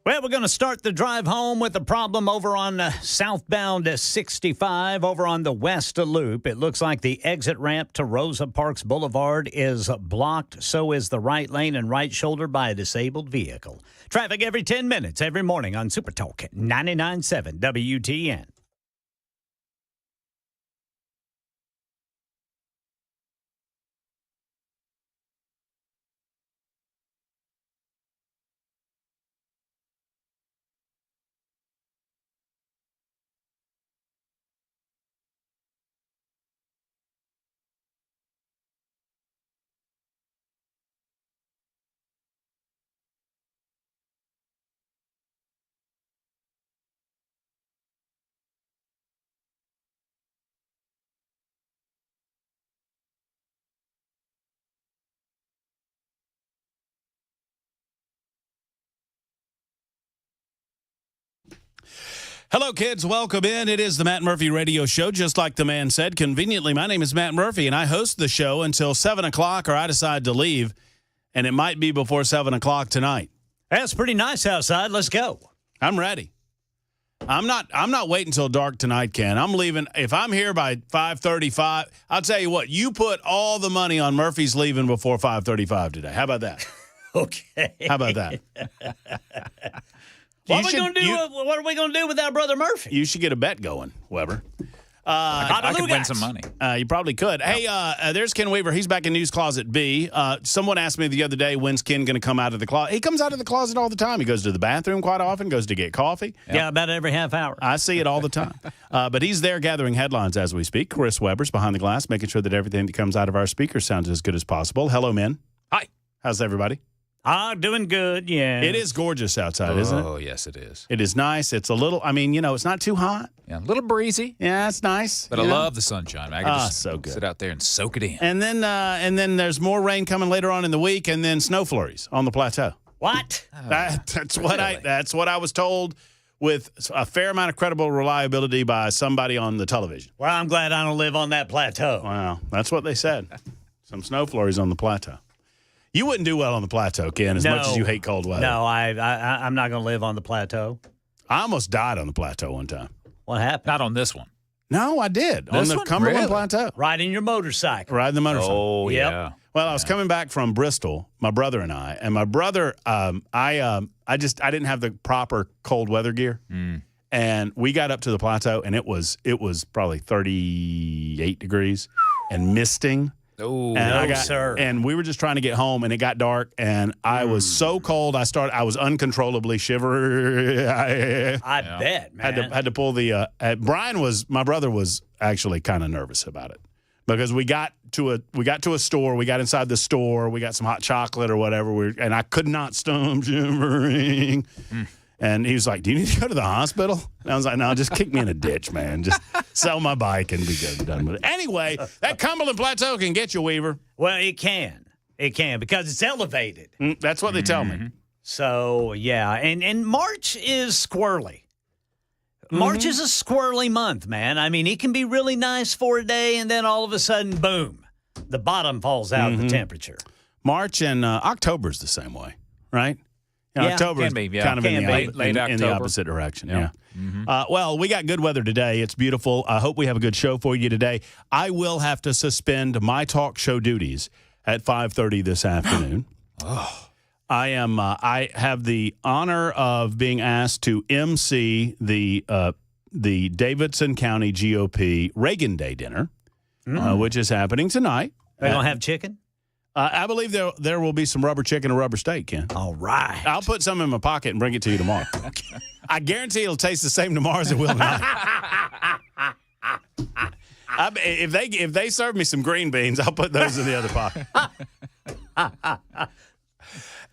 Well, we're going to start the drive home with a problem over on southbound 65 over on the West Loop. It looks like the exit ramp to Rosa Parks Boulevard is blocked. So is the right lane and right shoulder by a disabled vehicle. Traffic every 10 minutes every morning on Super Talk 99.7 WTN. Hello, kids. Welcome in. It is the Matt Murphy Radio Show. Just like the man said, conveniently, my name is Matt Murphy, and I host the show until 7 o'clock, or I decide to leave, and it might be before 7 o'clock tonight. That's pretty nice outside. Let's go. I'm ready. I'm not waiting until dark tonight, Ken. I'm leaving. If I'm here by 5:35, I'll tell you what, you put all the money on Murphy's leaving before 5:35 today. How about that? Okay. How about that? What are we going to do with our brother Murphy? You should get a bet going, Weber. I could win some money. You probably could. Hey, there's Ken Weaver. He's back in News Closet B. Someone asked me the other day, when's Ken going to come out of the closet? He comes out of the closet all the time. He goes to the bathroom quite often, goes to get coffee. Yeah, about every half hour. I see it all the time. But he's there gathering headlines as we speak. Chris Weber's behind the glass, making sure that everything that comes out of our speakers sounds as good as possible. Hello, men. Hi. How's everybody? Doing good, yeah. It is gorgeous outside, isn't it? Oh, yes, it is. It is nice. It's a little, it's not too hot. Yeah, a little breezy. Yeah, it's nice. But I love the sunshine. I can just so good. sit out there and soak it in. And then there's more rain coming later on in the week, and then snow flurries on the plateau. What? That's what I was told with a fair amount of credible reliability by somebody on the television. Well, I'm glad I don't live on that plateau. Wow, that's what they said. Some snow flurries on the plateau. You wouldn't do well on the plateau, Ken, as much as you hate cold weather. No, I'm not going to live on the plateau. I almost died on the plateau one time. What happened? Not on this one. No, I did. On the one? Cumberland Really? Plateau. Riding your motorcycle. Riding the motorcycle. Oh, Yep. yeah. Well, I was coming back from Bristol, my brother and I. And my brother, I didn't have the proper cold weather gear. And we got up to the plateau, and it was probably 38 degrees and misting. Oh, sir. And we were just trying to get home, and it got dark, and I was so cold. I was uncontrollably shivering. I bet, man. Had to pull the. My brother was actually kind of nervous about it because we got to a store. We got inside the store. We got some hot chocolate or whatever. And I could not stop shivering. And he was like, "Do you need to go to the hospital?" And I was like, "No, just kick me in a ditch, man. Just sell my bike and be good, done with it." Anyway, that Cumberland Plateau can get you, Weaver. Well, it can because it's elevated. That's what they tell me. So yeah, and March is squirrely. March is a squirrely month, man. I mean, it can be really nice for a day, and then all of a sudden, boom, the bottom falls out of the temperature. March and October's the same way, right? Yeah, October is kind of in the opposite direction. Yeah. Well, we got good weather today. It's beautiful. I hope we have a good show for you today. I will have to suspend my talk show duties at 5:30 this afternoon. I have the honor of being asked to MC the Davidson County GOP Reagan Day dinner, which is happening tonight. They don't have chicken? I believe there will be some rubber chicken or rubber steak, Ken. All right. I'll put some in my pocket and bring it to you tomorrow. I guarantee it'll taste the same tomorrow as it will tonight. If they serve me some green beans, I'll put those in the other pocket.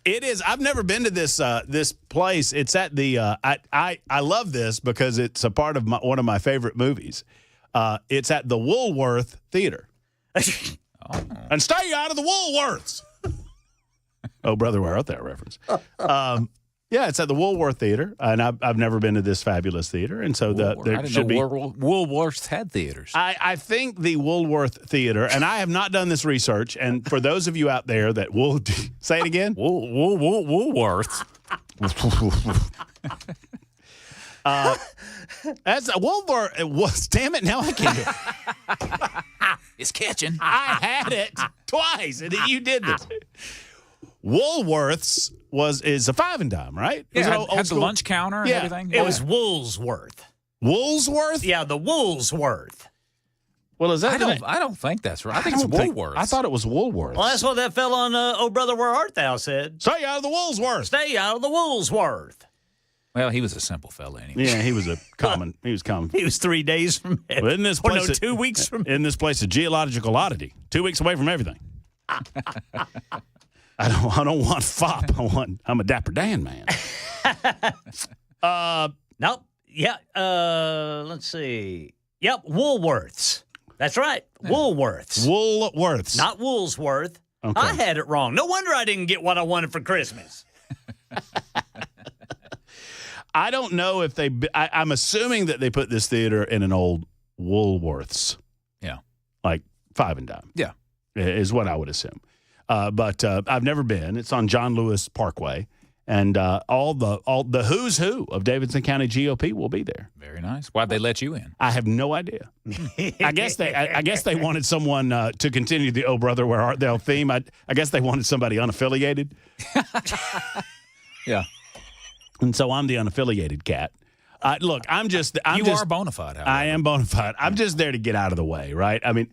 It is. I've never been to this place. It's at the. I love this because it's a part of one of my favorite movies. It's at the Woolworth Theater. And stay out of the Woolworths. Oh, brother, where out that reference? Yeah, it's at the Woolworth Theater, and I've never been to this fabulous theater, and so there should be. Woolworths had theaters. I think the Woolworth Theater, and I have not done this research, and for those of you out there that will say it again, Woolworths. That's a Woolworth. It was. Damn it! Now I can't do it. It's catching. I had it twice, and then you did this. Woolworths is a 5 and dime, right? Yeah, Was it had, old had the school? lunch counter and Yeah. everything. It was Woolsworth. Woolsworth. Yeah, the Woolsworth. Well, is that? I don't think that's right. I think it's Woolworths. I thought it was Woolworths. Well, that's what that fella on Oh Brother Where Art Thou said. Stay out of the Woolsworth. Stay out of the Woolsworth. Well, he was a simple fella anyway. Yeah, he was common. He was 3 days from heaven. Well, in this Or place, no, 2 weeks from in this place, a geological oddity. 2 weeks away from everything. I don't want fop. I'm a Dapper Dan man. Nope. Yeah. Let's see. Yep. Woolworths. That's right. Woolworths. Woolworths. Not Woolsworth. Okay. I had it wrong. No wonder I didn't get what I wanted for Christmas. I don't know if I'm assuming that they put this theater in an old Woolworths. Yeah. Like 5 and dime. Yeah. Is what I would assume. But I've never been. It's on John Lewis Parkway. And all the who's who of Davidson County GOP will be there. Very nice. Why'd they let you in? I have no idea. I guess they wanted someone to continue the "Oh Brother, Where Art Thou" theme. I guess they wanted somebody unaffiliated. Yeah. And so I'm the unaffiliated cat. Look, I'm You are bona fide, however. I am bona fide. I'm just there to get out of the way, right? I mean,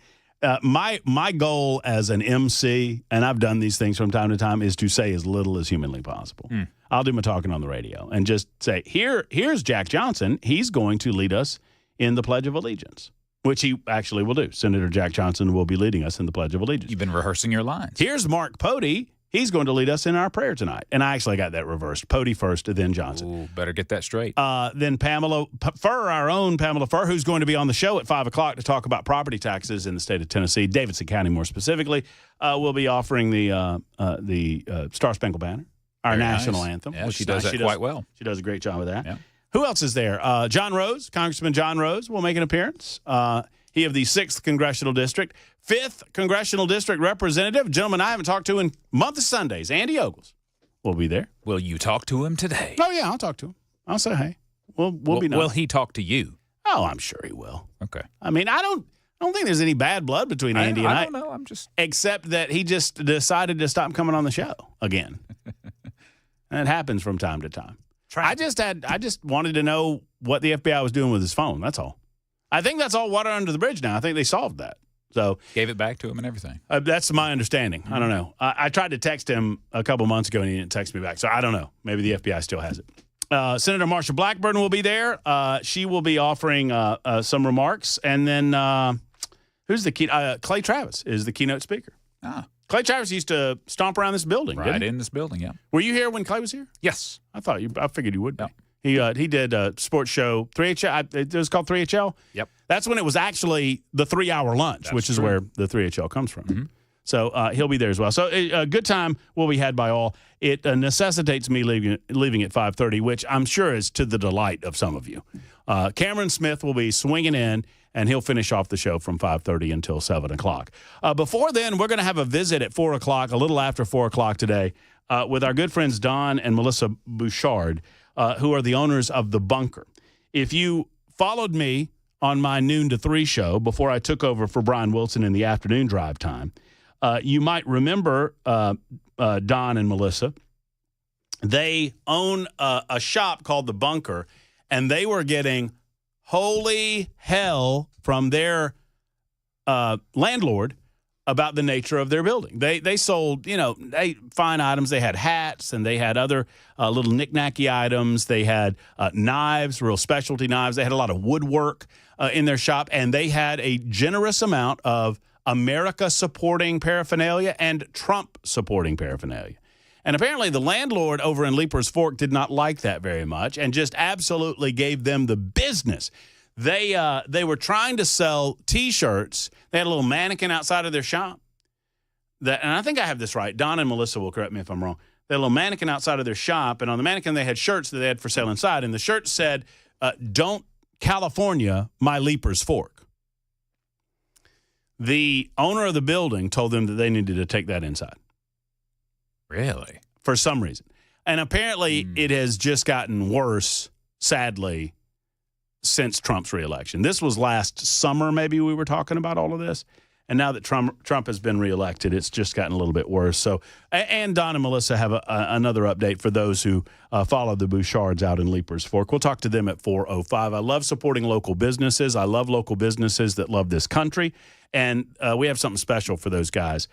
my goal as an MC, and I've done these things from time to time, is to say as little as humanly possible. I'll do my talking on the radio and just say, here's Jack Johnson. He's going to lead us in the Pledge of Allegiance, which he actually will do. Senator Jack Johnson will be leading us in the Pledge of Allegiance. You've been rehearsing your lines. Here's Mark Pody. He's going to lead us in our prayer tonight. And I actually got that reversed. Pody first, then Johnson. Ooh, better get that straight. Then Pamela Fur, our own Pamela Fur, who's going to be on the show at 5 o'clock to talk about property taxes in the state of Tennessee, Davidson County more specifically, will be offering the Star Spangled Banner, our Very national nice. anthem. Yeah, which she is does nice. that quite well. She does a great job with that. Yeah. Who else is there? John Rose, Congressman John Rose, will make an appearance. He of the 6th Congressional District. 5th Congressional District Representative, a gentleman I haven't talked to in month of Sundays, Andy Ogles, will be there. Will you talk to him today? Oh, yeah, I'll talk to him. I'll say, hey, we'll be nice. Will he talk to you? Oh, I'm sure he will. Okay. I mean, I don't think there's any bad blood between Andy and I. don't know. I'm just... Except that he just decided to stop coming on the show again. And it happens from time to time. I just wanted to know what the FBI was doing with his phone. That's all. I think that's all water under the bridge now. I think they solved that. So Gave it back to him and everything. that's my understanding. I don't know. I tried to text him a couple months ago and he didn't text me back. So I don't know. Maybe the FBI still has it. Senator Marsha Blackburn will be there. She will be offering some remarks. And then who's the key? Clay Travis is the keynote speaker. Ah, Clay Travis used to stomp around this building. right didn't he? in this building, yeah. Were you here when Clay was here? Yes. I figured you would be. Yep. He did a sports show, 3HL. It was called 3HL. Yep. That's when it was actually the 3-hour lunch, That's which is true. where the 3HL comes from. So he'll be there as well. So a good time will be had by all. It necessitates me leaving at 5:30, which I'm sure is to the delight of some of you. Cameron Smith will be swinging in, and he'll finish off the show from 5:30 until 7 o'clock. Before then, we're going to have a visit at 4 o'clock, a little after 4 o'clock today, with our good friends Don and Melissa Bouchard, who are the owners of The Bunker. If you followed me on my noon to 3 show before I took over for Brian Wilson in the afternoon drive time, you might remember Don and Melissa. They own a shop called The Bunker, and they were getting holy hell from their landlord about the nature of their building. They sold, fine items. They had hats, and they had other little knick-knacky items. They had knives, real specialty knives. They had a lot of woodwork in their shop, and they had a generous amount of America-supporting paraphernalia and Trump-supporting paraphernalia. And apparently the landlord over in Leaper's Fork did not like that very much and just absolutely gave them the business. They were trying to sell T-shirts. They had a little mannequin outside of their shop. And I think I have this right. Don and Melissa will correct me if I'm wrong. They had a little mannequin outside of their shop, and on the mannequin they had shirts that they had for sale inside. And the shirt said, "Don't California my Leaper's Fork." The owner of the building told them that they needed to take that inside. Really? For some reason. And apparently it has just gotten worse, sadly, since Trump's reelection. This was last summer, maybe we were talking about all of this. And now that Trump has been reelected, it's just gotten a little bit worse. So, and Don and Melissa have another update for those who follow the Bouchards out in Leapers Fork. We'll talk to them at 4:05. I love supporting local businesses. I love local businesses that love this country. And we have something special for those guys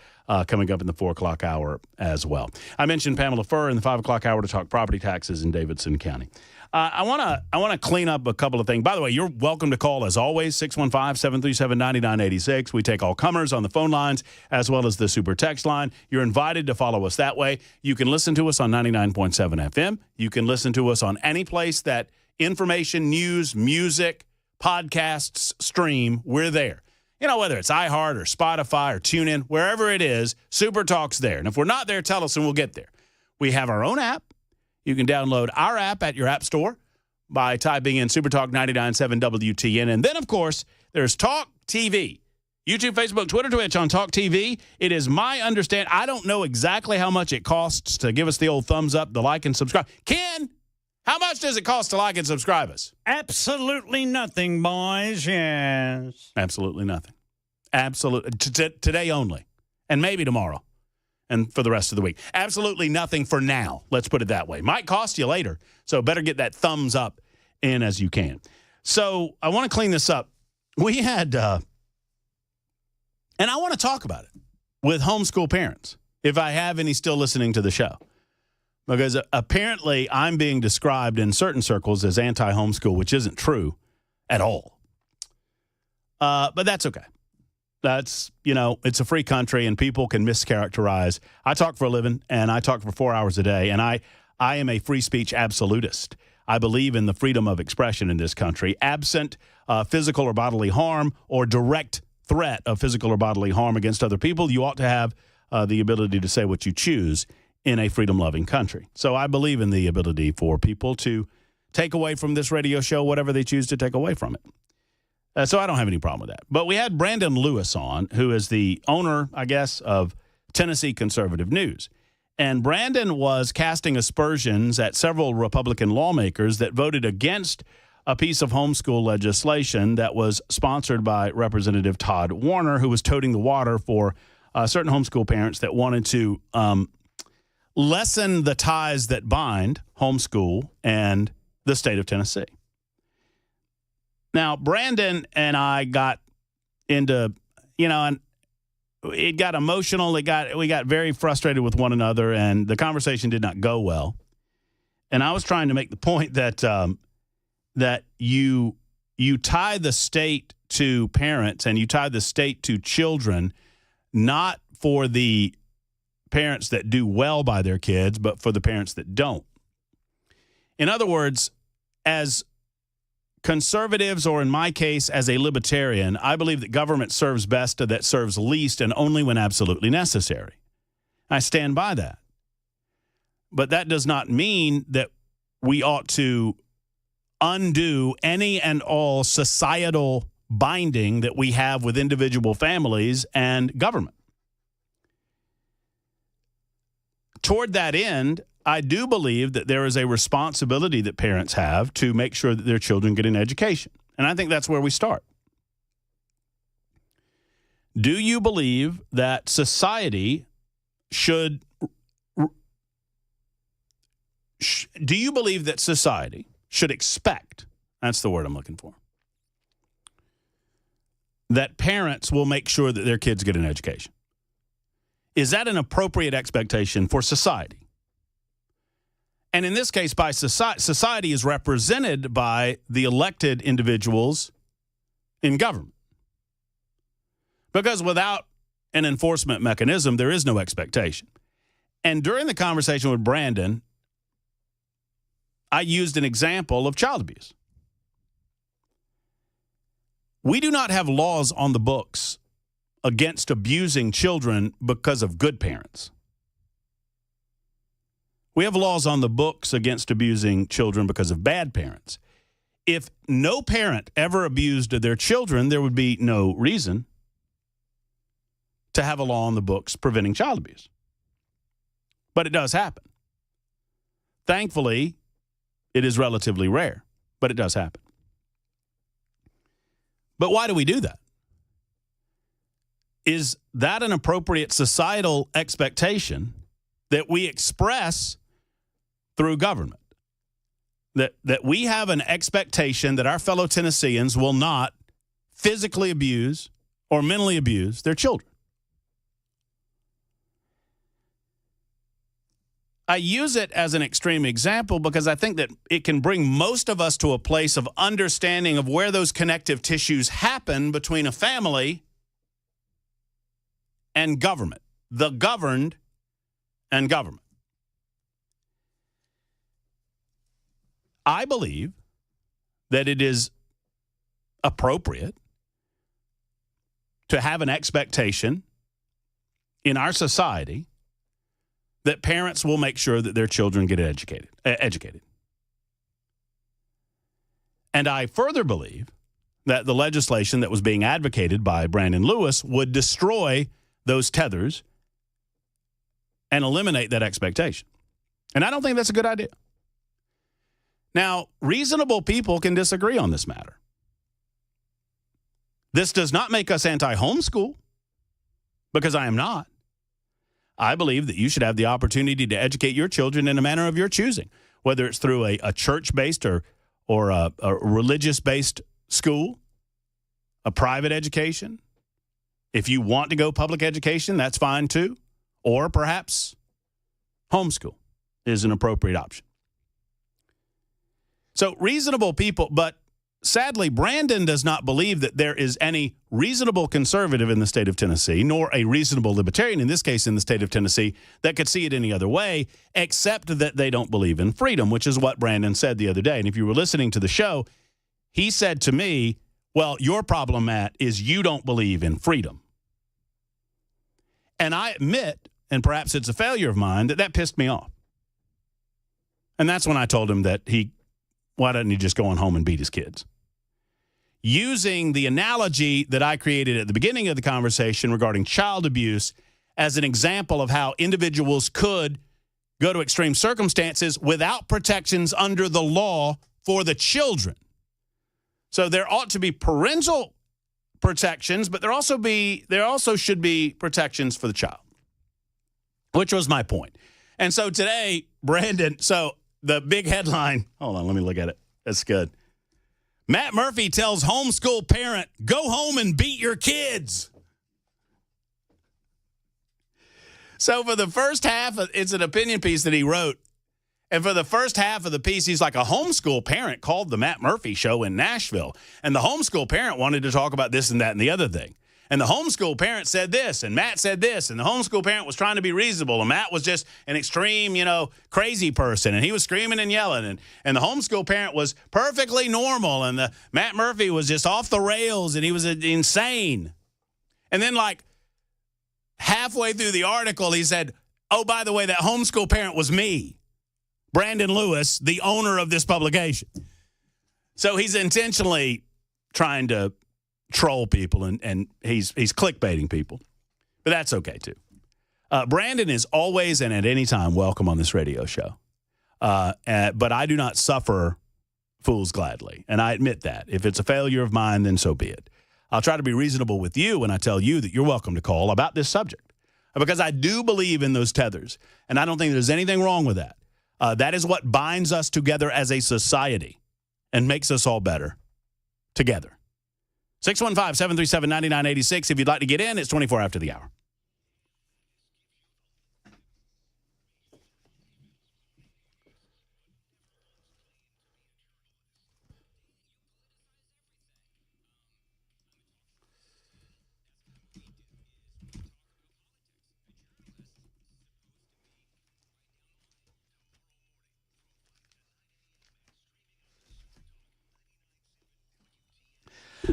coming up in the 4 o'clock hour as well. I mentioned Pamela Fur in the 5 o'clock hour to talk property taxes in Davidson County. I want to clean up a couple of things. By the way, you're welcome to call, as always, 615-737-9986. We take all comers on the phone lines as well as the super text line. You're invited to follow us that way. You can listen to us on 99.7 FM. You can listen to us on any place that information, news, music, podcasts stream. We're there. You know, whether it's iHeart or Spotify or TuneIn, wherever it is, Super Talk's there. And if we're not there, tell us and we'll get there. We have our own app. You can download our app at your app store by typing in Super Talk 99.7 WTN. And then, of course, there's Talk TV. YouTube, Facebook, Twitter, Twitch on Talk TV. It is my understanding. I don't know exactly how much it costs to give us the old thumbs up, the like, and subscribe. Ken, how much does it cost to like and subscribe us? Absolutely nothing, boys. Yes. Absolutely nothing. Absolutely. Today only. And maybe tomorrow. And for the rest of the week. Absolutely nothing for now. Let's put it that way. Might cost you later. So better get that thumbs up in as you can. So I want to clean this up. We had, and I want to talk about it with homeschool parents, if I have any still listening to the show. Because apparently I'm being described in certain circles as anti-homeschool, which isn't true at all. But that's okay. That's, you know, it's a free country and people can mischaracterize. I talk for a living and I talk for 4 hours a day, and I am a free speech absolutist. I believe in the freedom of expression in this country, absent physical or bodily harm or direct threat of physical or bodily harm against other people. You ought to have the ability to say what you choose in a freedom-loving country. So I believe in the ability for people to take away from this radio show whatever they choose to take away from it. So I don't have any problem with that. But we had Brandon Lewis on, who is the owner, I guess, of Tennessee Conservative News. And Brandon was casting aspersions at several Republican lawmakers that voted against a piece of homeschool legislation that was sponsored by Representative Todd Warner, who was toting the water for certain homeschool parents that wanted to lessen the ties that bind homeschool and the state of Tennessee. Now, Brandon and I got into, and it got emotional. We got very frustrated with one another, and the conversation did not go well. And I was trying to make the point that that you tie the state to parents and you tie the state to children, not for the parents that do well by their kids, but for the parents that don't. In other words, as conservatives, or in my case, as a libertarian, I believe that government serves best to that serves least and only when absolutely necessary. I stand by that. But that does not mean that we ought to undo any and all societal binding that we have with individual families and government. Toward that end, I do believe that there is a responsibility that parents have to make sure that their children get an education. And I think that's where we start. Do you believe that society should expect, that's the word I'm looking for, that parents will make sure that their kids get an education? Is that an appropriate expectation for society? And in this case, by society is represented by the elected individuals in government. Because without an enforcement mechanism, there is no expectation. And during the conversation with Brandon, I used an example of child abuse. We do not have laws on the books against abusing children because of good parents. We have laws on the books against abusing children because of bad parents. If no parent ever abused their children, there would be no reason to have a law on the books preventing child abuse. But it does happen. Thankfully, it is relatively rare, but it does happen. But why do we do that? Is that an appropriate societal expectation that we express through government? That we have an expectation that our fellow Tennesseans will not physically abuse or mentally abuse their children. I use it as an extreme example because I think that it can bring most of us to a place of understanding of where those connective tissues happen between a family and government, the governed and government. I believe that it is appropriate to have an expectation in our society that parents will make sure that their children get educated. And I further believe that the legislation that was being advocated by Brandon Lewis would destroy those tethers and eliminate that expectation. And I don't think that's a good idea. Now, reasonable people can disagree on this matter. This does not make us anti-homeschool, because I am not. I believe that you should have the opportunity to educate your children in a manner of your choosing, whether it's through a church-based or a religious-based school, a private education. If you want to go public education, that's fine too. Or perhaps homeschool is an appropriate option. So reasonable people, but sadly, Brandon does not believe that there is any reasonable conservative in the state of Tennessee, nor a reasonable libertarian, in this case in the state of Tennessee, that could see it any other way, except that they don't believe in freedom, which is what Brandon said the other day. And if you were listening to the show, he said to me, well, your problem, Matt, is you don't believe in freedom. And I admit, and perhaps it's a failure of mine, that pissed me off. And that's when I told him that why doesn't he just go on home and beat his kids? Using the analogy that I created at the beginning of the conversation regarding child abuse as an example of how individuals could go to extreme circumstances without protections under the law for the children. So there ought to be parental protections, but there also should be protections for the child, which was my point. And so today, Brandon, so the big headline, hold on, let me look at it. That's good. Matt Murphy tells homeschool parent, go home and beat your kids. So for the first half, it's an opinion piece that he wrote. And for the first half of the piece, he's like, a homeschool parent called the Matt Murphy show in Nashville. And the homeschool parent wanted to talk about this and that and the other thing. And the homeschool parent said this, and Matt said this, and the homeschool parent was trying to be reasonable, and Matt was just an extreme, crazy person, and he was screaming and yelling, and the homeschool parent was perfectly normal, and the Matt Murphy was just off the rails, and he was insane. And then, like, halfway through the article, he said, oh, by the way, that homeschool parent was me, Brandon Lewis, the owner of this publication. So he's intentionally trying to troll people, and he's clickbaiting people. But that's okay, too. Brandon is always and at any time welcome on this radio show. But I do not suffer fools gladly, and I admit that. If it's a failure of mine, then so be it. I'll try to be reasonable with you when I tell you that you're welcome to call about this subject, because I do believe in those tethers, and I don't think there's anything wrong with that. That is what binds us together as a society and makes us all better together. 615-737-9986. If you'd like to get in, it's 24 after the hour.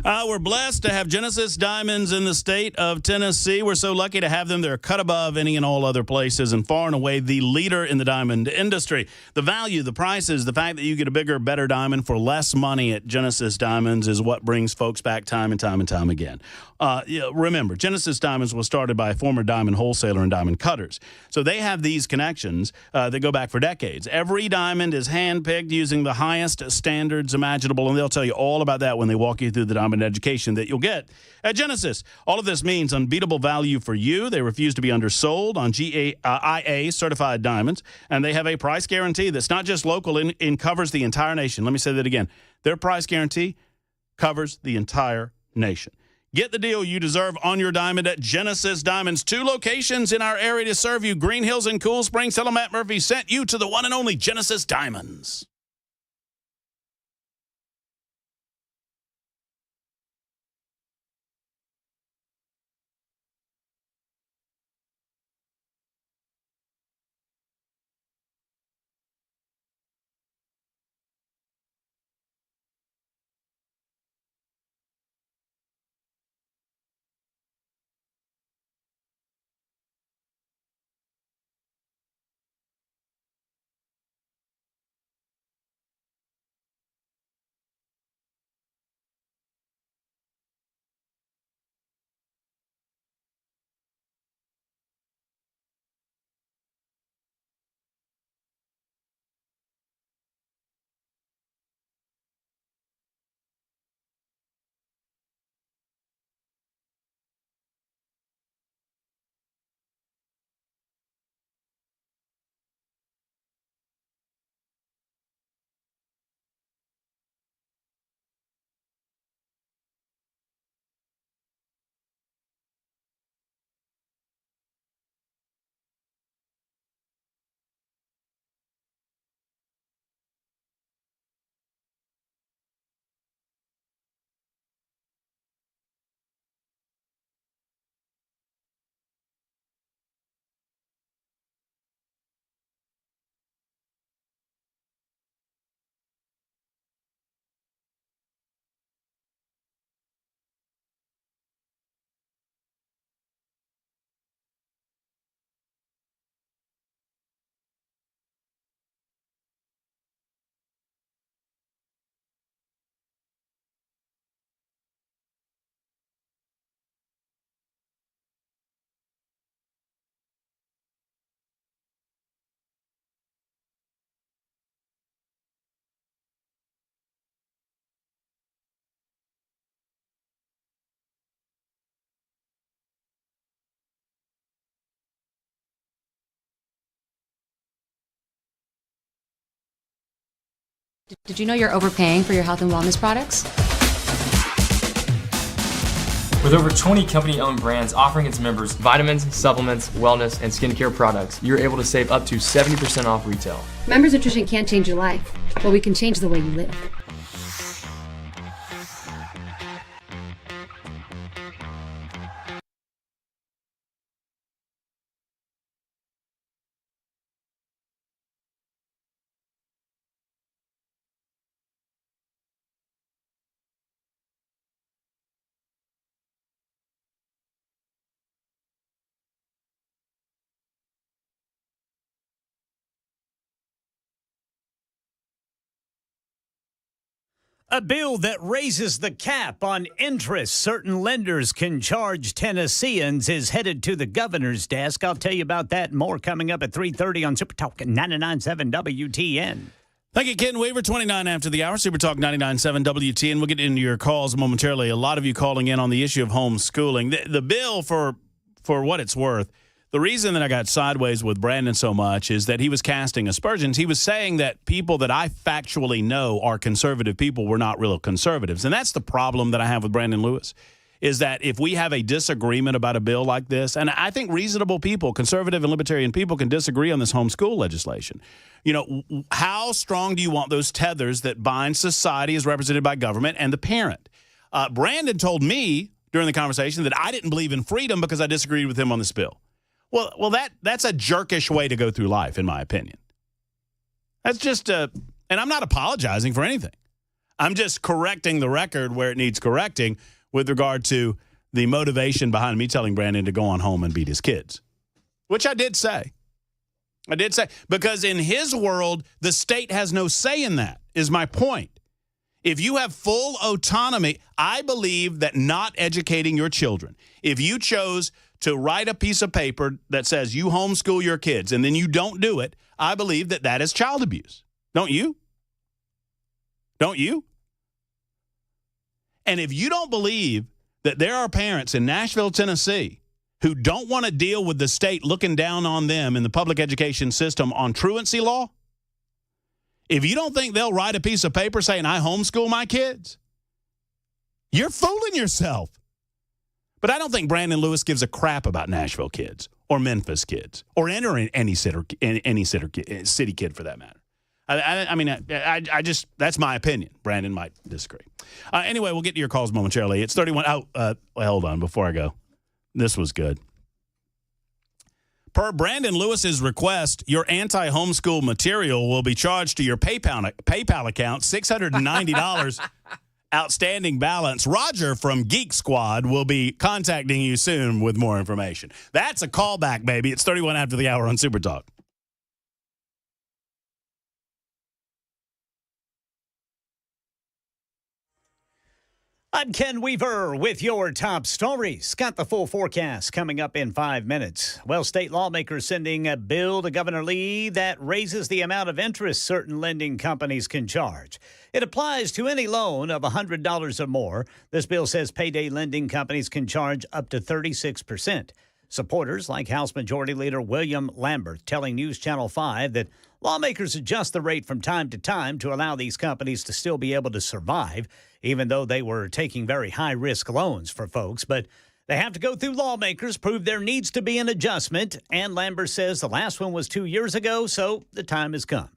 We're blessed to have Genesis Diamonds in the state of Tennessee. We're so lucky to have them. They're cut above any and all other places and far and away the leader in the diamond industry. The value, the prices, the fact that you get a bigger, better diamond for less money at Genesis Diamonds is what brings folks back time and time and time again. Remember, Genesis Diamonds was started by a former diamond wholesaler and diamond cutters. So they have these connections that go back for decades. Every diamond is handpicked using the highest standards imaginable, and they'll tell you all about that when they walk you through the diamond education that you'll get at Genesis. All of this means unbeatable value for you. They refuse to be undersold on IA certified diamonds, and they have a price guarantee that's not just local and covers the entire nation. Let me say that again. Their price guarantee covers the entire nation. Get the deal you deserve on your diamond at Genesis Diamonds. 2 locations in our area to serve you. Green Hills and Cool Springs. Tell them Matt Murphy sent you to the one and only Genesis Diamonds. Did you know you're overpaying for your health and wellness products? With over 20 company-owned brands offering its members vitamins, supplements, wellness, and skincare products, you're able to save up to 70% off retail. Members Nutrition can't change your life, but we can change the way you live. A bill that raises the cap on interest certain lenders can charge Tennesseans is headed to the governor's desk. I'll tell you about that and more coming up at 3:30 on Super Talk 99.7 WTN. Thank you, Ken Weaver. 29 after the hour. Super Talk 99.7 WTN. We'll get into your calls momentarily. A lot of you calling in on the issue of homeschooling. The bill, for what it's worth, the reason that I got sideways with Brandon so much is that he was casting aspersions. He was saying that people that I factually know are conservative people were not real conservatives. And that's the problem that I have with Brandon Lewis, is that if we have a disagreement about a bill like this, and I think reasonable people, conservative and libertarian people, can disagree on this homeschool legislation. You know, how strong do you want those tethers that bind society as represented by government and the parent? Brandon told me during the conversation that I didn't believe in freedom because I disagreed with him on this bill. Well, that's a jerkish way to go through life, in my opinion. That's just and I'm not apologizing for anything. I'm just correcting the record where it needs correcting with regard to the motivation behind me telling Brandon to go on home and beat his kids, which I did say. Because in his world, the state has no say in that, is my point. If you have full autonomy, I believe that not educating your children, if you chose to write a piece of paper that says you homeschool your kids and then you don't do it, I believe that that is child abuse. Don't you? Don't you? And if you don't believe that there are parents in Nashville, Tennessee, who don't want to deal with the state looking down on them in the public education system on truancy law, if you don't think they'll write a piece of paper saying, I homeschool my kids, you're fooling yourself. But I don't think Brandon Lewis gives a crap about Nashville kids or Memphis kids or any city kid for that matter. I just, that's my opinion. Brandon might disagree. Anyway, we'll get to your calls momentarily. It's 31. Hold on before I go. This was good. Per Brandon Lewis's request, your anti-homeschool material will be charged to your PayPal account, $690 outstanding balance. Roger from Geek Squad will be contacting you soon with more information. That's a callback, baby. It's 31 after the hour on Super Talk. I'm Ken Weaver with your top stories. Got the full forecast coming up in 5 minutes. Well, state lawmakers sending a bill to Governor Lee that raises the amount of interest certain lending companies can charge. It applies to any loan of $100 or more. This bill says payday lending companies can charge up to 36%. Supporters like House Majority Leader William Lambert telling News Channel 5 that lawmakers adjust the rate from time to time to allow these companies to still be able to survive, even though they were taking very high-risk loans for folks. But they have to go through lawmakers, prove there needs to be an adjustment. And Lambert says the last one was 2 years ago, so the time has come.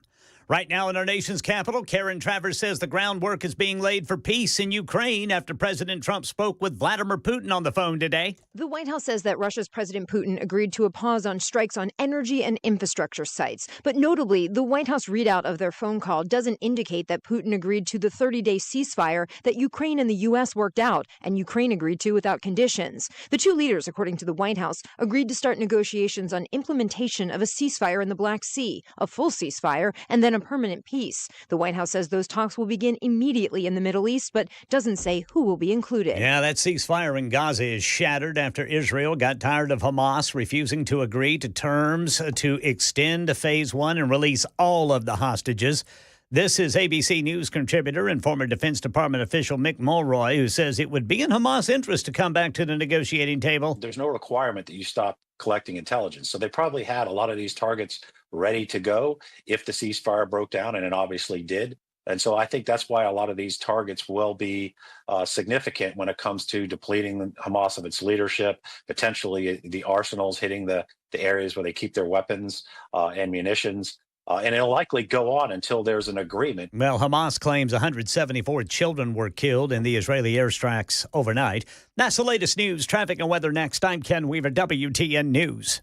Right now in our nation's capital, Karen Travers says the groundwork is being laid for peace in Ukraine after President Trump spoke with Vladimir Putin on the phone today. The White House says that Russia's President Putin agreed to a pause on strikes on energy and infrastructure sites. But notably, the White House readout of their phone call doesn't indicate that Putin agreed to the 30-day ceasefire that Ukraine and the U.S. worked out and Ukraine agreed to without conditions. The two leaders, according to the White House, agreed to start negotiations on implementation of a ceasefire in the Black Sea, a full ceasefire, and then a permanent peace. The White House says those talks will begin immediately in the Middle East, but doesn't say who will be included. Yeah, that ceasefire in Gaza is shattered after Israel got tired of Hamas refusing to agree to terms to extend Phase 1 and release all of the hostages. This is ABC News contributor and former Defense Department official Mick Mulroy, who says it would be in Hamas' interest to come back to the negotiating table. There's no requirement that you stop collecting intelligence. So they probably had a lot of these targets ready to go if the ceasefire broke down, and it obviously did. And so I think that's why a lot of these targets will be significant when it comes to depleting Hamas of its leadership, potentially the arsenals hitting the areas where they keep their weapons and munitions. And it'll likely go on until there's an agreement. Well, Hamas claims 174 children were killed in the Israeli airstrikes overnight. That's the latest news, traffic, and weather next. I'm Ken Weaver, WTN News.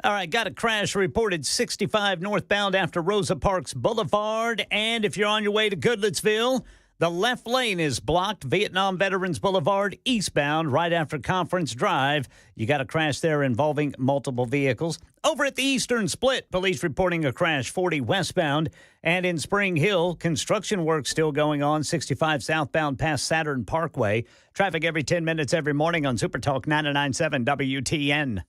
All right, got a crash reported 65 northbound after Rosa Parks Boulevard. And if you're on your way to Goodlettsville, the left lane is blocked. Vietnam Veterans Boulevard eastbound right after Conference Drive. You got a crash there involving multiple vehicles. Over at the Eastern Split, police reporting a crash 40 westbound. And in Spring Hill, construction work still going on 65 southbound past Saturn Parkway. Traffic every 10 minutes every morning on Super Talk 99.7 WTN.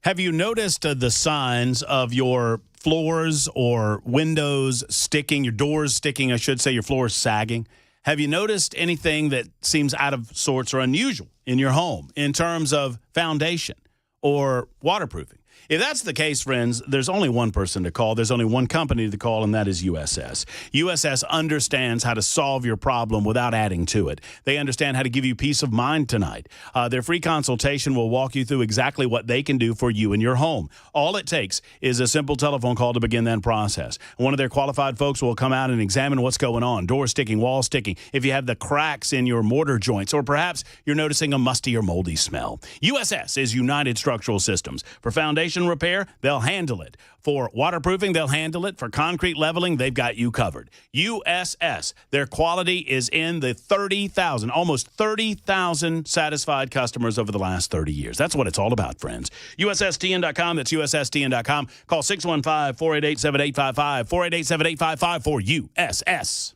Have you noticed the signs of your floors or windows sticking, your doors sticking, I should say, your floors sagging? Have you noticed anything that seems out of sorts or unusual in your home in terms of foundation or waterproofing? If that's the case, friends, there's only one person to call. There's only one company to call, and that is USS. USS understands how to solve your problem without adding to it. They understand how to give you peace of mind tonight. Their free consultation will walk you through exactly what they can do for you and your home. All it takes is a simple telephone call to begin that process. One of their qualified folks will come out and examine what's going on, door sticking, wall sticking, if you have the cracks in your mortar joints, or perhaps you're noticing a musty or moldy smell. USS is United Structural Systems. For foundation repair, they'll handle it. For waterproofing, they'll handle it. For concrete leveling, they've got you covered. USS, their quality is in the 30,000, almost 30,000 satisfied customers over the last 30 years. That's what it's all about, friends. USSTN.com, that's USSTN.com. Call 615-488-7855, 488-7855 for USS.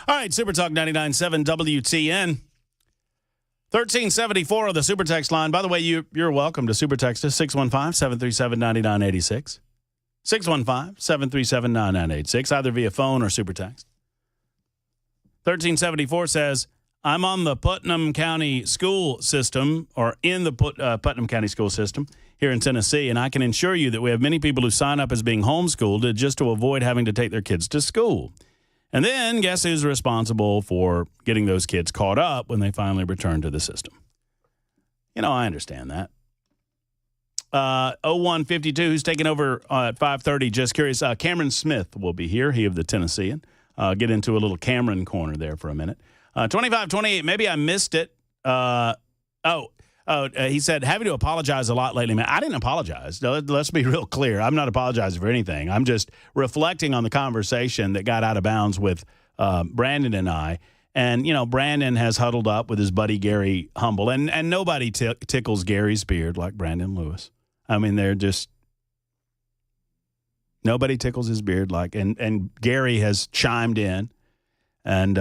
All right, Super Talk 99.7 WTN. 1374 of the Super Text line. By the way, you're welcome to Super Text us, 615-737-9986. 615-737-9986, either via phone or Super Text. 1374 says, I'm on the Putnam County school system, or in the Putnam County school system here in Tennessee, and I can assure you that we have many people who sign up as being homeschooled just to avoid having to take their kids to school. And then guess who's responsible for getting those kids caught up when they finally return to the system? You know, I understand that. 0152, who's taking over at 5:30, just curious. Cameron Smith will be here, he of the Tennessean. Get into a little Cameron corner there for a minute. 2528, maybe I missed it. He said, having to apologize a lot lately, man. I didn't apologize. Let's be real clear. I'm not apologizing for anything. I'm just reflecting on the conversation that got out of bounds with Brandon and I. And, you know, Brandon has huddled up with his buddy Gary Humble. And nobody tickles Gary's beard like Brandon Lewis. I mean, they're just – nobody tickles his beard like – and Gary has chimed in. And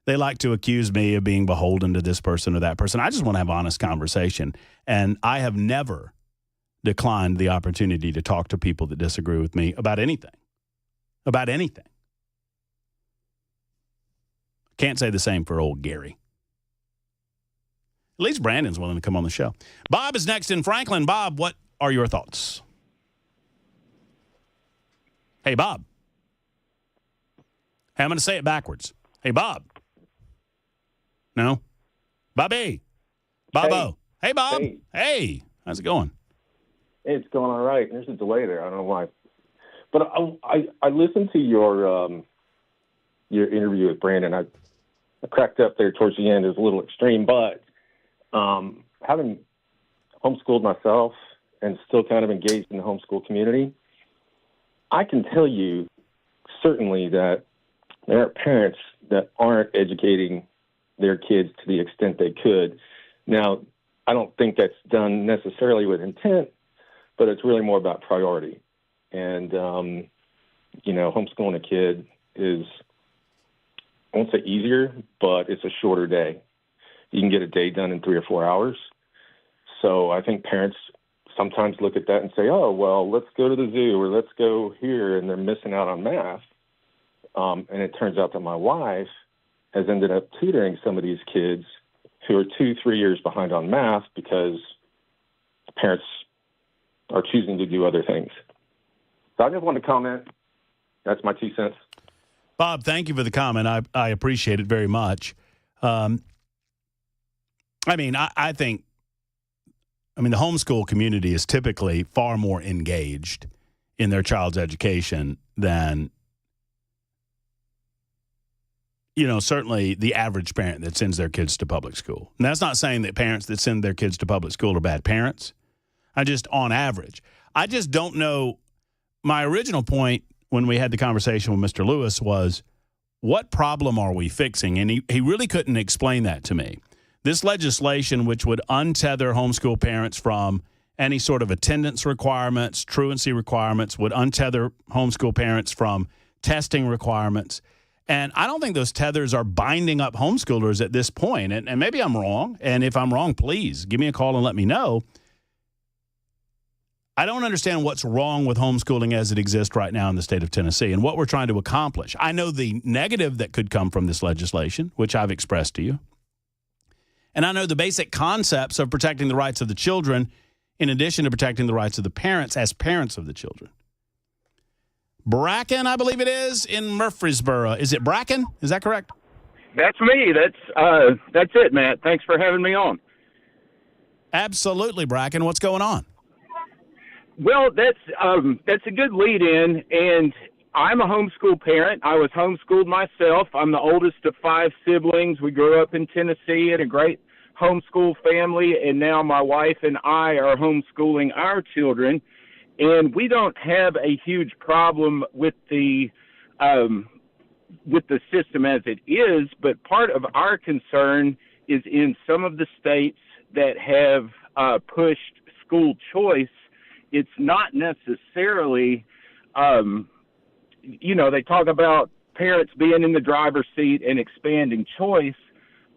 they like to accuse me of being beholden to this person or that person. I just want to have honest conversation. And I have never declined the opportunity to talk to people that disagree with me about anything. About anything. Can't say the same for old Gary. At least Brandon's willing to come on the show. Bob is next in Franklin. Bob, what are your thoughts? Hey, Bob. Hey, I'm going to say it backwards. Hey, Bob. No? Bobby. Bobo. Hey, Bob. Hey. How's it going? It's going all right. There's a delay there. I don't know why. But I listened to your interview with Brandon. I cracked up there towards the end. It was a little extreme, but having homeschooled myself and still kind of engaged in the homeschool community, I can tell you certainly that there are parents that aren't educating their kids to the extent they could. Now, I don't think that's done necessarily with intent, but it's really more about priority. And, homeschooling a kid is, I won't say easier, but it's a shorter day. You can get a day done in 3 or 4 hours. So I think parents sometimes look at that and say, oh, well, let's go to the zoo or let's go here, and they're missing out on math. And it turns out that my wife has ended up tutoring some of these kids who are 2-3 years behind on math because parents are choosing to do other things. So I just wanted to comment. That's my 2 cents. Bob, thank you for the comment. I appreciate it very much. I think the homeschool community is typically far more engaged in their child's education than, certainly the average parent that sends their kids to public school. And that's not saying that parents that send their kids to public school are bad parents. On average. I just don't know. My original point when we had the conversation with Mr. Lewis was, what problem are we fixing? And he really couldn't explain that to me. This legislation, which would untether homeschool parents from any sort of attendance requirements, truancy requirements, would untether homeschool parents from testing requirements. And I don't think those tethers are binding up homeschoolers at this point. And maybe I'm wrong. And if I'm wrong, please give me a call and let me know. I don't understand what's wrong with homeschooling as it exists right now in the state of Tennessee and what we're trying to accomplish. I know the negative that could come from this legislation, which I've expressed to you. And I know the basic concepts of protecting the rights of the children in addition to protecting the rights of the parents as parents of the children. Bracken, I believe it is, in Murfreesboro. Is it Bracken? Is that correct? That's me. That's it, Matt. Thanks for having me on. Absolutely, Bracken. What's going on? Well, that's a good lead-in, and I'm a homeschool parent. I was homeschooled myself. I'm the oldest of 5 siblings. We grew up in Tennessee in a great homeschool family, and now my wife and I are homeschooling our children. And we don't have a huge problem with the system as it is, but part of our concern is in some of the states that have pushed school choice. It's not necessarily, they talk about parents being in the driver's seat and expanding choice,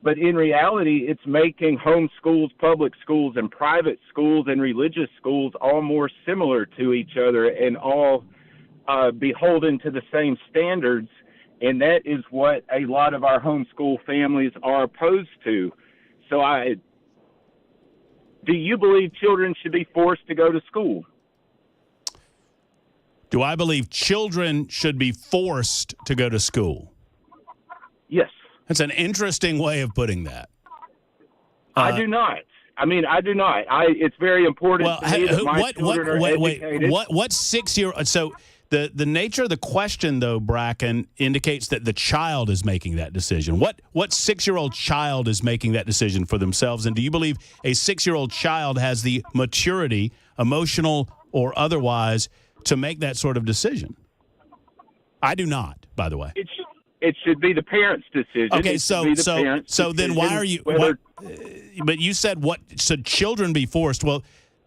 but in reality, it's making homeschools, public schools, and private schools and religious schools all more similar to each other and all beholden to the same standards. And that is what a lot of our homeschool families are opposed to. So do you believe children should be forced to go to school? Do I believe children should be forced to go to school? Yes. That's an interesting way of putting that. I do not. I do not. It's very important to me that my children are educated. What 6-year-old? So the nature of the question, though, Bracken, indicates that the child is making that decision. What 6-year-old child is making that decision for themselves? And do you believe a 6-year-old child has the maturity, emotional or otherwise, to make that sort of decision? I do not, by the way. It should be the parents' decision. Okay, so then why are you? But you said what? Should children be forced? Well,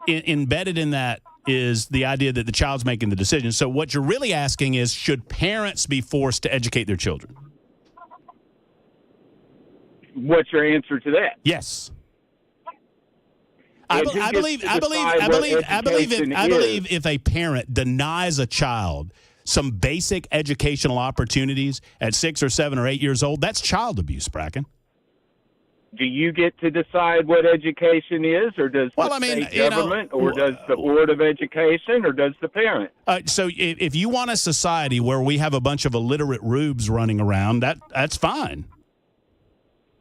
embedded in that is the idea that the child's making the decision. So what you're really asking is, should parents be forced to educate their children? What's your answer to that? Yes. I believe if a parent denies a child some basic educational opportunities at 6 or 7 or 8 years old, that's child abuse, Bracken. do you get to decide what education is, or does Well, the I mean, state you know, government, or does the Board of Education, or does the parent? So if you want a society where we have a bunch of illiterate rubes running around, that's fine.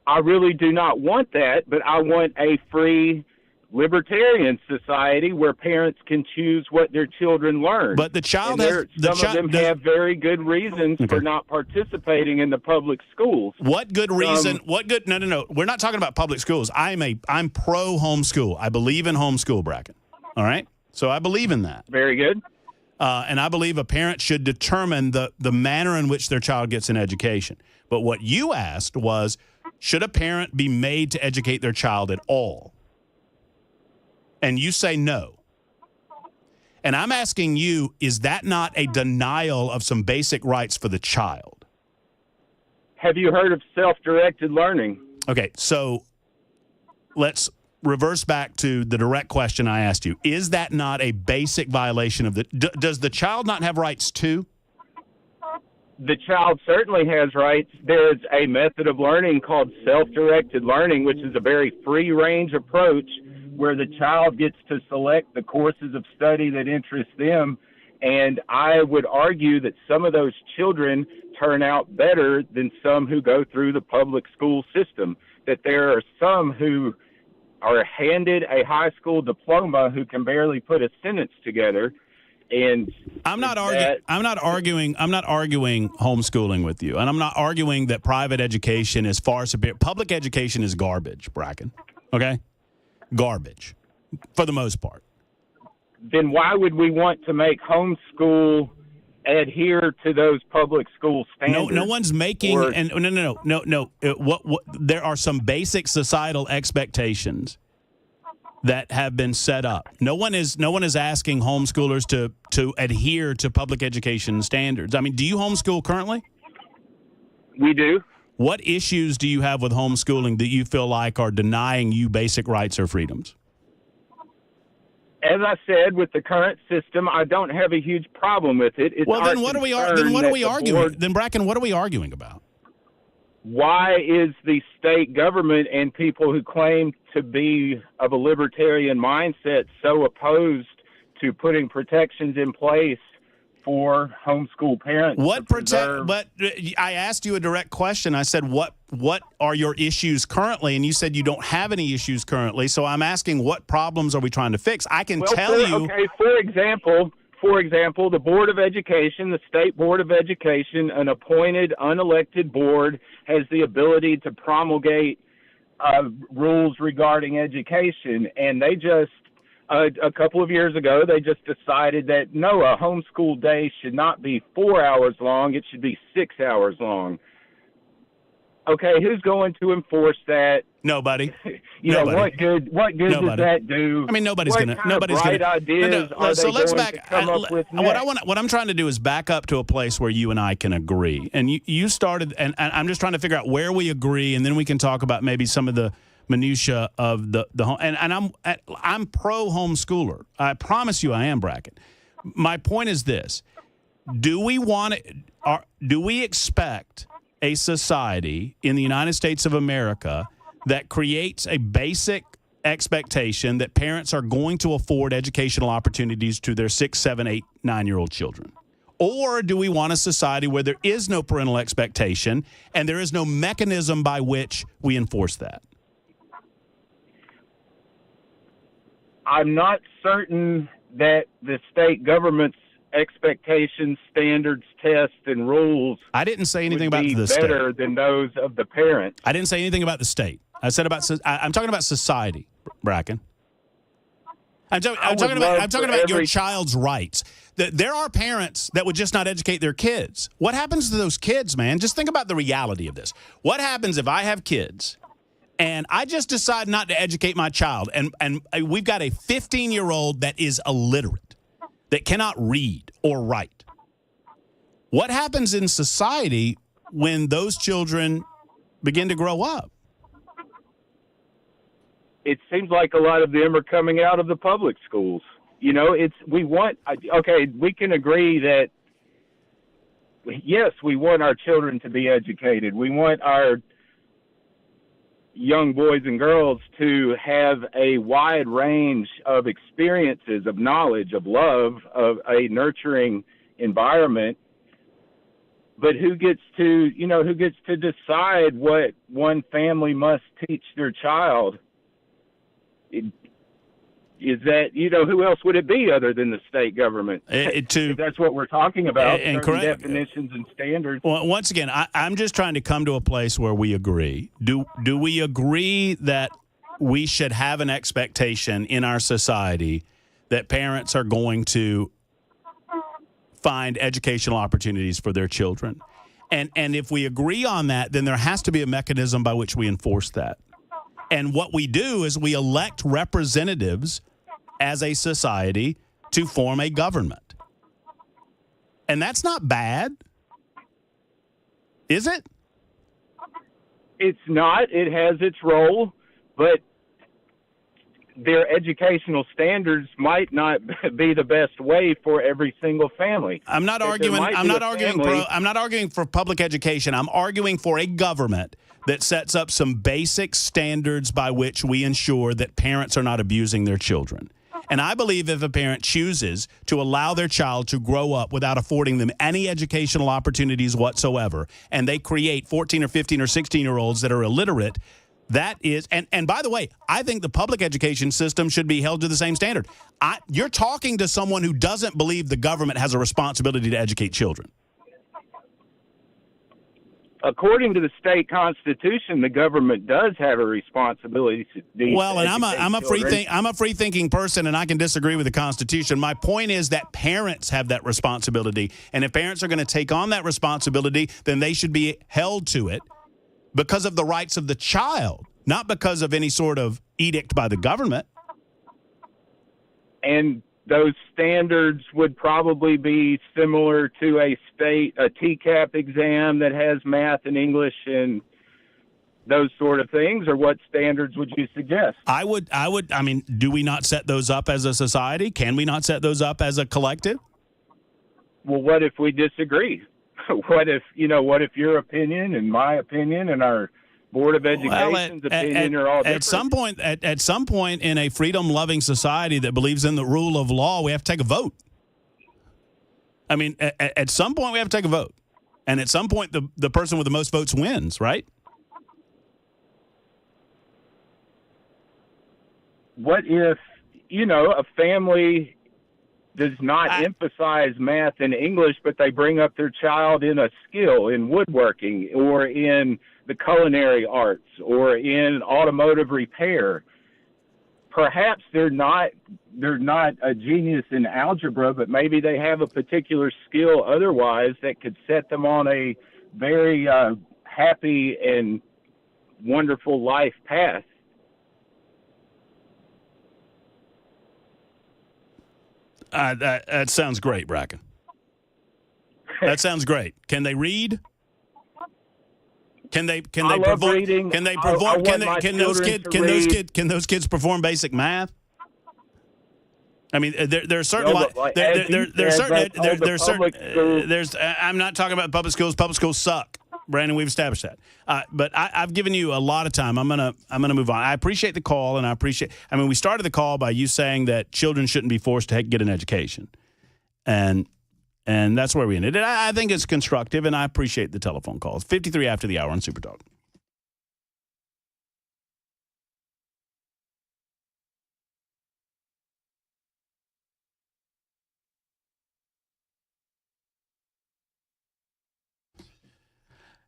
I really do not want that, but I want a free libertarian society where parents can choose what their children learn. But the child and has some of them have very good reasons for not participating in the public schools. What good reason? No. We're not talking about public schools. I'm pro homeschool. I believe in homeschool, Bracken. All right. So I believe in that. Very good. And I believe a parent should determine the manner in which their child gets an education. But what you asked was, should a parent be made to educate their child at all? And you say no. And I'm asking you, is that not a denial of some basic rights for the child? Have you heard of self-directed learning? Okay, so let's reverse back to the direct question I asked you. Is that not a basic violation of does the child not have rights too? The child certainly has rights. There's a method of learning called self-directed learning, which is a very free-range approach where the child gets to select the courses of study that interest them. And I would argue that some of those children turn out better than some who go through the public school system, that there are some who are handed a high school diploma who can barely put a sentence together. And I'm not arguing homeschooling with you, and I'm not arguing that private education is far superior. Public education is garbage, Bracken. Okay, garbage for the most part. Then why would we want to make homeschool adhere to those public school standards? No one's making no. What there are some basic societal expectations that have been set up. No one is asking homeschoolers to adhere to public education standards. I mean, do you homeschool currently? We do. What issues do you have with homeschooling that you feel like are denying you basic rights or freedoms? As I said, with the current system, I don't have a huge problem with it. Well, then what are we arguing? Then Bracken, what are we arguing about? Why is the state government and people who claim to be of a libertarian mindset so opposed to putting protections in place for homeschool parents? But I asked you a direct question. I said, what are your issues currently? And you said you don't have any issues currently. So I'm asking, what problems are we trying to fix? I can tell you. Okay, for example, the Board of Education, the State Board of Education, an appointed, unelected board, has the ability to promulgate rules regarding education. And they just, a couple of years ago, they just decided that, no, a homeschool day should not be 4 hours long. It should be 6 hours long. Okay, who's going to enforce that? Nobody. What good does that do? I mean, nobody's going to. Ideas so let's back. What I'm trying to do is back up to a place where you and I can agree. And you started, and I'm just trying to figure out where we agree, and then we can talk about maybe some of the minutia of the home. And I'm pro homeschooler. I promise you, I am, Bracken. My point is this: do we expect a society in the United States of America that creates a basic expectation that parents are going to afford educational opportunities to their 6, 7, 8, 9-year-old children? Or do we want a society where there is no parental expectation and there is no mechanism by which we enforce that? I'm not certain that the state government's expectations, standards, tests, and rules. I didn't say anything about the state. Better than those of the parent. I didn't say anything about the state. I said I'm talking about society, Bracken. I'm talking about your child's rights. There are parents that would just not educate their kids. What happens to those kids, man? Just think about the reality of this. What happens if I have kids and I just decide not to educate my child, and we've got a 15-year-old that is illiterate, that cannot read or write? What happens in society when those children begin to grow up? It seems like a lot of them are coming out of the public schools. We can agree that, yes, we want our children to be educated. We want our, young boys and girls to have a wide range of experiences, of knowledge, of love, of a nurturing environment. But who gets to decide what one family must teach their child? Is that, who else would it be other than the state government? That's what we're talking about, and definitions and standards. Well, once again, I'm just trying to come to a place where we agree. Do we agree that we should have an expectation in our society that parents are going to find educational opportunities for their children? And if we agree on that, then there has to be a mechanism by which we enforce that. And what we do is we elect representatives as a society to form a government. And that's not bad, is it? It's not. It has its role, but their educational standards might not be the best way for every single family. I'm not arguing for public education. I'm arguing for a government that sets up some basic standards by which we ensure that parents are not abusing their children. And I believe if a parent chooses to allow their child to grow up without affording them any educational opportunities whatsoever, and they create 14 or 15 or 16-year-olds that are illiterate, that is, and by the way, I think the public education system should be held to the same standard. You're talking to someone who doesn't believe the government has a responsibility to educate children. According to the state constitution, the government does have a responsibility to well, and I'm a free thinking person, and I can disagree with the Constitution. My point is that parents have that responsibility, and if parents are going to take on that responsibility, then they should be held to it because of the rights of the child, not because of any sort of edict by the government. And those standards would probably be similar to a TCAP exam that has math and English and those sort of things, or what standards would you suggest? I mean, do we not set those up as a society? Can we not set those up as a collective? Well, what if we disagree? What if your opinion and my opinion and our Board of Education's opinion are all different? At some point in a freedom-loving society that believes in the rule of law, we have to take a vote. I mean, at some point we have to take a vote. And at some point the person with the most votes wins, right? What if, a family does not emphasize math and English, but they bring up their child in a skill, in woodworking or in the culinary arts or in automotive repair? Perhaps they're not a genius in algebra, but maybe they have a particular skill otherwise that could set them on a very happy and wonderful life path. That sounds great, Bracken. That sounds great. Can they read? Can those kids perform basic math? I mean, there's certain. I'm not talking about public schools. Public schools suck, Brandon. We've established that. But I've given you a lot of time. I'm gonna move on. I appreciate the call, and we started the call by you saying that children shouldn't be forced to get an education, and that's where we ended. I think it's constructive, and I appreciate the telephone calls. 53 after the hour on Super Talk.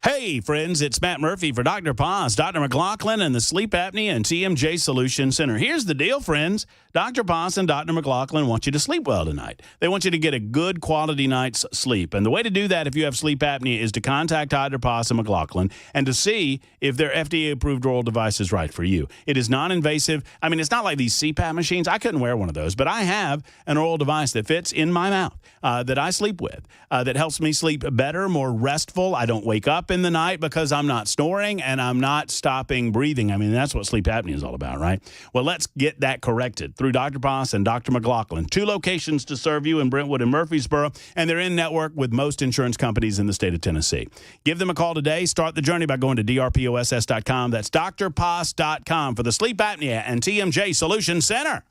Hey, friends, it's Matt Murphy for Dr. Paz, Dr. McLaughlin, and the Sleep Apnea and TMJ Solution Center. Here's the deal, friends. Dr. Paz and Dr. McLaughlin want you to sleep well tonight. They want you to get a good quality night's sleep. And the way to do that if you have sleep apnea is to contact Dr. Paz and McLaughlin and to see if their FDA-approved oral device is right for you. It is non-invasive. I mean, it's not like these CPAP machines. I couldn't wear one of those, but I have an oral device that fits in my mouth that I sleep with, that helps me sleep better, more restful. I don't wake up up in the night because I'm not snoring and I'm not stopping breathing. I mean, that's what sleep apnea is all about, right? Well, let's get that corrected through Dr. Boss and Dr. McLaughlin. 2 locations to serve you in Brentwood and Murfreesboro, and they're in network with most insurance companies in the state of Tennessee. Give them a call today. Start the journey by going to drposs.com. That's drposs.com for the Sleep Apnea and TMJ Solution Center.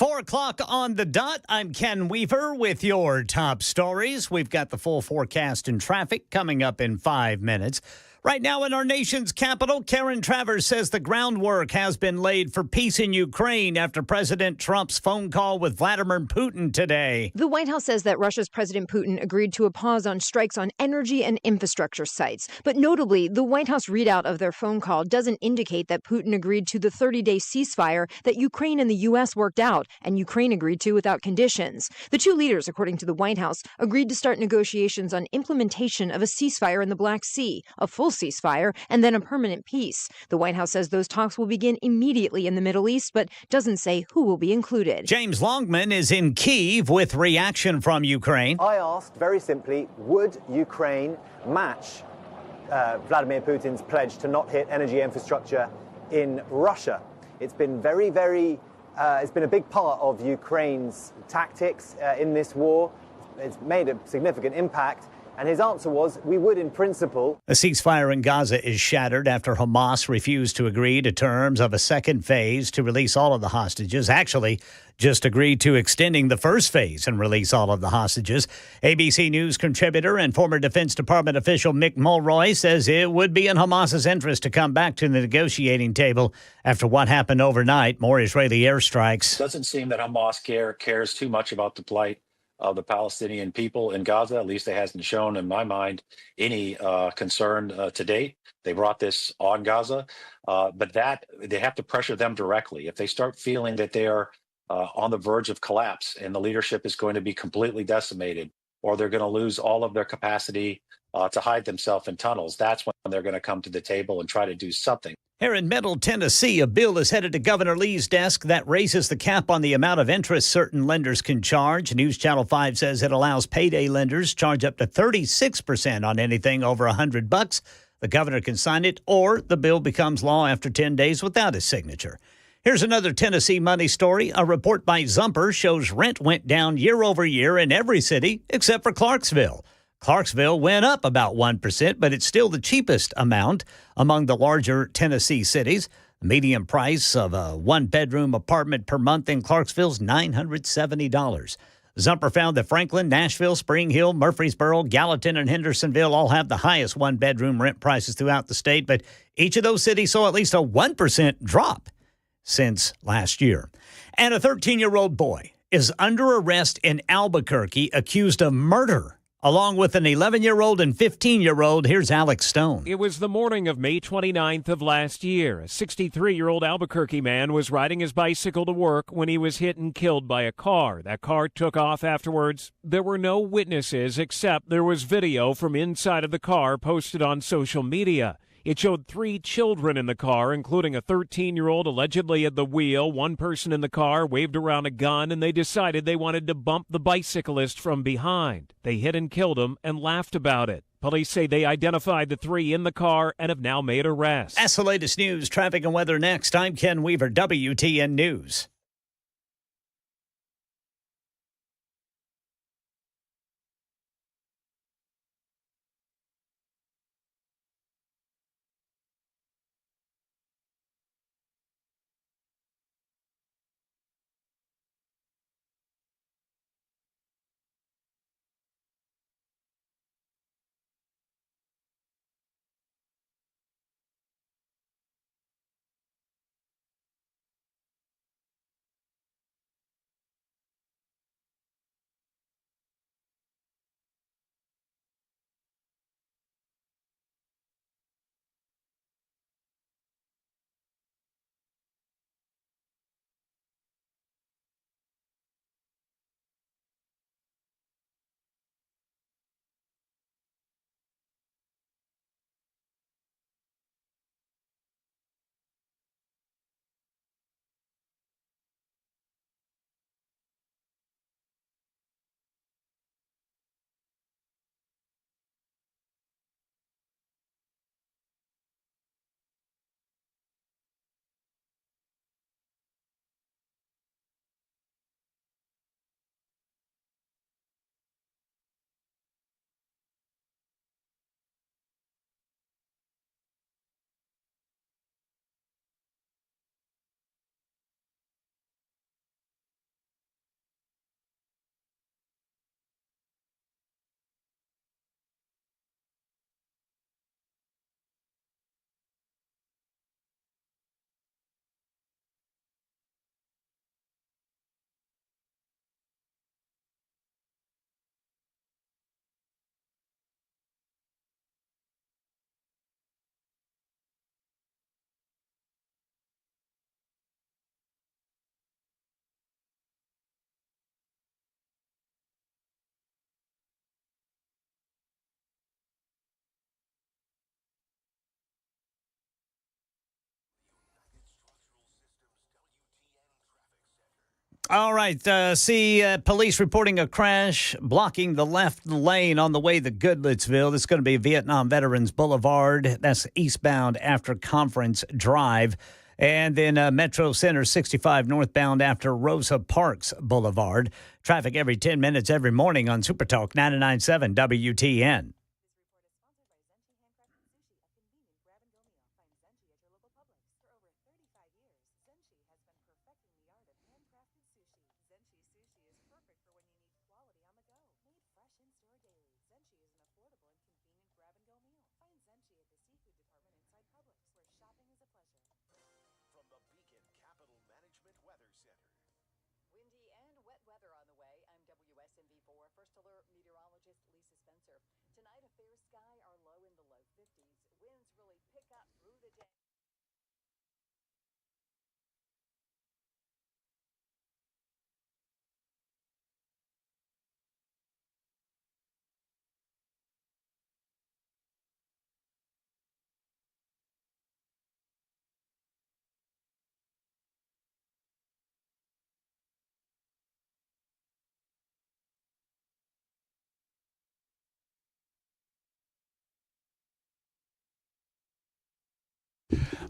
4 o'clock on the dot. I'm Ken Weaver with your top stories. We've got the full forecast and traffic coming up in 5 minutes. Right now in our nation's capital, Karen Travers says the groundwork has been laid for peace in Ukraine after President Trump's phone call with Vladimir Putin today. The White House says that Russia's President Putin agreed to a pause on strikes on energy and infrastructure sites. But notably, the White House readout of their phone call doesn't indicate that Putin agreed to the 30-day ceasefire that Ukraine and the U.S. worked out, and Ukraine agreed to without conditions. The two leaders, according to the White House, agreed to start negotiations on implementation of a ceasefire in the Black Sea, a full ceasefire, and then a permanent peace. The White House says those talks will begin immediately in the Middle East, but doesn't say who will be included. James Longman is in Kyiv with reaction from Ukraine. I asked very simply, would Ukraine match Vladimir Putin's pledge to not hit energy infrastructure in Russia? It's been it's been a big part of Ukraine's tactics in this war. It's made a significant impact. And his answer was, we would in principle. The ceasefire in Gaza is shattered after Hamas refused to agree to terms of a second phase to release all of the hostages. Actually, just agreed to extending the first phase and release all of the hostages. ABC News contributor and former Defense Department official Mick Mulroy says it would be in Hamas's interest to come back to the negotiating table after what happened overnight, more Israeli airstrikes. Doesn't seem that Hamas cares too much about the plight of the Palestinian people in Gaza. At least it hasn't shown, in my mind, any concern to date. They brought this on Gaza, but that they have to pressure them directly. If they start feeling that they are on the verge of collapse and the leadership is going to be completely decimated, or they're going to lose all of their capacity to hide themselves in tunnels, that's when they're going to come to the table and try to do something. Here in Middle Tennessee, a bill is headed to Governor Lee's desk that raises the cap on the amount of interest certain lenders can charge. News Channel 5 says it allows payday lenders charge up to 36% on anything over $100. The governor can sign it, or the bill becomes law after 10 days without his signature. Here's another Tennessee money story. A report by Zumper shows rent went down year over year in every city except for Clarksville. Clarksville went up about 1%, but it's still the cheapest amount among the larger Tennessee cities. The median price of a one-bedroom apartment per month in Clarksville is $970. Zumper found that Franklin, Nashville, Spring Hill, Murfreesboro, Gallatin, and Hendersonville all have the highest one-bedroom rent prices throughout the state, but each of those cities saw at least a 1% drop since last year. And a 13-year-old boy is under arrest in Albuquerque accused of murder, along with an 11-year-old and 15-year-old. Here's Alex Stone. It was the morning of May 29th of last year. A 63-year-old Albuquerque man was riding his bicycle to work when he was hit and killed by a car. That car took off afterwards. There were no witnesses, except there was video from inside of the car posted on social media. It showed 3 children in the car, including a 13-year-old allegedly at the wheel. One person in the car waved around a gun, and they decided they wanted to bump the bicyclist from behind. They hit and killed him and laughed about it. Police say they identified the 3 in the car and have now made arrests. That's the latest news, traffic, and weather next. I'm Ken Weaver, WTN News. All right. Police reporting a crash blocking the left lane on the way to Goodlettsville. This is going to be Vietnam Veterans Boulevard. That's eastbound after Conference Drive. And then Metro Center 65 northbound after Rosa Parks Boulevard. Traffic every 10 minutes every morning on Super Talk 99.7 WTN.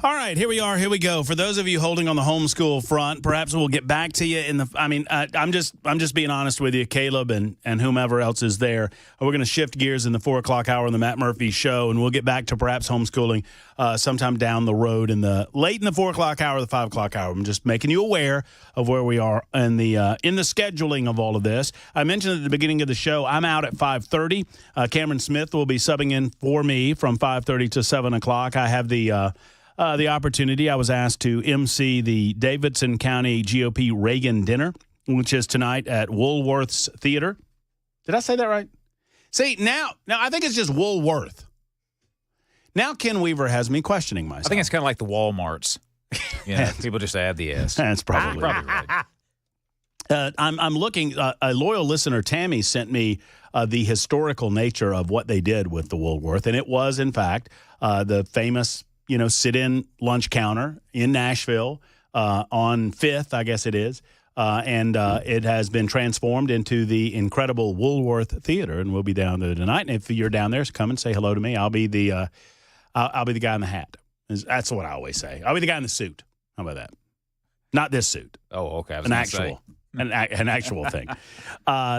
All right, here we are. Here we go. For those of you holding on the homeschool front, perhaps we'll get back to you in the. I'm just being honest with you, Caleb and whomever else is there. We're going to shift gears in the 4 o'clock hour on the Matt Murphy Show, and we'll get back to perhaps homeschooling sometime down the road late in the 4 o'clock hour, the 5 o'clock hour. I'm just making you aware of where we are in the scheduling of all of this. I mentioned at the beginning of the show, I'm out at 5:30. Cameron Smith will be subbing in for me from 5:30 to 7 o'clock. I have the opportunity. I was asked to MC the Davidson County GOP Reagan dinner, which is tonight at Woolworth's Theater. Did I say that right? See, now I think it's just Woolworth. Now Ken Weaver has me questioning myself. I think it's kind of like the Walmarts. Yeah, people just add the S. That's probably right. I'm looking. A loyal listener, Tammy, sent me the historical nature of what they did with the Woolworth, and it was, in fact, the famous sit-in lunch counter in Nashville on 5th, I guess it is. And it has been transformed into the incredible Woolworth Theater, and we'll be down there tonight. And if you're down there, come and say hello to me. I'll be the guy in the hat. That's what I always say. I'll be the guy in the suit. How about that? Not this suit. Oh, okay. An actual thing.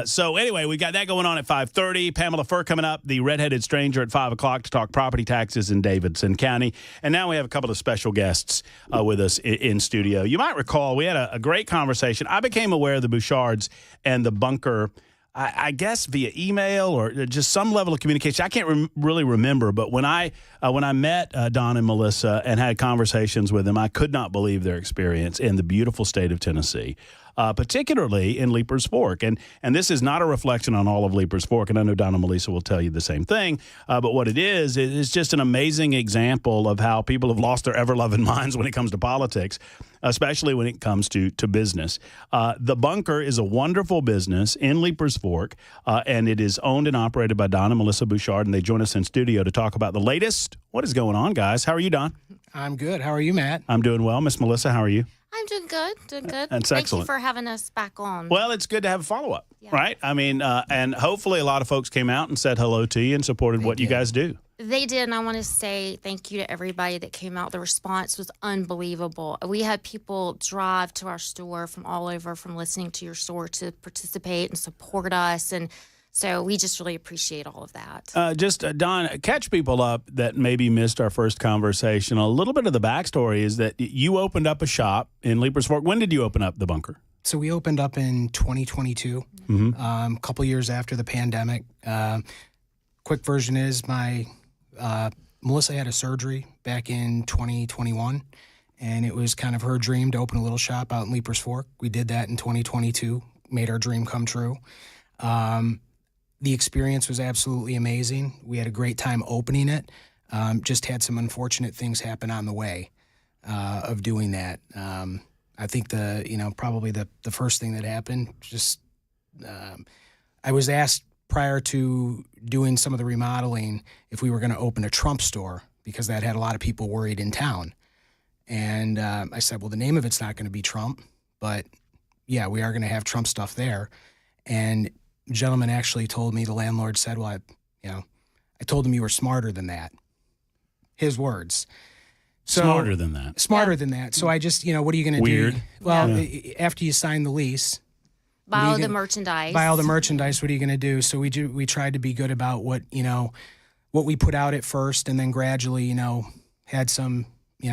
So anyway, we got that going on at 5:30. Pamela Fur coming up, the redheaded stranger at 5 o'clock to talk property taxes in Davidson County. And now we have a couple of special guests with us in studio. You might recall we had a great conversation. I became aware of the Bouchards and the bunker, I guess via email or just some level of communication. I can't really remember, but when I met Don and Melissa and had conversations with them, I could not believe their experience in the beautiful state of Tennessee. Particularly in Leaper's Fork. And this is not a reflection on all of Leaper's Fork, and I know Don and Melissa will tell you the same thing, but what it is just an amazing example of how people have lost their ever-loving minds when it comes to politics, especially when it comes to business. The Bunker is a wonderful business in Leaper's Fork, and it is owned and operated by Don and Melissa Bouchard, and they join us in studio to talk about the latest. What is going on, guys? How are you, Don? I'm good. How are you, Matt? I'm doing well. Miss Melissa, how are you? I'm doing good. That's Thank excellent. you for having us back on. Well, it's good to have a follow-up, right? I mean, and hopefully a lot of folks came out and said hello to you and supported what you guys do. They did, and I want to say thank you to everybody that came out. The response was unbelievable. We had people drive to our store from all over, from listening to your store to participate and support us, and so we just really appreciate all of that. Don, catch people up that maybe missed our first conversation. A little bit of the backstory is that you opened up a shop in Leaper's Fork. When did you open up the Bunker? So we opened up in 2022, a couple years after the pandemic. Quick version is Melissa had a surgery back in 2021, and it was kind of her dream to open a little shop out in Leaper's Fork. We did that in 2022, made our dream come true. The experience was absolutely amazing. We had a great time opening it. Just had some unfortunate things happen on the way of doing that. I think probably the first thing that happened, I was asked prior to doing some of the remodeling if we were going to open a Trump store because that had a lot of people worried in town. And I said, well, the name of it's not going to be Trump, but yeah, we are going to have Trump stuff there. And the gentleman actually told me, the landlord said, well, I told him you were smarter than that. His words. So, Smarter than that. Smarter than that. So I just, what are you going to do? Weird. Well, after you sign the lease, Buy all the merchandise. Buy all the merchandise. What are you going to do? So we tried to be good about what we put out at first, and then gradually, had some,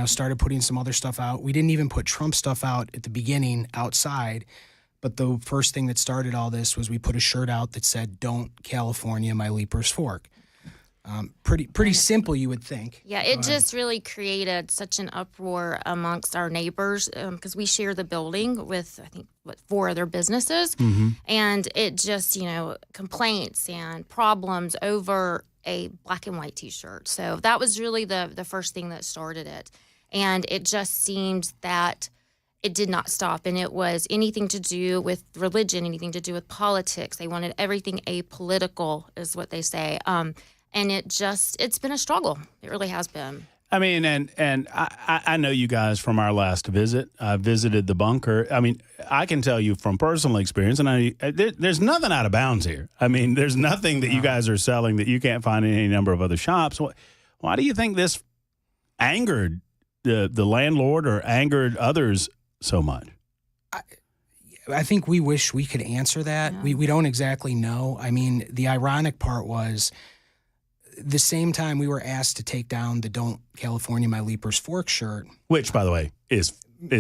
started putting some other stuff out. We didn't even put Trump stuff out at the beginning outside, but the first thing that started all this was we put a shirt out that said, "Don't California my Leaper's Fork." Pretty simple, you would think. Yeah, it just really created such an uproar amongst our neighbors because we share the building with, I think, 4 other businesses. Mm-hmm. And it just, complaints and problems over a black and white T-shirt. So that was really the first thing that started it. And it just seemed that it did not stop. And it was anything to do with religion, anything to do with politics. They wanted everything apolitical, is what they say. And it's been a struggle. It really has been. I mean, and I know you guys from our last visit. I visited the bunker. I mean, I can tell you from personal experience, and there's nothing out of bounds here. I mean, there's nothing that you guys are selling that you can't find in any number of other shops. Why do you think this angered the landlord or angered others so much? I think we wish we could answer that. Yeah. We don't exactly know. I mean, the ironic part was, the same time we were asked to take down the "Don't California my Leaper's Fork" shirt, which, by the way, is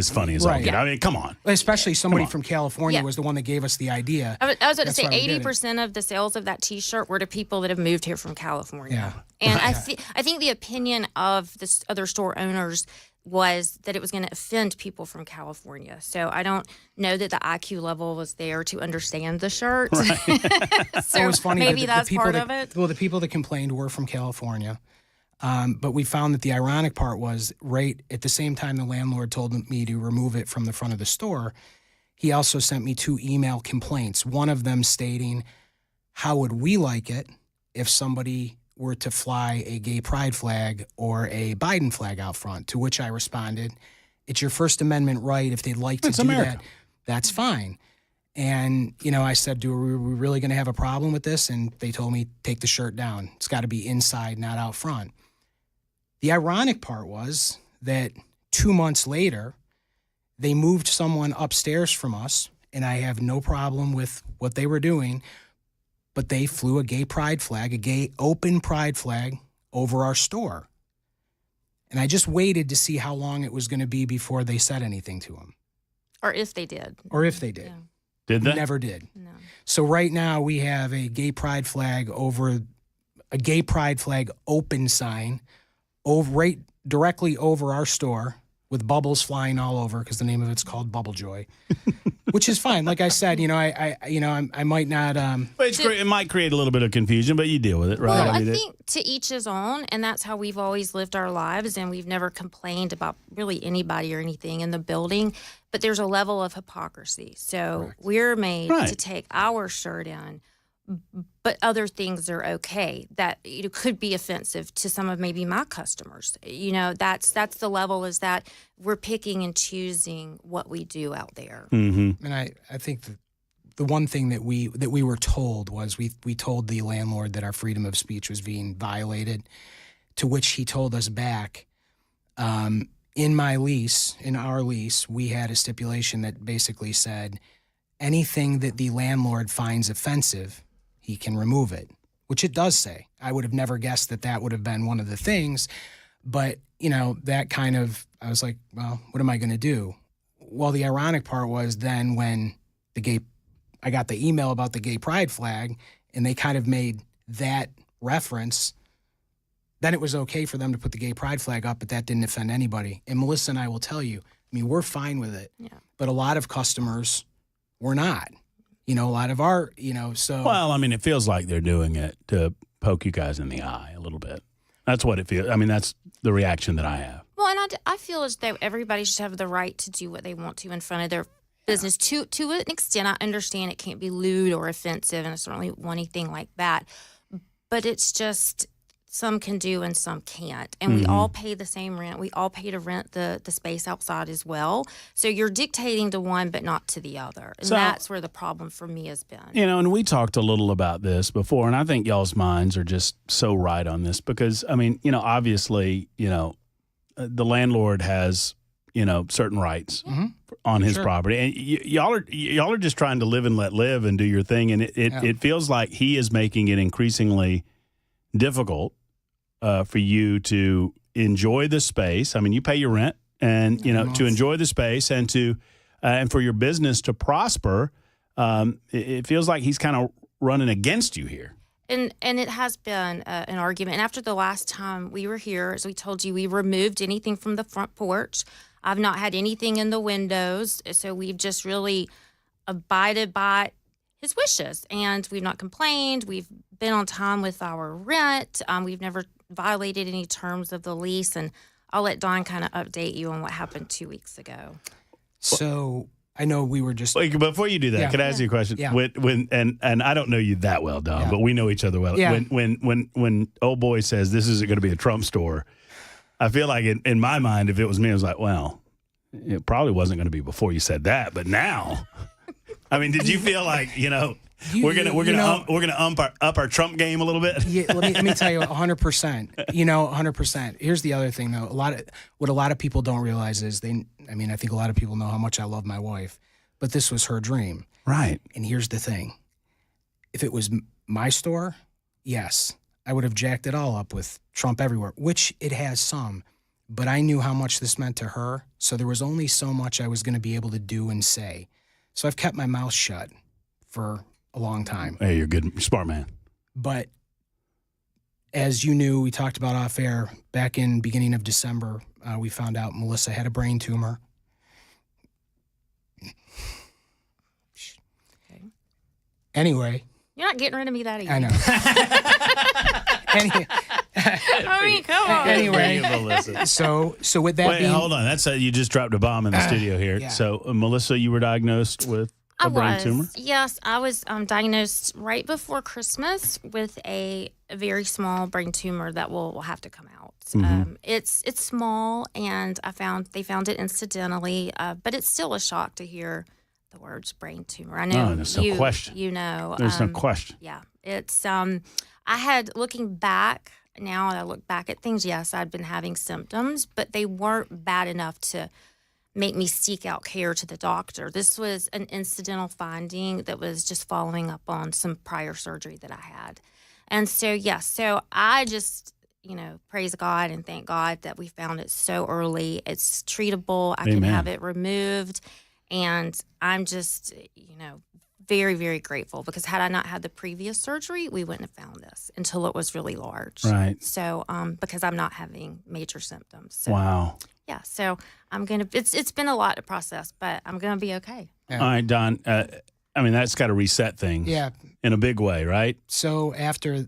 funny as all get. I mean, come on. Especially somebody from California was the one that gave us the idea. I was going to say 80% of the sales of that T-shirt were to people that have moved here from California. Yeah. And I think the opinion of the other store owners was that it was going to offend people from California. So I don't know that the IQ level was there to understand the shirt. Right. So it was funny, maybe that's part of it. Well, the people that complained were from California. But we found that the ironic part was right at the same time the landlord told me to remove it from the front of the store, he also sent me 2 email complaints, one of them stating, how would we like it if somebody were to fly a gay pride flag or a Biden flag out front, to which I responded, it's your First Amendment right if they'd like to do that. That's fine. And, I said, are we really going to have a problem with this? And they told me, take the shirt down. It's got to be inside, not out front. The ironic part was that 2 months later, they moved someone upstairs from us, and I have no problem with what they were doing, but they flew a gay pride flag, a gay open pride flag over our store. And I just waited to see how long it was going to be before they said anything to him. Or if they did. Yeah. Did they? Never did. No. So right now we have a gay pride flag open sign right directly over our store with bubbles flying all over because the name of it's called Bubble Joy, which is fine. Like I said, I might not. It might create a little bit of confusion, but you deal with it, right? Well, I think to each his own, and that's how we've always lived our lives, and we've never complained about really anybody or anything in the building. But there's a level of hypocrisy. So correct. We're made to take our shirt in, but other things are okay that could be offensive to some of maybe my customers. That's the level, is that we're picking and choosing what we do out there. Mm-hmm. And I think the one thing that we were told was we told the landlord that our freedom of speech was being violated, to which he told us back, in our lease, we had a stipulation that basically said anything that the landlord finds offensive, he can remove it, which it does say. I would have never guessed that would have been one of the things. But, that kind of, I was like, well, what am I going to do? Well, the ironic part was then when I got the email about the gay pride flag, and they kind of made that reference, then it was okay for them to put the gay pride flag up, but that didn't offend anybody. And Melissa and I will tell you, we're fine with it. Yeah. But a lot of customers were not. A lot of our, so. Well, it feels like they're doing it to poke you guys in the eye a little bit. That's what it feels. That's the reaction that I have. Well, and I feel as though everybody should have the right to do what they want to in front of their business. To an extent, I understand it can't be lewd or offensive, and I certainly want anything like that. But it's just some can do and some can't. And we all pay the same rent. We all pay to rent the space outside as well. So you're dictating to one but not to the other. And that's where the problem for me has been. You know, and we talked a little about this before, and I think y'all's minds are just so right on this because, I mean, you know, obviously, you know, the landlord has, you know, certain rights on his property. And y'all are just trying to live and let live and do your thing. And it feels like he is making it increasingly difficult for you to enjoy the space. I mean, you pay your rent, and you know to enjoy the space and to and for your business to prosper. It feels like he's kind of running against you here. And it has been an argument. And after the last time we were here, as we told you, we removed anything from the front porch. I've not had anything in the windows, so we've just really abided by his wishes, and we've not complained. We've been on time with our rent. We've never violated any terms of the lease, and I'll let Don kind of update you on what happened 2 weeks ago. So I know we were just. Wait, before you do that, can I ask you a question? Yeah. When I don't know you that well, Don, but we know each other well. Yeah. When old boy says this isn't going to be a Trump store, I feel like in my mind, if it was me, I was like, well, it probably wasn't going to be before you said that, but now, I mean, did you feel like we're gonna up our Trump game a little bit? Yeah, let me tell you, 100%. 100%. Here's the other thing, though. What a lot of people don't realize is I think a lot of people know how much I love my wife, but this was her dream. Right. And here's the thing: if it was my store, yes, I would have jacked it all up with Trump everywhere, which it has some. But I knew how much this meant to her, so there was only so much I was going to be able to do and say. So I've kept my mouth shut for a long time. Hey, you're good. You're a smart man. But as you knew, we talked about off air back in beginning of December, we found out Melissa had a brain tumor. Okay. Anyway. You're not getting rid of me that easy. I know. I mean, come on. Anyway, so with that being... hold on. That's you just dropped a bomb in the studio here. Yeah. So, Melissa, you were diagnosed with a brain tumor? Yes, I was diagnosed right before Christmas with a very small brain tumor that will have to come out. It's small, and they found it incidentally, but it's still a shock to hear the words brain tumor. I know there's no question. You know, there's no question. Yeah, it's I had looking back. Now that I look back at things, yes, I'd been having symptoms, but they weren't bad enough to make me seek out care to the doctor. This was an incidental finding that was just following up on some prior surgery that I had. And so, yes, so I just, praise God and thank God that we found it so early. It's treatable. I can have it removed. And I'm just, very, very grateful because had I not had the previous surgery, we wouldn't have found this until it was really large. Right. So, because I'm not having major symptoms. So, wow. Yeah. So it's been a lot to process, but I'm going to be okay. Yeah. All right, Don. That's got to reset things. Yeah. In a big way, right? So after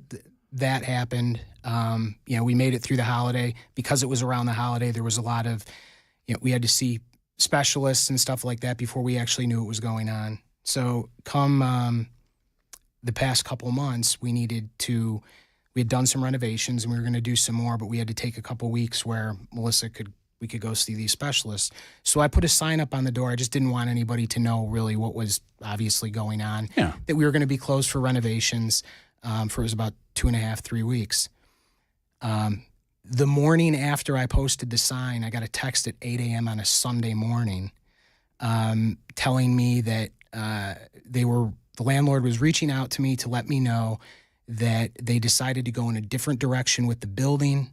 that happened, we made it through the holiday. Because it was around the holiday, there was a lot of, we had to see specialists and stuff like that before we actually knew what was going on. So come the past couple of months, we had done some renovations and we were going to do some more, but we had to take a couple weeks where we could go see these specialists. So I put a sign up on the door. I just didn't want anybody to know really what was obviously going on. Yeah. That we were going to be closed for renovations for it was about 2.5, 3 weeks. The morning after I posted the sign, I got a text at 8 a.m. on a Sunday morning telling me that the landlord was reaching out to me to let me know that they decided to go in a different direction with the building,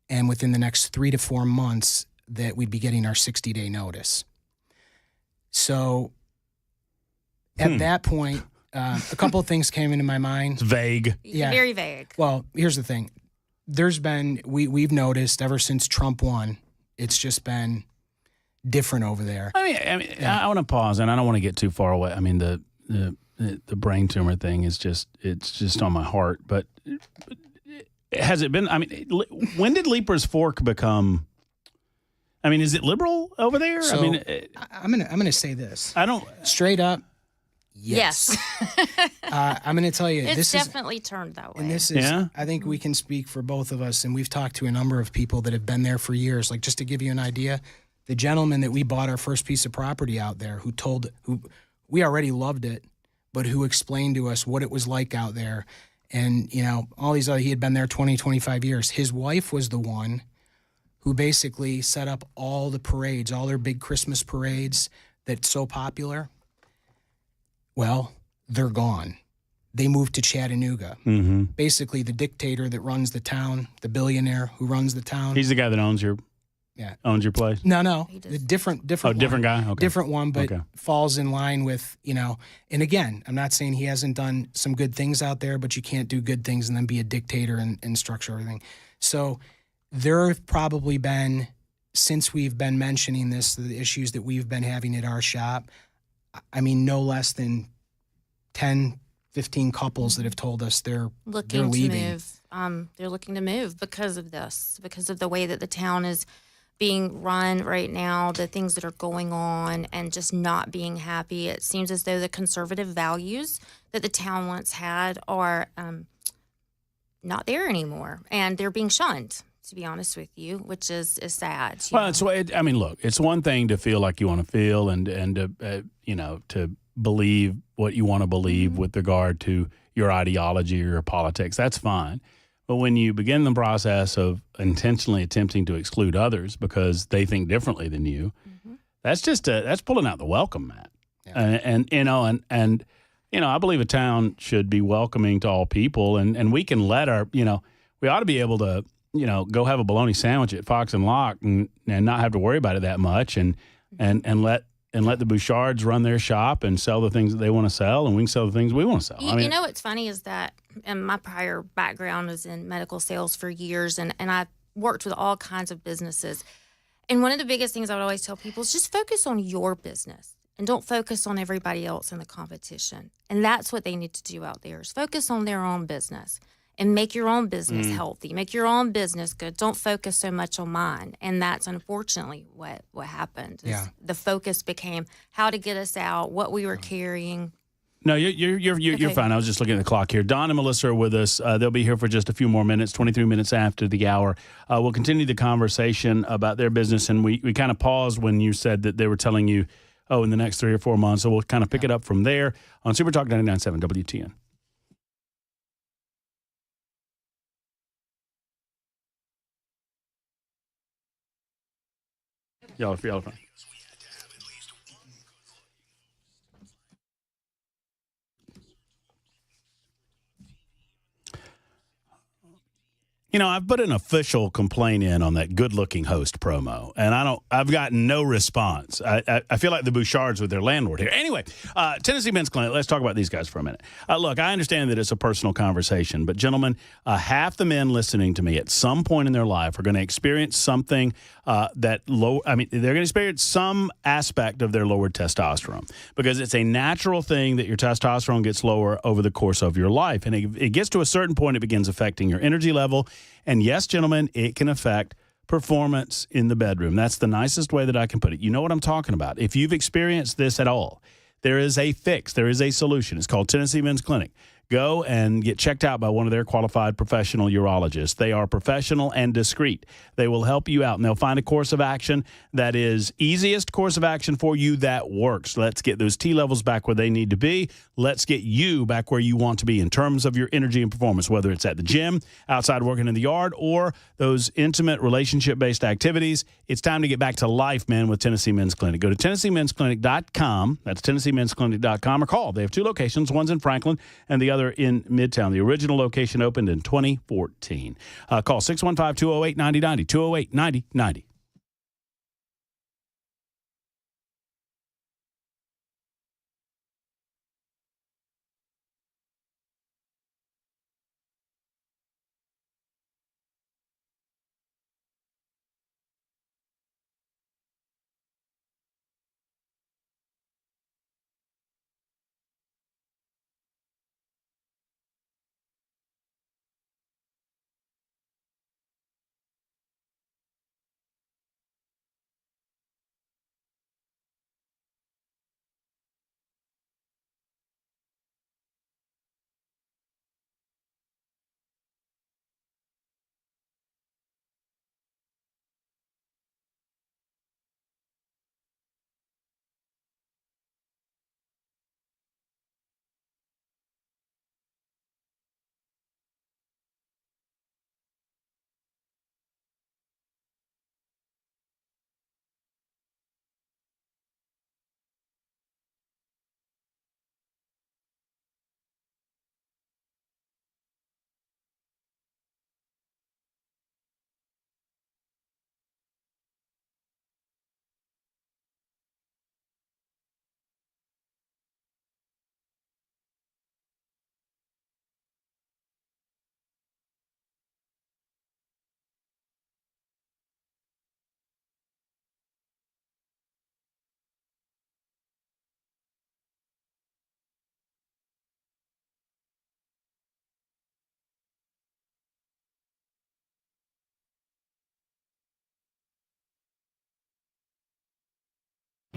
and within the next 3 to 4 months that we'd be getting our 60-day notice. So at that point, a couple of things came into my mind. It's vague. Yeah. Very vague. Well, here's the thing. We've noticed ever since Trump won, it's just been different over there. I want to pause, and I don't want to get too far away. I mean, the brain tumor thing is it's just on my heart. But has it been? When did Leaper's Fork become? Is it liberal over there? So, I'm gonna say this. I don't straight up. Yes. I'm going to tell you, It's this definitely turned that way. And this is, I think we can speak for both of us, and we've talked to a number of people that have been there for years. Like, just to give you an idea, the gentleman that we bought our first piece of property out there, who we already loved it, but who explained to us what it was like out there. And, all these other, he had been there 20, 25 years. His wife was the one who basically set up all the parades, all their big Christmas parades that's so popular. Well, they're gone. They moved to Chattanooga. Mm-hmm. Basically, the dictator that runs the town, the billionaire who runs the town. He's the guy that owns your place? No. The different different guy? Okay. Different one, but falls in line with, and again, I'm not saying he hasn't done some good things out there, but you can't do good things and then be a dictator and structure everything. So there have probably been, since we've been mentioning this, the issues that we've been having at our shop, I mean, no less than 10, 15 couples that have told us they're looking leaving. to move. They're looking to move because of this, because of the way that the town is being run right now, the things that are going on, and just not being happy. It seems as though the conservative values that the town once had are not there anymore, and they're being shunned, to be honest with you, which is sad. Well, look, it's one thing to feel like you want to feel and to believe what you want to believe with regard to your ideology or your politics. That's fine. But when you begin the process of intentionally attempting to exclude others because they think differently than you, that's pulling out the welcome mat. Yeah. And I believe a town should be welcoming to all people, and we can let we ought to be able to, go have a bologna sandwich at Fox and Lock and not have to worry about it that much, and let the Bouchards run their shop and sell the things that they want to sell, and we can sell the things we want to sell. You know what's funny is that my prior background was in medical sales for years, and I worked with all kinds of businesses. And one of the biggest things I would always tell people is just focus on your business and don't focus on everybody else in the competition. And that's what they need to do out there, is focus on their own business and make your own business healthy, make your own business good. Don't focus so much on mine. And that's unfortunately what happened. Yeah. The focus became how to get us out, what we were carrying. No, you're fine. I was just looking at the clock here. Don and Melissa are with us. They'll be here for just a few more minutes, 23 minutes after the hour. We'll continue the conversation about their business, and we kind of paused when you said that they were telling you, in the next 3 or 4 months. So we'll kind of pick it up from there on Super Talk 99.7 WTN. Y'all are fine. I've put an official complaint in on that good-looking host promo, and I've gotten no response. I feel like the Bouchards with their landlord here. Anyway, Tennessee Men's Clinic, let's talk about these guys for a minute. Look, I understand that it's a personal conversation, but gentlemen, half the men listening to me at some point in their life are going to experience something they're going to experience some aspect of their lowered testosterone, because it's a natural thing that your testosterone gets lower over the course of your life. And it gets to a certain point, it begins affecting your energy level. And yes, gentlemen, it can affect performance in the bedroom. That's the nicest way that I can put it. You know what I'm talking about. If you've experienced this at all, there is a fix. There is a solution. It's called Tennessee Men's Clinic. Go and get checked out by one of their qualified professional urologists. They are professional and discreet. They will help you out, and they'll find a course of action that is easiest course of action for you that works. Let's get those T levels back where they need to be. Let's get you back where you want to be in terms of your energy and performance, whether it's at the gym, outside working in the yard, or those intimate relationship-based activities. It's time to get back to life, man, with Tennessee Men's Clinic. Go to TennesseeMen'sClinic.com. That's TennesseeMen'sClinic.com, or call. They have 2 locations. One's in Franklin and the other in Midtown. The original location opened in 2014. Call 615-208-9090, 208-9090.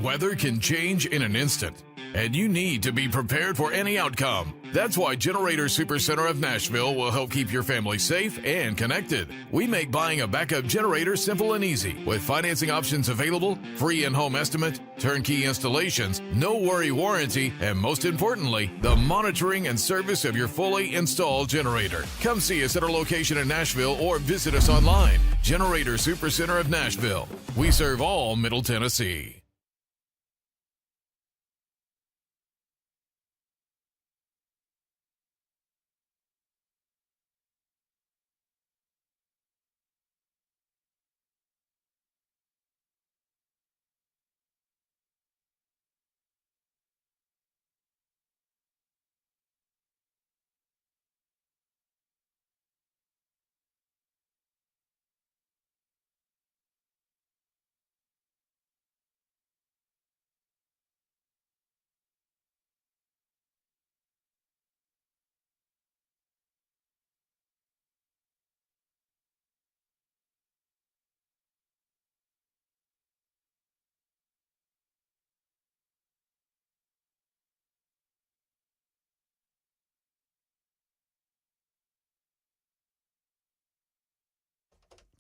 Weather can change in an instant, and you need to be prepared for any outcome. That's why Generator Supercenter of Nashville will help keep your family safe and connected. We make buying a backup generator simple and easy, with financing options available, free in-home estimate, turnkey installations, no worry warranty, and most importantly, the monitoring and service of your fully installed generator. Come see us at our location in Nashville or visit us online. Generator Supercenter of Nashville. We serve all Middle Tennessee.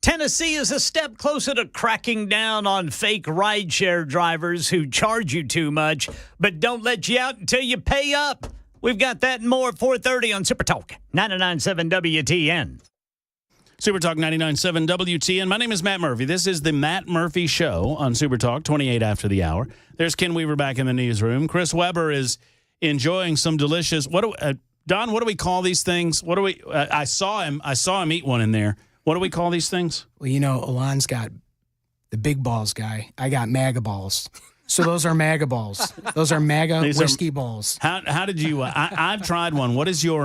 Tennessee is a step closer to cracking down on fake rideshare drivers who charge you too much but don't let you out until you pay up. We've got that and more at 4:30 on Super Talk 99.7 WTN. Super Talk 99.7 WTN. My name is Matt Murphy. This is the Matt Murphy Show on Super Talk, 28 after the hour. There's Ken Weaver back in the newsroom. Chris Weber is enjoying some delicious. Don, what do we call these things? What do we? I saw him eat one in there. What do we call these things? Well, Alon's got the big balls guy. I got MAGA balls. So those are MAGA balls. Those are MAGA whiskey balls. How did you? I've tried one. What is your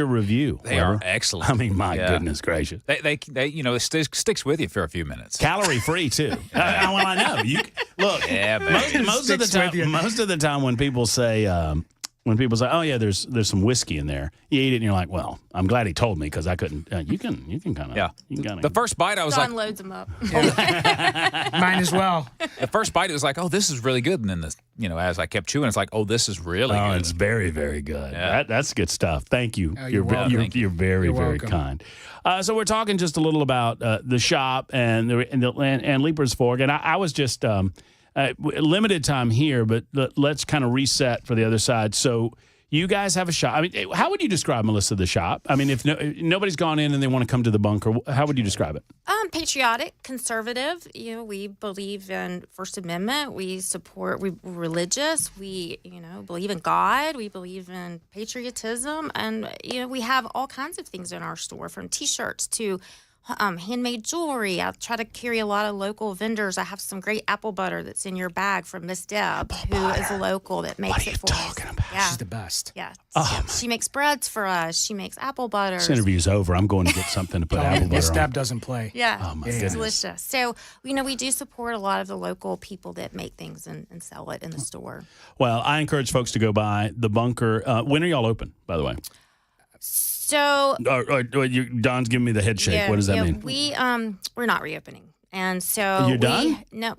review? They are excellent. I mean, my goodness gracious. They it sticks with you for a few minutes. Calorie free too. I know. Look. Yeah, most of the time when people say. Oh yeah, there's some whiskey in there. You eat it and you're like, well, I'm glad he told me because I couldn't. You can kind of. The first bite, I was Don loads them up. Mine as well. The first bite, it was like, oh, this is really good, and then as I kept chewing, it's like, oh, this is really good. It's very, very good. Yeah. That's good stuff. Thank you. You're welcome. You're very, very kind. So we're talking just a little about the shop and Leaper's Fork, and I was just. Limited time here, but let's kind of reset for the other side. So you guys have a shop. I mean, how would you describe, Melissa, the shop? I mean, if nobody's gone in and they want to come to the bunker, how would you describe it? Patriotic, conservative. We believe in First Amendment. We're religious. We, believe in God. We believe in patriotism. And, we have all kinds of things in our store, from T-shirts to handmade jewelry. I try to carry a lot of local vendors. I have some great apple butter that's in your bag from Miss Deb, who is a local that makes it for us. What are you talking about? Yeah. She's the best. Yeah. She makes breads for us. She makes apple butter. This interview's over. I'm going to get something to put apple butter on. Miss Deb doesn't play. Yeah. Oh, my it's goodness. delicious. So, we do support a lot of the local people that make things and sell it in the store. Well, I encourage folks to go by the bunker. When are y'all open, by the way? So Don's giving me the head shake. What does that mean? We're not reopening, and so you're done. No,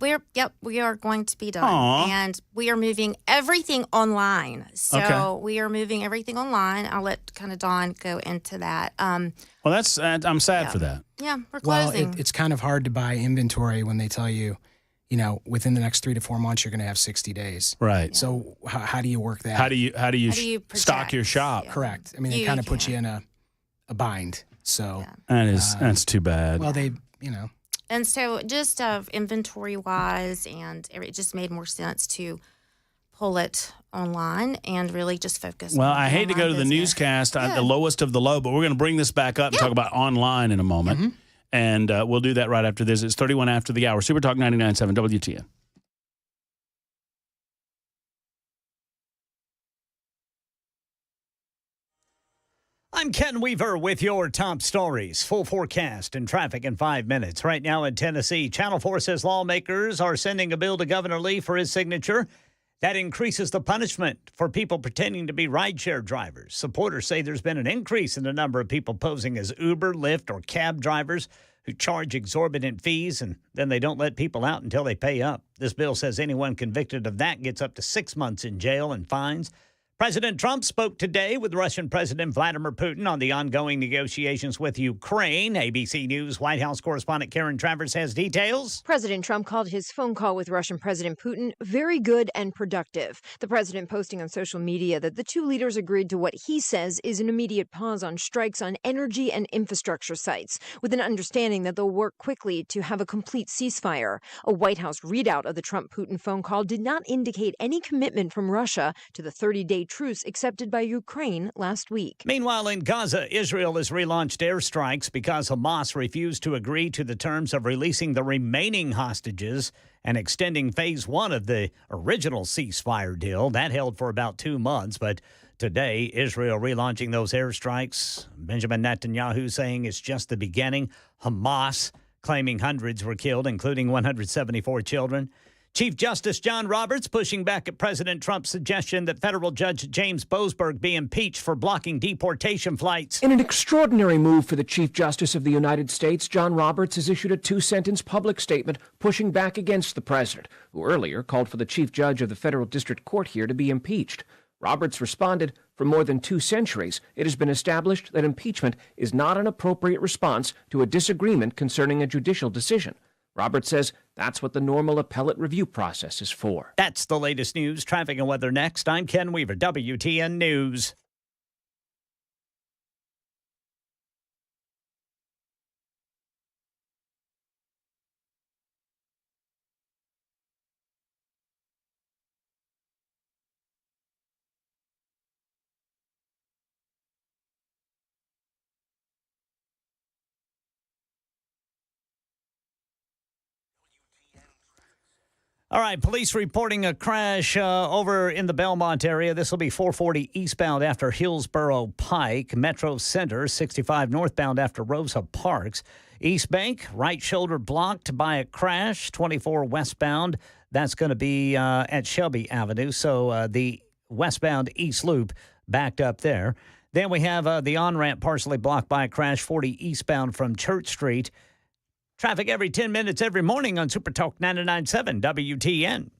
we are going to be done, Aww. and we are moving everything online. So we are moving everything online. I'll let kind of Don go into that. Well, that's I'm sad for that. Yeah, we're closing. Well, it's kind of hard to buy inventory when they tell you, within the next 3 to 4 months, you're going to have 60 days. Right. So how do you work that? How do you stock your shop? Yeah. Correct. I mean, they kind of put you in a bind. So that's too bad. Well, they. And so just inventory wise, and it just made more sense to pull it online and really just focus. Well, on I hate to go to the newscast, the lowest of the low, but we're going to bring this back up and talk about online in a moment. Mm-hmm. And we'll do that right after this. It's 31 after the hour. Super Talk 99.7 WTN. I'm Ken Weaver with your top stories. Full forecast and traffic in 5 minutes. Right now in Tennessee, Channel 4 says lawmakers are sending a bill to Governor Lee for his signature that increases the punishment for people pretending to be rideshare drivers. Supporters say there's been an increase in the number of people posing as Uber, Lyft, or cab drivers who charge exorbitant fees and then they don't let people out until they pay up. This bill says anyone convicted of that gets up to 6 months in jail and fines. President Trump spoke today with Russian President Vladimir Putin on the ongoing negotiations with Ukraine. ABC News White House correspondent Karen Travers has details. President Trump called his phone call with Russian President Putin very good and productive. The president posting on social media that the two leaders agreed to what he says is an immediate pause on strikes on energy and infrastructure sites, with an understanding that they'll work quickly to have a complete ceasefire. A White House readout of the Trump-Putin phone call did not indicate any commitment from Russia to the 30-day truce accepted by Ukraine last week. Meanwhile, in Gaza, Israel has relaunched airstrikes because Hamas refused to agree to the terms of releasing the remaining hostages and extending phase one of the original ceasefire deal. That held for about 2 months, but today, Israel relaunching those airstrikes. Benjamin Netanyahu saying it's just the beginning. Hamas claiming hundreds were killed, including 174 children. Chief Justice John Roberts pushing back at President Trump's suggestion that federal Judge James Boasberg be impeached for blocking deportation flights. In an extraordinary move for the Chief Justice of the United States, John Roberts has issued a 2-sentence public statement pushing back against the president, who earlier called for the Chief Judge of the federal district court here to be impeached. Roberts responded, "For more than 2 centuries, it has been established that impeachment is not an appropriate response to a disagreement concerning a judicial decision." Roberts says that's what the normal appellate review process is for. That's the latest news, traffic, and weather next. I'm Ken Weaver, WTN News. All right, police reporting a crash over in the Belmont area. This will be 440 eastbound after Hillsborough Pike, Metro Center, 65 northbound after Rosa Parks. East Bank, right shoulder blocked by a crash, 24 westbound. That's going to be at Shelby Avenue, so the westbound East Loop backed up there. Then we have the on-ramp partially blocked by a crash, 40 eastbound from Church Street. Traffic every 10 minutes every morning on Super Talk 99.7 WTN.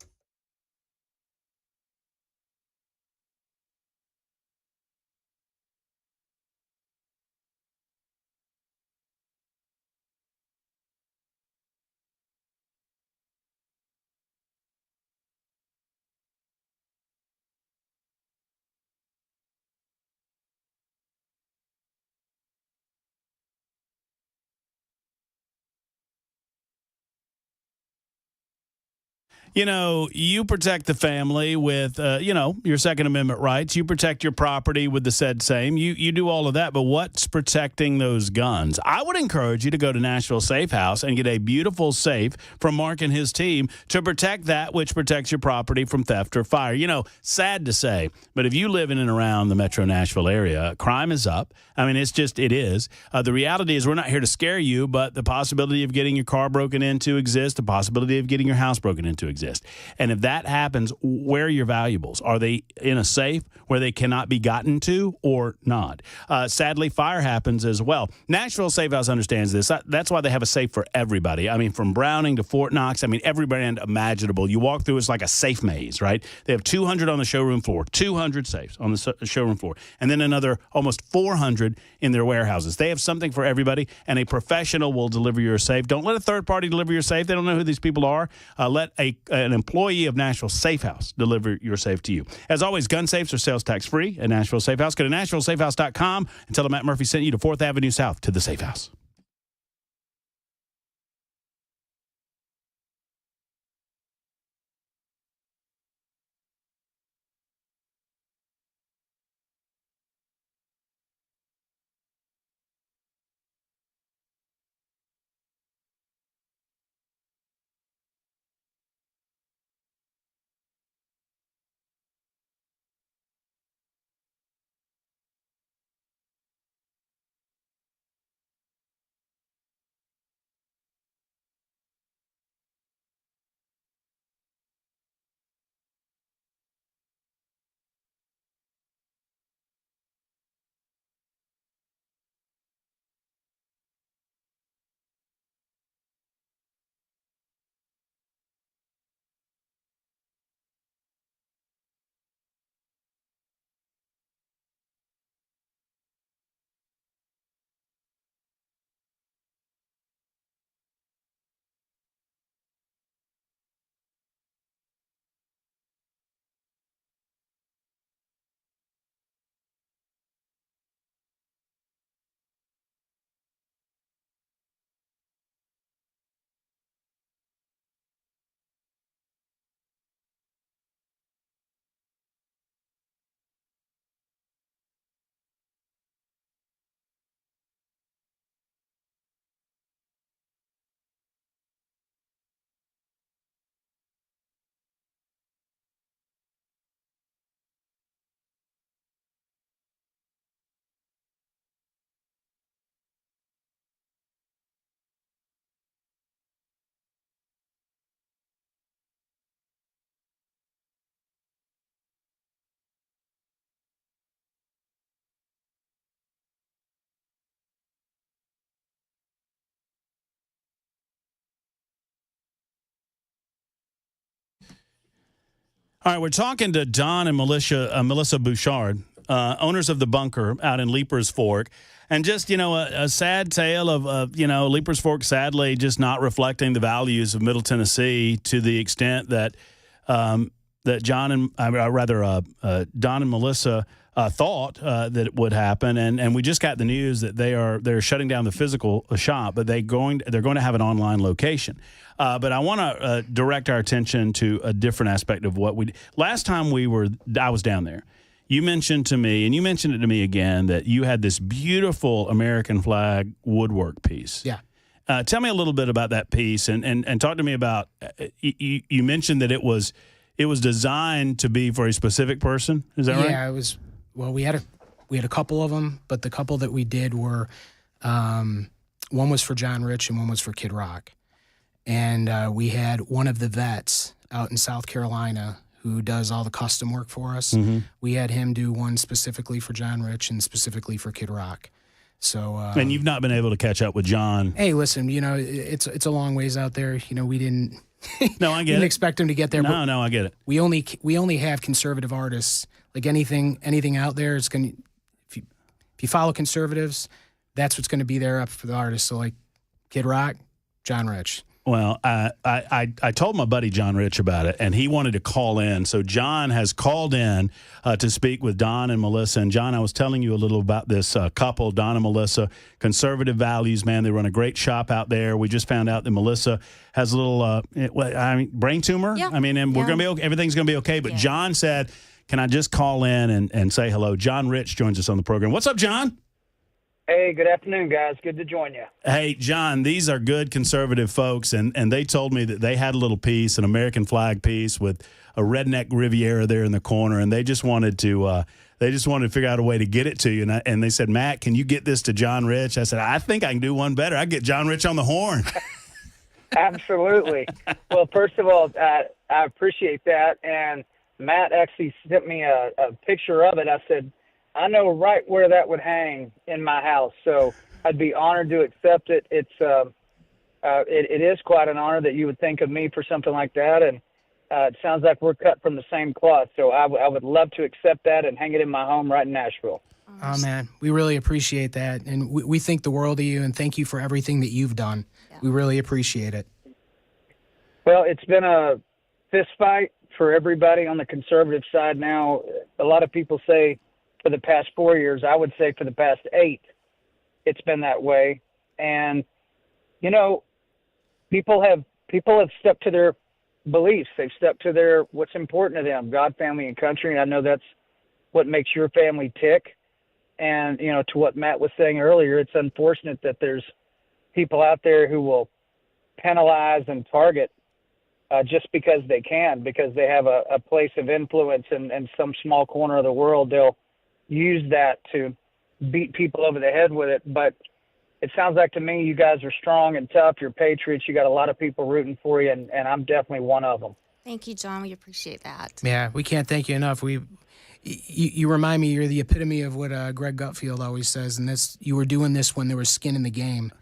You know, you protect the family with, your Second Amendment rights. You protect your property with the said same. You do all of that. But what's protecting those guns? I would encourage you to go to Nashville Safe House and get a beautiful safe from Mark and his team to protect that which protects your property from theft or fire. You know, sad to say, but if you live in and around the metro Nashville area, crime is up. I mean, it is. The reality is we're not here to scare you, but the possibility of getting your car broken into exists. The possibility of getting your house broken into exists. And if that happens, where are your valuables? Are they in a safe where they cannot be gotten to or not? Sadly, fire happens as well. Nashville Safe House understands this. That's why they have a safe for everybody. I mean, from Browning to Fort Knox, I mean, every brand imaginable. You walk through, it's like a safe maze, right? They have 200 on the showroom floor, 200 safes on the showroom floor, and then another almost 400 in their warehouses. They have something for everybody, and a professional will deliver your safe. Don't let a third party deliver your safe. They don't know who these people are. Let an employee of Nashville Safe House deliver your safe to you. As always, gun safes are sales tax free at Nashville Safe House. Go to NashvilleSafeHouse.com and tell them Matt Murphy sent you to 4th Avenue South to the Safe House. All right, we're talking to Don and Melissa Bouchard, owners of The Bunker out in Leapers Fork. And just, a sad tale of Leapers Fork sadly just not reflecting the values of Middle Tennessee to the extent that that Don and Melissa thought that it would happen. And we just got the news that they're shutting down the physical shop, but they're going to have an online location. But I want to direct our attention to a different aspect of what we did. Last time I was down there. You mentioned to me, and you mentioned it to me again, that you had this beautiful American flag woodwork piece. Yeah. Tell me a little bit about that piece, and talk to me about. You mentioned that it was designed to be for a specific person. Is that right? Yeah, it was. Well, we had a couple of them, but the couple that we did were, one was for John Rich and one was for Kid Rock, and we had one of the vets out in South Carolina who does all the custom work for us. Mm-hmm. We had him do one specifically for John Rich and specifically for Kid Rock. So, and you've not been able to catch up with John. Hey, listen, it's a long ways out there. We didn't. No, I get didn't it. expect him to get there. No, I get it. We only have conservative artists. Like anything out there is going to. If you follow conservatives, that's what's going to be there up for the artists. So like Kid Rock, John Rich. Well, I told my buddy John Rich about it, and he wanted to call in. So John has called in to speak with Don and Melissa. And, John, I was telling you a little about this couple, Don and Melissa, conservative values, man. They run a great shop out there. We just found out that Melissa has a little brain tumor. Yeah. And we're going to be okay. Everything's going to be okay. But John said, can I just call in and say hello? John Rich joins us on the program. What's up, John? Hey, good afternoon, guys. Good to join you. Hey, John, these are good conservative folks, and they told me that they had a little piece, an American flag piece with a redneck Riviera there in the corner, and they just wanted to figure out a way to get it to you. And they said, Matt, can you get this to John Rich? I said, I think I can do one better. I get John Rich on the horn. Absolutely. Well, first of all, I appreciate that. And Matt actually sent me a picture of it. I said, I know right where that would hang in my house, so I'd be honored to accept it. It is quite an honor that you would think of me for something like that, and it sounds like we're cut from the same cloth. So I would love to accept that and hang it in my home right in Nashville. Oh man, we really appreciate that, and we think the world of you, and thank you for everything that you've done. Yeah. We really appreciate it. Well, it's been a fist fight for everybody on the conservative side now. A lot of people say, for the past 4 years, I would say for the past 8, it's been that way. And, people have stuck to their beliefs. They've stuck to what's important to them, God, family, and country. And I know that's what makes your family tick. And, to what Matt was saying earlier, it's unfortunate that there's people out there who will penalize and target just because they can, because they have a place of influence in some small corner of the world. They'll use that to beat people over the head with it. But it sounds like to me you guys are strong and tough. You're patriots. You got a lot of people rooting for you, and I'm definitely one of them. Thank you, John. We appreciate that. Yeah, we can't thank you enough. You remind me, you're the epitome of what Greg Gutfield always says, and you were doing this when there was skin in the game,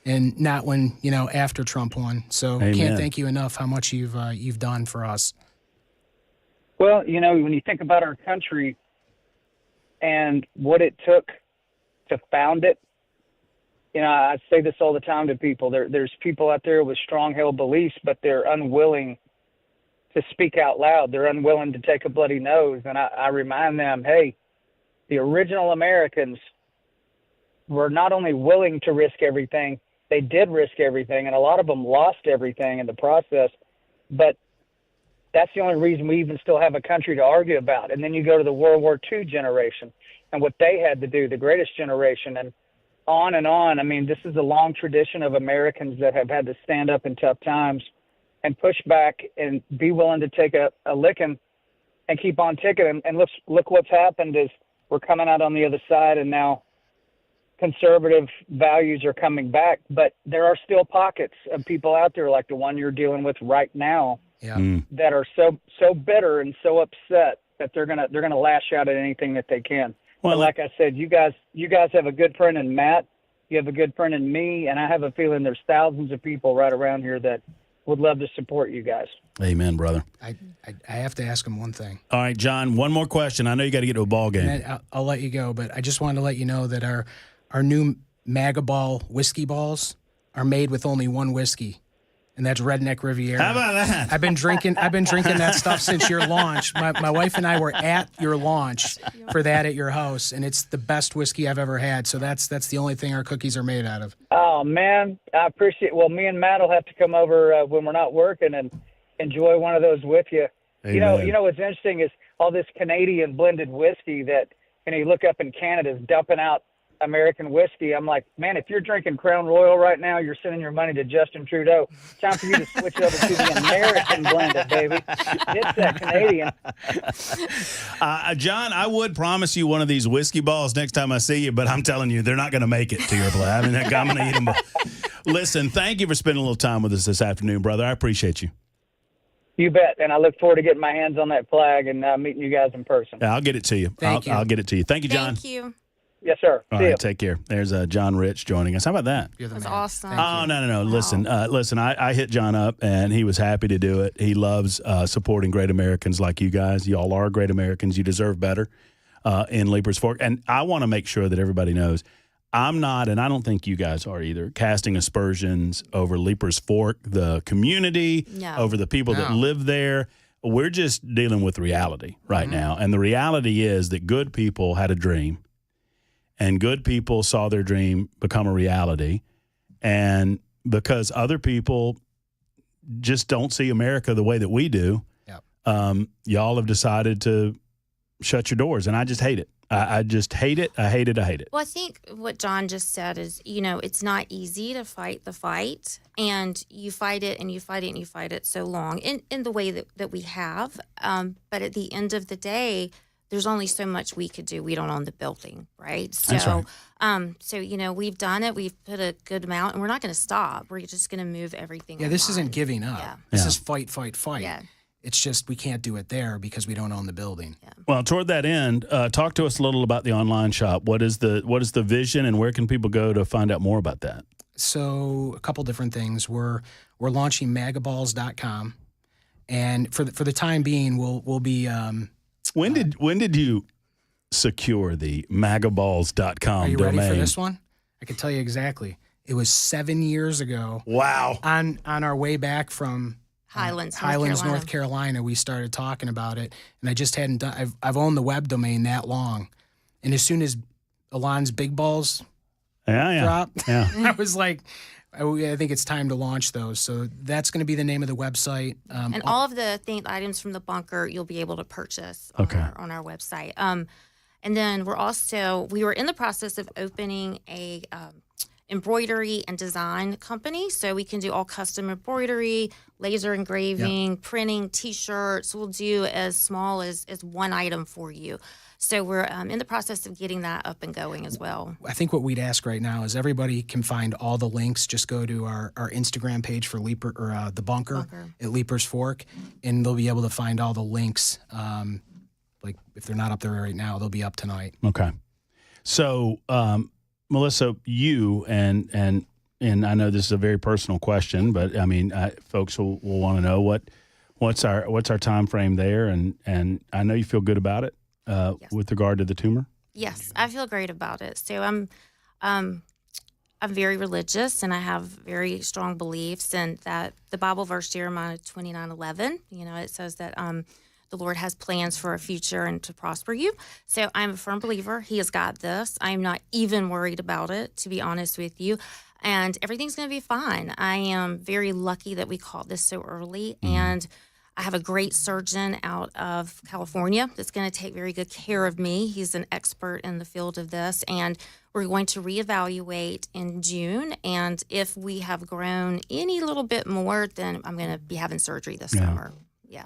and not when after Trump won. So Amen. Can't thank you enough how much you've done for us. Well, when you think about our country and what it took to found it, I say this all the time to people. There's people out there with strong-held beliefs, but they're unwilling to speak out loud. They're unwilling to take a bloody nose. And I remind them, hey, the original Americans were not only willing to risk everything, they did risk everything, and a lot of them lost everything in the process. But that's the only reason we even still have a country to argue about. And then you go to the World War II generation and what they had to do, the greatest generation, and on and on. I mean, this is a long tradition of Americans that have had to stand up in tough times and push back and be willing to take a licking and keep on ticking. And look what's happened is we're coming out on the other side, and now conservative values are coming back. But there are still pockets of people out there like the one you're dealing with right now that are so bitter and so upset that they're gonna lash out at anything that they can. Well, but like I said, you guys have a good friend in Matt. You have a good friend in me, and I have a feeling there's thousands of people right around here that would love to support you guys. Amen, brother. I have to ask him one thing. All right, John, one more question. I know you got to get to a ball game. And then I'll let you go, but I just wanted to let you know that our new Maga Ball whiskey balls are made with only one whiskey, and that's Redneck Riviera. How about that? I've been drinking that stuff since your launch. My wife and I were at your launch for that at your house, and it's the best whiskey I've ever had. So that's the only thing our cookies are made out of. Oh man, I appreciate. Well, me and Matt will have to come over when we're not working and enjoy one of those with you. Amen. You know what's interesting is all this Canadian blended whiskey that, you look up in Canada is dumping out American whiskey. I'm like, man, if you're drinking Crown Royal right now, you're sending your money to Justin Trudeau. Time for you to switch over to the American blended, baby. It's that Canadian. John, I would promise you one of these whiskey balls next time I see you, but I'm telling you, they're not going to make it to your place. I mean, I'm going to eat them. Listen, thank you for spending a little time with us this afternoon, brother. I appreciate you. You bet, and I look forward to getting my hands on that flag and meeting you guys in person. Yeah, I'll get it to you. I'll get it to you. Thank you, John. Thank you. Yes, sir. All right, take care. There's John Rich joining us. How about that? That's awesome. Oh, no. Listen, I hit John up, and he was happy to do it. He loves supporting great Americans like you guys. Y'all are great Americans. You deserve better in Leaper's Fork. And I want to make sure that everybody knows I'm not, and I don't think you guys are either, casting aspersions over Leaper's Fork, the community, over the people that live there. We're just dealing with reality right now. And the reality is that good people had a dream, and good people saw their dream become a reality. And because other people just don't see America the way that we do, y'all have decided to shut your doors. And I just hate it. I just hate it. I hate it. I hate it. Well, I think what John just said is, it's not easy to fight the fight, and you fight it and you fight it and you fight it so long in the way that we have. But at the end of the day, there's only so much we could do. We don't own the building, right? So, That's right. So we've done it. We've put a good amount, and we're not going to stop. We're just going to move everything. Yeah, this isn't giving up. Yeah. This is fight. Yeah. It's just we can't do it there because we don't own the building. Yeah. Well, toward that end, talk to us a little about the online shop. What is the vision, and where can people go to find out more about that? So a couple different things. We're launching magaballs.com, and for the time being, we'll be. When did you secure the magaballs.com domain? Are you ready for this one? I can tell you exactly. It was 7 years ago. Wow. On our way back from Highlands, North Carolina, we started talking about it, and I just hadn't done. I've owned the web domain that long, and as soon as Alon's Big Balls dropped, I was like, I think it's time to launch those. So that's going to be the name of the website. And all of the items from the bunker you'll be able to purchase on our website. And then we were in the process of opening a embroidery and design company. So we can do all custom embroidery, laser engraving, printing, T-shirts. We'll do as small as one item for you. So we're in the process of getting that up and going as well. I think what we'd ask right now is everybody can find all the links. Just go to our Instagram page for Leaper or the bunker at Leaper's Fork, and they'll be able to find all the links. Like if they're not up there right now, they'll be up tonight. Okay. So, Melissa, you and I know this is a very personal question, but I mean, folks will want to know what's our time frame there, and I know you feel good about it. With regard to the tumor? Yes, I feel great about it. So I'm very religious, and I have very strong beliefs, and that the Bible verse Jeremiah 29:11, it says that the Lord has plans for a future and to prosper you. So I'm a firm believer. He has got this. I'm not even worried about it, to be honest with you. And everything's going to be fine. I am very lucky that we caught this so early, and I have a great surgeon out of California that's going to take very good care of me. He's an expert in the field of this, and we're going to reevaluate in June. And if we have grown any little bit more, then I'm going to be having surgery this summer. Yeah.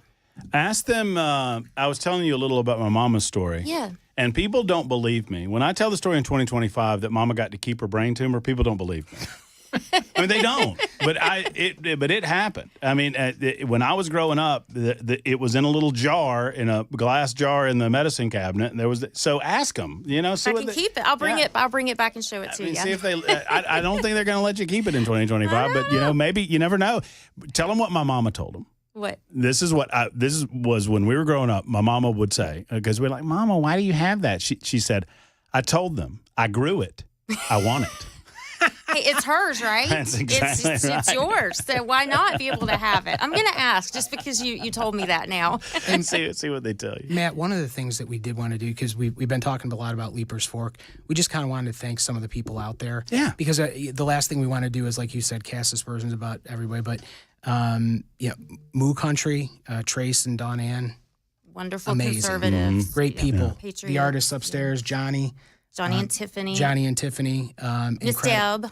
Ask them. I was telling you a little about my mama's story. Yeah. And people don't believe me. When I tell the story in 2025 that mama got to keep her brain tumor, people don't believe me. I mean, they don't. But it happened. I mean, when I was growing up, it was in a little jar, in a glass jar in the medicine cabinet, and there was. So ask them. See I can keep it. I'll bring it. I'll bring it back and show it to you. See if they. I don't think they're going to let you keep it in 2025. But maybe you never know. Tell them what my mama told them. What? This was when we were growing up. My mama would say, because we're like, Mama, why do you have that? She said, I told them I grew it. I want it. Hey, it's hers, right? That's exactly it's right. yours. So why not be able to have it? I'm going to ask just because you told me that now. And see what they tell you. Matt, one of the things that we did want to do, because we've been talking a lot about Leaper's Fork, we just kind of wanted to thank some of the people out there. Yeah. Because the last thing we want to do is, like you said, cast aspersions about everybody. But, Moo Country, Trace and Dawn Ann. Wonderful amazing. conservatives. Great people. Yeah. The artists upstairs, Johnny and Tiffany.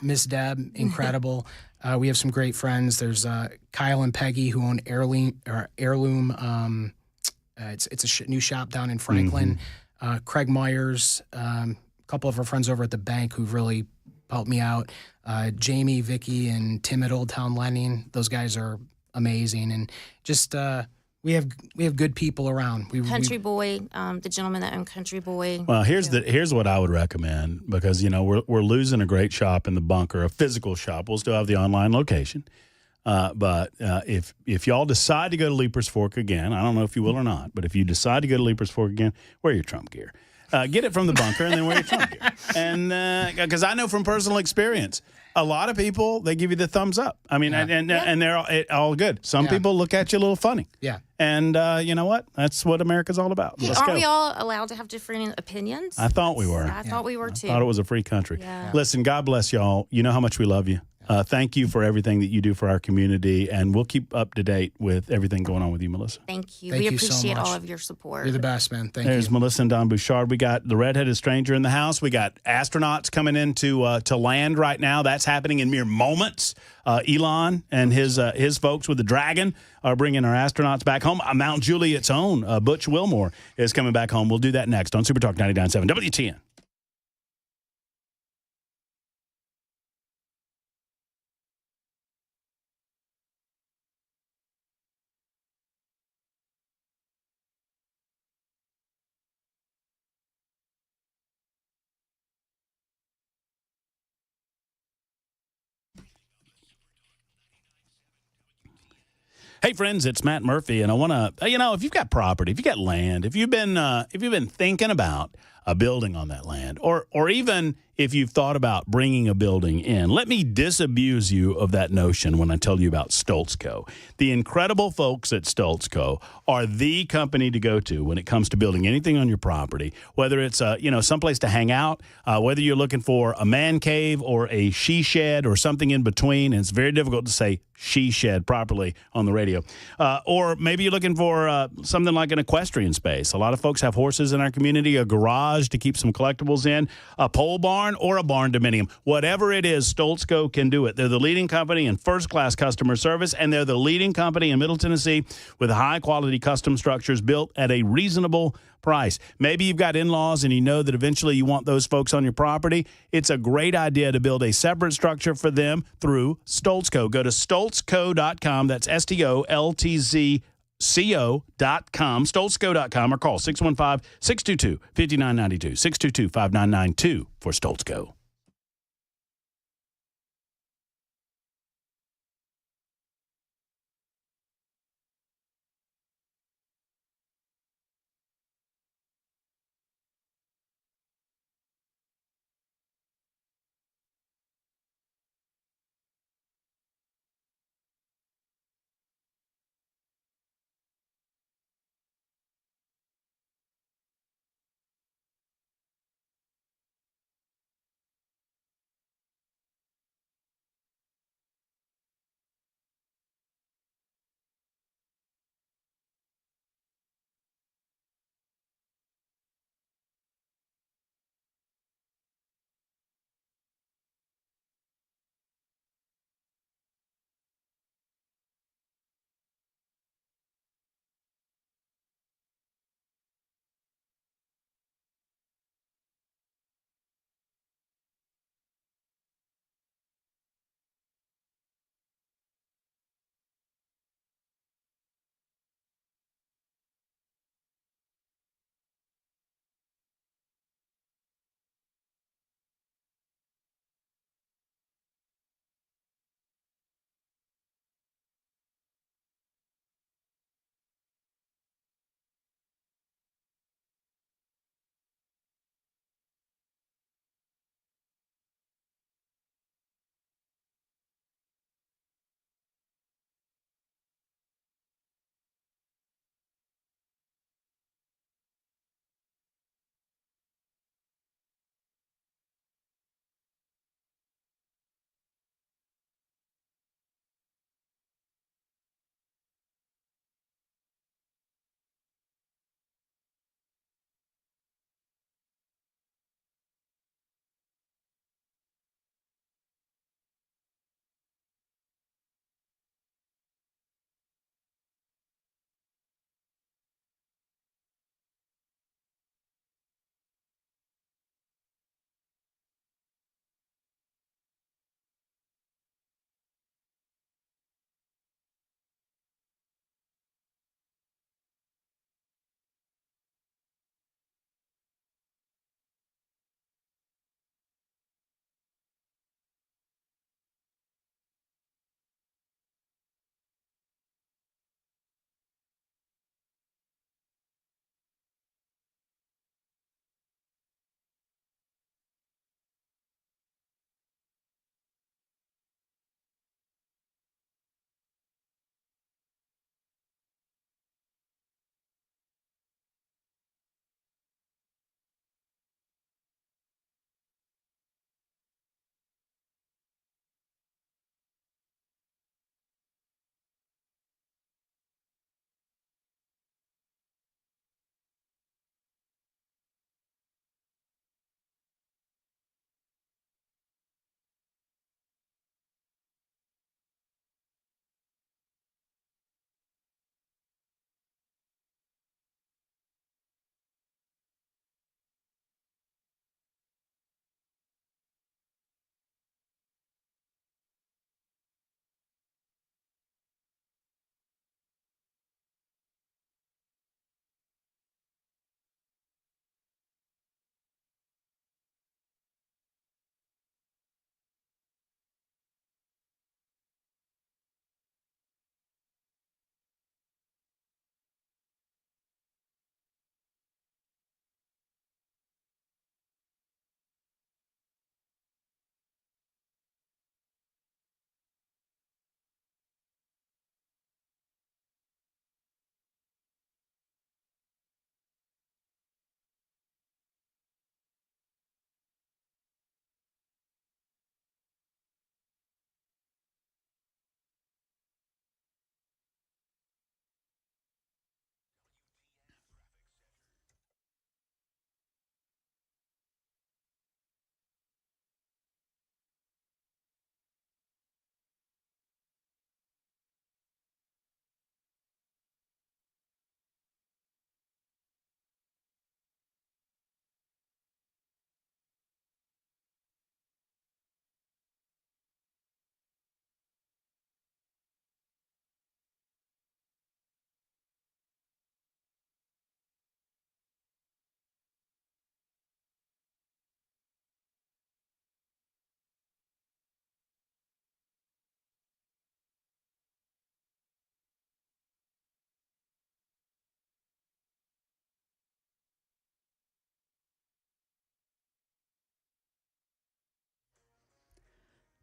Miss Deb, incredible. We have some great friends. There's Kyle and Peggy, who own Heirloom. It's a new shop down in Franklin. Craig Myers, a couple of our friends over at the bank who've really helped me out. Jamie, Vicky, and Tim at Old Town Lending. Those guys are amazing, and just we have good people around. Country Boy, the gentleman that owned Country Boy. Well, here's what I would recommend, because we're losing a great shop in the bunker, a physical shop. We'll still have the online location, but if y'all decide to go to Leaper's Fork again, I don't know if you will or not, but if you decide to go to Leaper's Fork again, wear your Trump gear. Get it from the bunker and then wear your Trump gear. And because I know from personal experience, a lot of people, they give you the thumbs up. I mean, and they're all good. Some people look at you a little funny. Yeah. And you know what? That's what America's all about. Let's Aren't go. we all allowed to have different opinions? I thought we were. I thought we were too. I thought it was a free country. Yeah. Listen, God bless y'all. You know how much we love you. Thank you for everything that you do for our community, and we'll keep up to date with everything going on with you, Melissa. Thank you. Thank We you so appreciate much. all of your support. You're the best, man. Thank There's you. Melissa and Don Bouchard. We got the redheaded stranger in the house. We got astronauts coming into to land right now. That's happening in mere moments. Elon and his folks with the Dragon are bringing our astronauts back home. Mount Juliet's own Butch Wilmore is coming back home. We'll do that next on Super Talk 99.7 WTN. Hey friends, it's Matt Murphy, and I want to, if you've got property, if you've got land, if you've been thinking about a building on that land, or even if you've thought about bringing a building in, let me disabuse you of that notion when I tell you about Stalco. The incredible folks at Stalco are the company to go to when it comes to building anything on your property, whether it's someplace to hang out, whether you're looking for a man cave or a she shed or something in between, and it's very difficult to say she shed properly on the radio, or maybe you're looking for something like an equestrian space. A lot of folks have horses in our community, a garage to keep some collectibles in, a pole barn, or a barn dominium. Whatever it is, Stalco can do it. They're the leading company in first-class customer service, and they're the leading company in Middle Tennessee with high-quality custom structures built at a reasonable price. Maybe you've got in-laws and you know that eventually you want those folks on your property. It's a great idea to build a separate structure for them through Stalco. Go to stoltzco.com. That's STOLTZ. Co.com, stoltzco.com, or call 615-622-5992, 622-5992 for Stalco.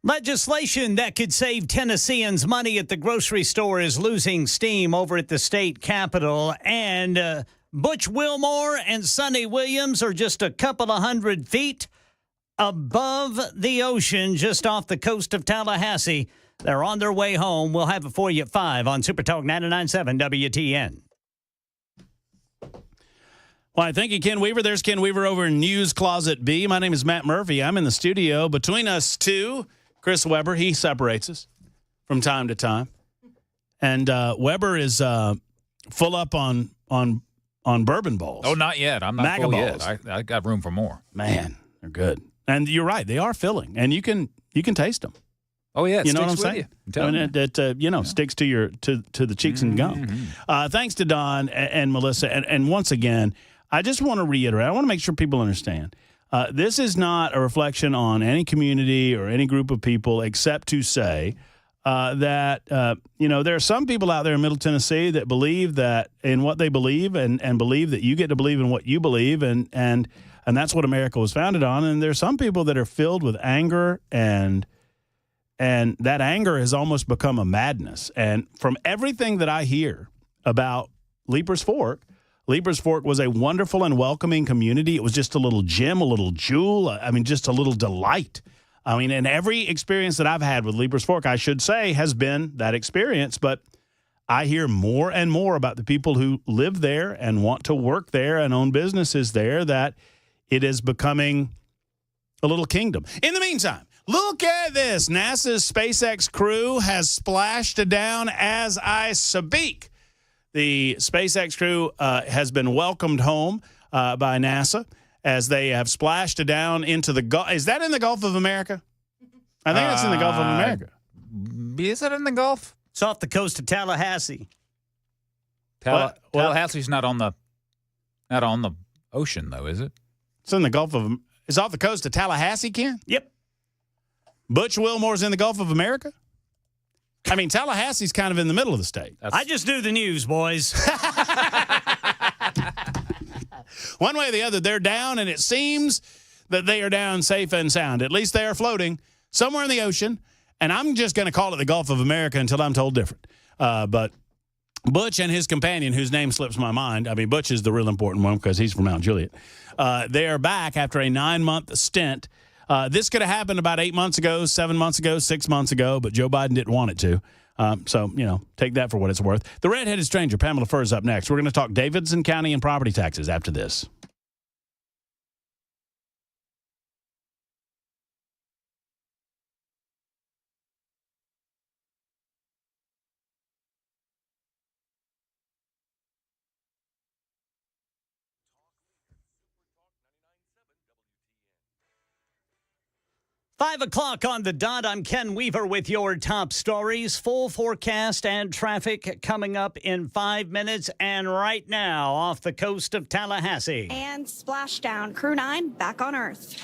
Legislation that could save Tennesseans money at the grocery store is losing steam over at the state capitol. And Butch Wilmore and Sonny Williams are just a couple of 100 feet above the ocean, just off the coast of Tallahassee. They're on their way home. We'll have it for you at 5 on Super Talk 99.7 WTN. Well, thank you, Ken Weaver. There's Ken Weaver over in News Closet B. My name is Matt Murphy. I'm in the studio. Between us two, Chris Weber, he separates us from time to time. And Weber is full up on bourbon balls. Oh, not yet. I'm not MAGA full balls. yet. I got room for more. Man, they're good. And you're right. They are filling. And you can taste them. Oh, yeah. You know what I'm saying? It sticks to your to the cheeks and gum. Thanks to Don and Melissa. And once again, I just want to reiterate, I want to make sure people understand. This is not a reflection on any community or any group of people, except to say that, there are some people out there in Middle Tennessee that believe that in what they believe and believe that you get to believe in what you believe. And that's what America was founded on. And there are some people that are filled with anger, and that anger has almost become a madness. And from everything that I hear about Leaper's Fork was a wonderful and welcoming community. It was just a little gem, a little jewel. Just a little delight. And every experience that I've had with Leaper's Fork, I should say, has been that experience. But I hear more and more about the people who live there and want to work there and own businesses there, that it is becoming a little kingdom. In the meantime, look at this. NASA's SpaceX crew has splashed down as I speak. The SpaceX crew has been welcomed home by NASA as they have splashed down into the Gulf. Is that in the Gulf of America? I think it's in the Gulf of America. Is it in the Gulf? It's off the coast of Tallahassee. Tallahassee's not on the ocean, though, is it? It's in the Gulf of. It's off the coast of Tallahassee, Ken? Yep. Butch Wilmore's in the Gulf of America? Tallahassee's kind of in the middle of the state. I just do the news, boys. One way or the other, they're down, and it seems that they are down safe and sound. At least they are floating somewhere in the ocean, and I'm just going to call it the Gulf of America until I'm told different. But Butch and his companion, whose name slips my mind, Butch is the real important one because he's from Mount Juliet, they are back after a 9-month stint. This could have happened about 8 months ago, 7 months ago, 6 months ago, but Joe Biden didn't want it to. So, take that for what it's worth. The redheaded stranger, Pamela Fur, is up next. We're going to talk Davidson County and property taxes after this. Five o'clock on the dot. I'm Ken Weaver with your top stories. Full forecast and traffic coming up in 5 minutes. And right now, off the coast of Tallahassee. And splashdown. Crew 9 back on Earth.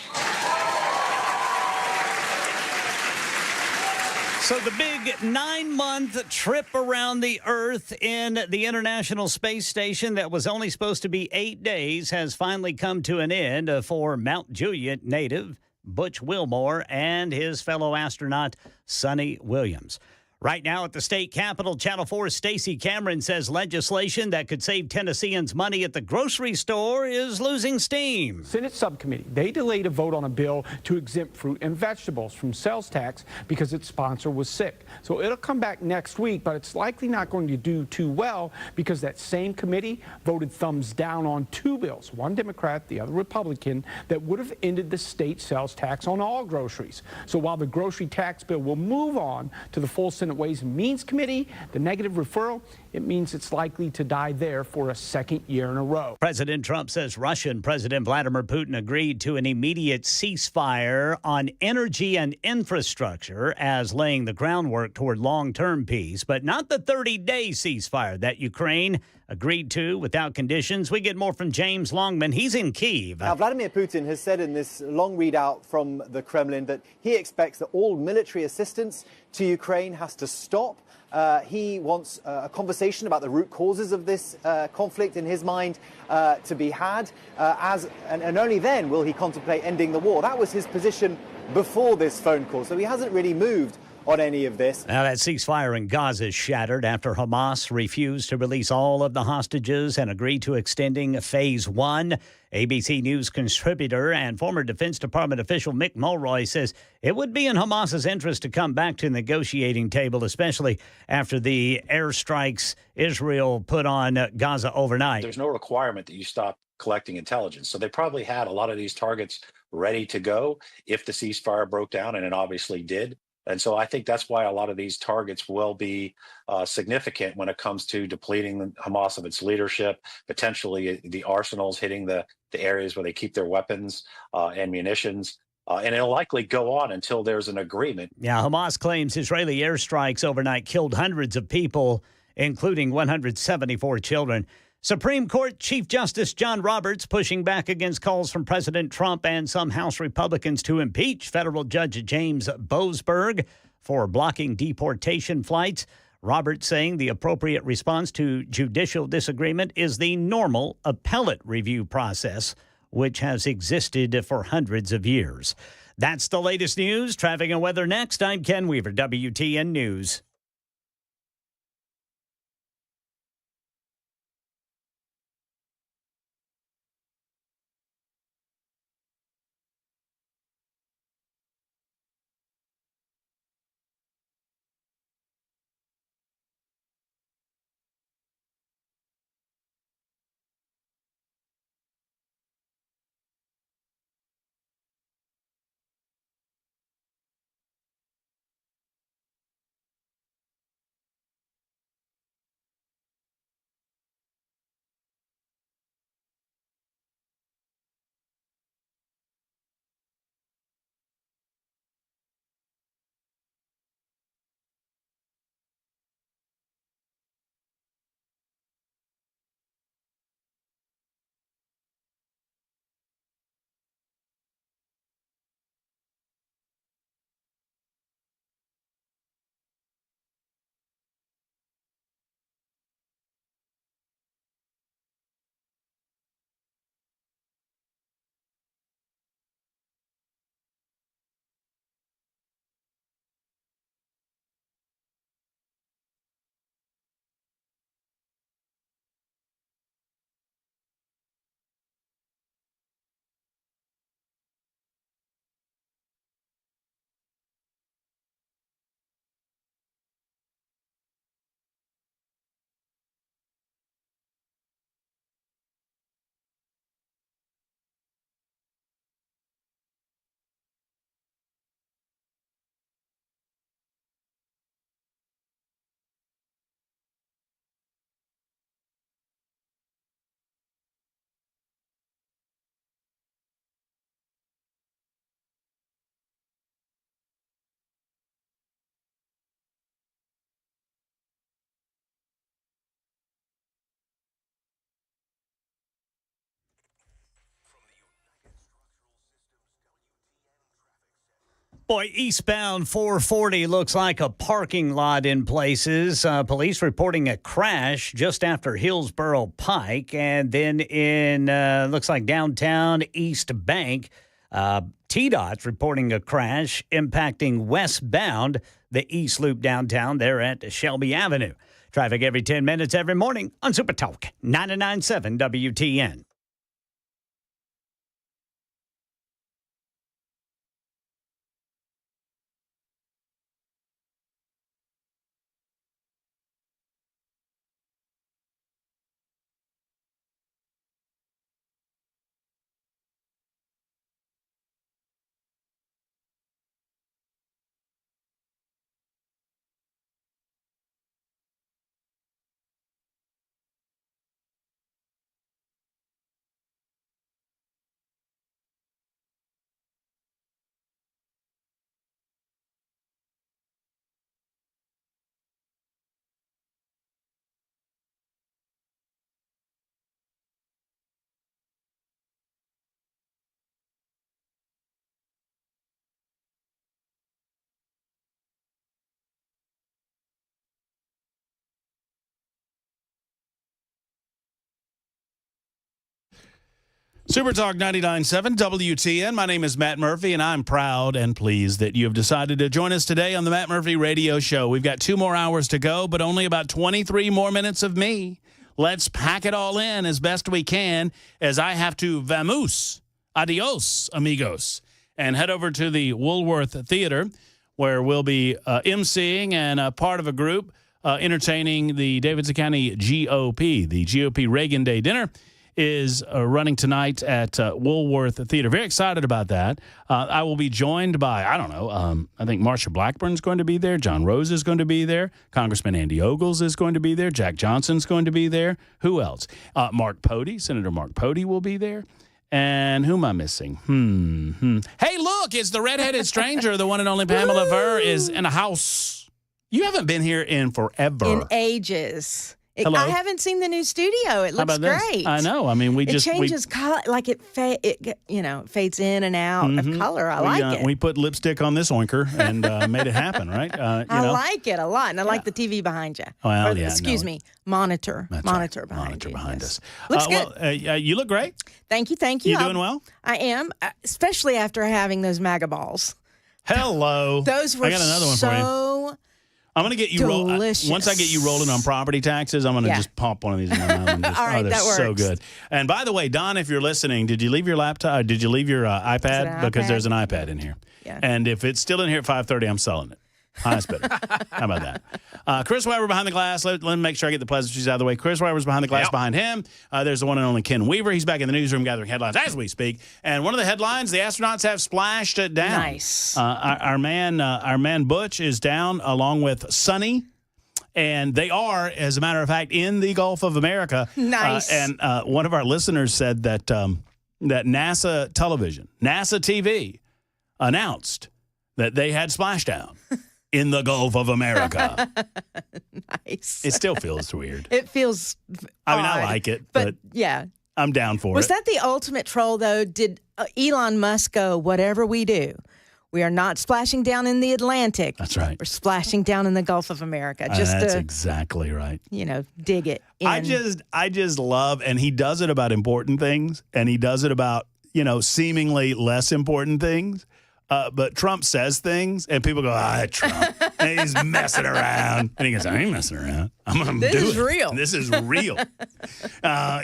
So the big 9-month trip around the Earth in the International Space Station that was only supposed to be 8 days has finally come to an end for Mount Juliet native Butch Wilmore and his fellow astronaut Sonny Williams. Right now at the state capitol, Channel 4's Stacey Cameron says legislation that could save Tennesseans money at the grocery store is losing steam. Senate subcommittee, they delayed a vote on a bill to exempt fruit and vegetables from sales tax because its sponsor was sick. So it'll come back next week, but it's likely not going to do too well because that same committee voted thumbs down on 2 bills, one Democrat, the other Republican, that would have ended the state sales tax on all groceries. So while the grocery tax bill will move on to the full Senate Ways and Means Committee, the negative referral, it means it's likely to die there for a second year in a row. President Trump says Russian President Vladimir Putin agreed to an immediate ceasefire on energy and infrastructure as laying the groundwork toward long-term peace, but not the 30-day ceasefire that Ukraine agreed to without conditions. We get more from James Longman. He's in Kyiv. Now, Vladimir Putin has said in this long readout from the Kremlin that he expects that all military assistance to Ukraine has to stop. He wants a conversation about the root causes of this conflict in his mind to be had, and only then will he contemplate ending the war. That was his position before this phone call. So he hasn't really moved on any of this. Now, that ceasefire in Gaza is shattered after Hamas refused to release all of the hostages and agreed to extending Phase 1. ABC News contributor and former Defense Department official Mick Mulroy says it would be in Hamas's interest to come back to the negotiating table, especially after the airstrikes Israel put on Gaza overnight. There's no requirement that you stop collecting intelligence. So they probably had a lot of these targets ready to go if the ceasefire broke down, and it obviously did. And so I think that's why a lot of these targets will be significant when it comes to depleting Hamas of its leadership, potentially the arsenals hitting the areas where they keep their weapons and munitions. And it'll likely go on until there's an agreement. Yeah, Hamas claims Israeli airstrikes overnight killed hundreds of people, including 174 children. Supreme Court Chief Justice John Roberts pushing back against calls from President Trump and some House Republicans to impeach federal Judge James Boasberg for blocking deportation flights. Roberts saying the appropriate response to judicial disagreement is the normal appellate review process, which has existed for hundreds of years. That's the latest news. Traffic and weather next. I'm Ken Weaver, WTN News. Boy, eastbound 440 looks like a parking lot in places. Police reporting a crash just after Hillsborough Pike. And then in, looks like downtown East Bank, TDOT's reporting a crash impacting westbound the East Loop downtown there at Shelby Avenue. Traffic every 10 minutes every morning on Super Talk 99.7 WTN. Super Talk 99.7 WTN. My name is Matt Murphy, and I'm proud and pleased that you have decided to join us today on the Matt Murphy Radio Show. We've got 2 more hours to go, but only about 23 more minutes of me. Let's pack it all in as best we can as I have to vamoose. Adios, amigos. And head over to the Woolworth Theater, where we'll be emceeing and part of a group entertaining the Davidson County GOP. The GOP Reagan Day Dinner is running tonight at Woolworth Theater. Very excited about that. I will be joined by, I think Marsha Blackburn's going to be there. John Rose is going to be there. Congressman Andy Ogles is going to be there. Jack Johnson's going to be there. Who else? Mark Pody, Senator Mark Pody will be there. And who am I missing? Hey, look, it's the redheaded stranger, the one and only Pamela Fur is in a house. You haven't been here in forever. In ages. Hello? I haven't seen the new studio. It looks great. I know. I mean, it changes color, like it fades in and out of color. I like it. We put lipstick on this oinker and made it happen, right? I like it a lot, and I like the TV behind you. Well, excuse me, monitor behind us. Looks good. Well, you look great. Thank you. You doing well? I am, especially after having those MAGA balls. Hello. Those were I got another one for you. I'm going to get you once I get you rolling on property taxes, I'm going to just pump one of these in my mouth. All right, that works. So good. And by the way, Don, if you're listening, did you leave your laptop? Did you leave your iPad? Because there's an iPad in here. Yeah. And if it's still in here at 5:30, I'm selling it. Highest bidder. How about that? Chris Weber behind the glass. Let me make sure I get the pleasantries out of the way. Chris Weber's behind the glass. Behind him, there's the one and only Ken Weaver. He's back in the newsroom gathering headlines as we speak. And one of the headlines, the astronauts have splashed it down. Nice. Our man Butch is down along with Sonny. And they are, as a matter of fact, in the Gulf of America. Nice. And one of our listeners said that that NASA television, NASA TV, announced that they had splashdown in the Gulf of America. Nice. It still feels weird. It feels I mean, I like it, but yeah. I'm down for it. Was that the ultimate troll, though? Did Elon Musk go, whatever we do, we are not splashing down in the Atlantic. That's right. We're splashing down in the Gulf of America. That's exactly right. Dig it in. I just love, and he does it about important things, and he does it about, seemingly less important things. But Trump says things, and people go, Trump. And he's messing around. And he goes, I ain't messing around. I'm going to do it. This is real. This is real.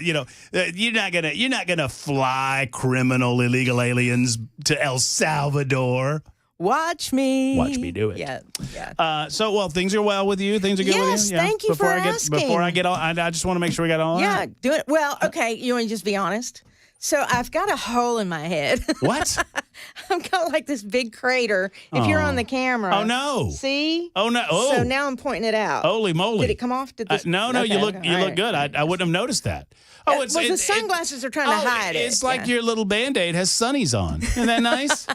You're not gonna fly criminal illegal aliens to El Salvador. Watch me do it. Yeah. So things are well with you. Things are good with you. Yes, thank you for asking. Before I get all, I just want to make sure we got all. Yeah, do it. Well, okay. You want to just be honest? So I've got a hole in my head. What? I've got like this big crater. If you're on the camera. Oh, no. See? Oh, no. Oh. So now I'm pointing it out. Holy moly. Did it come off? Did this? No, okay, you look good. I wouldn't have noticed that. Oh, the sunglasses are trying to hide it. It's like your little Band-Aid has sunnies on. Isn't that nice?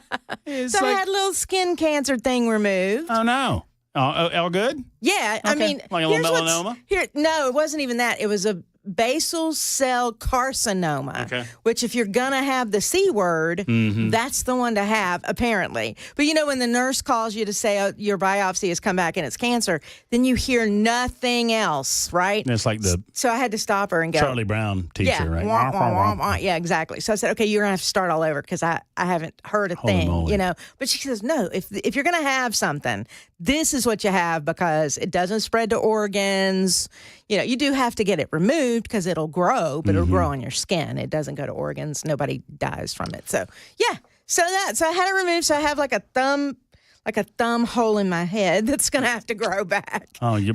So I had a little skin cancer thing removed. Oh, no. All good? Yeah. Okay. I mean, like a little melanoma? No, it wasn't even that. It was a basal cell carcinoma, which if you're going to have the C word, that's the one to have, apparently. But when the nurse calls you to say your biopsy has come back and it's cancer, then you hear nothing else, right? And it's like So I had to stop her and go. Charlie Brown teacher, right? Wah, wah, wah, wah. Yeah, exactly. So I said, okay, you're going to have to start all over because I haven't heard a thing, moly. But she says, no, if you're going to have something, this is what you have because it doesn't spread to organs. You do have to get it removed because it'll grow, but it'll grow on your skin. It doesn't go to organs. Nobody dies from it. So, yeah. So I had it removed. So I have like a thumb hole in my head that's going to have to grow back. Oh, you.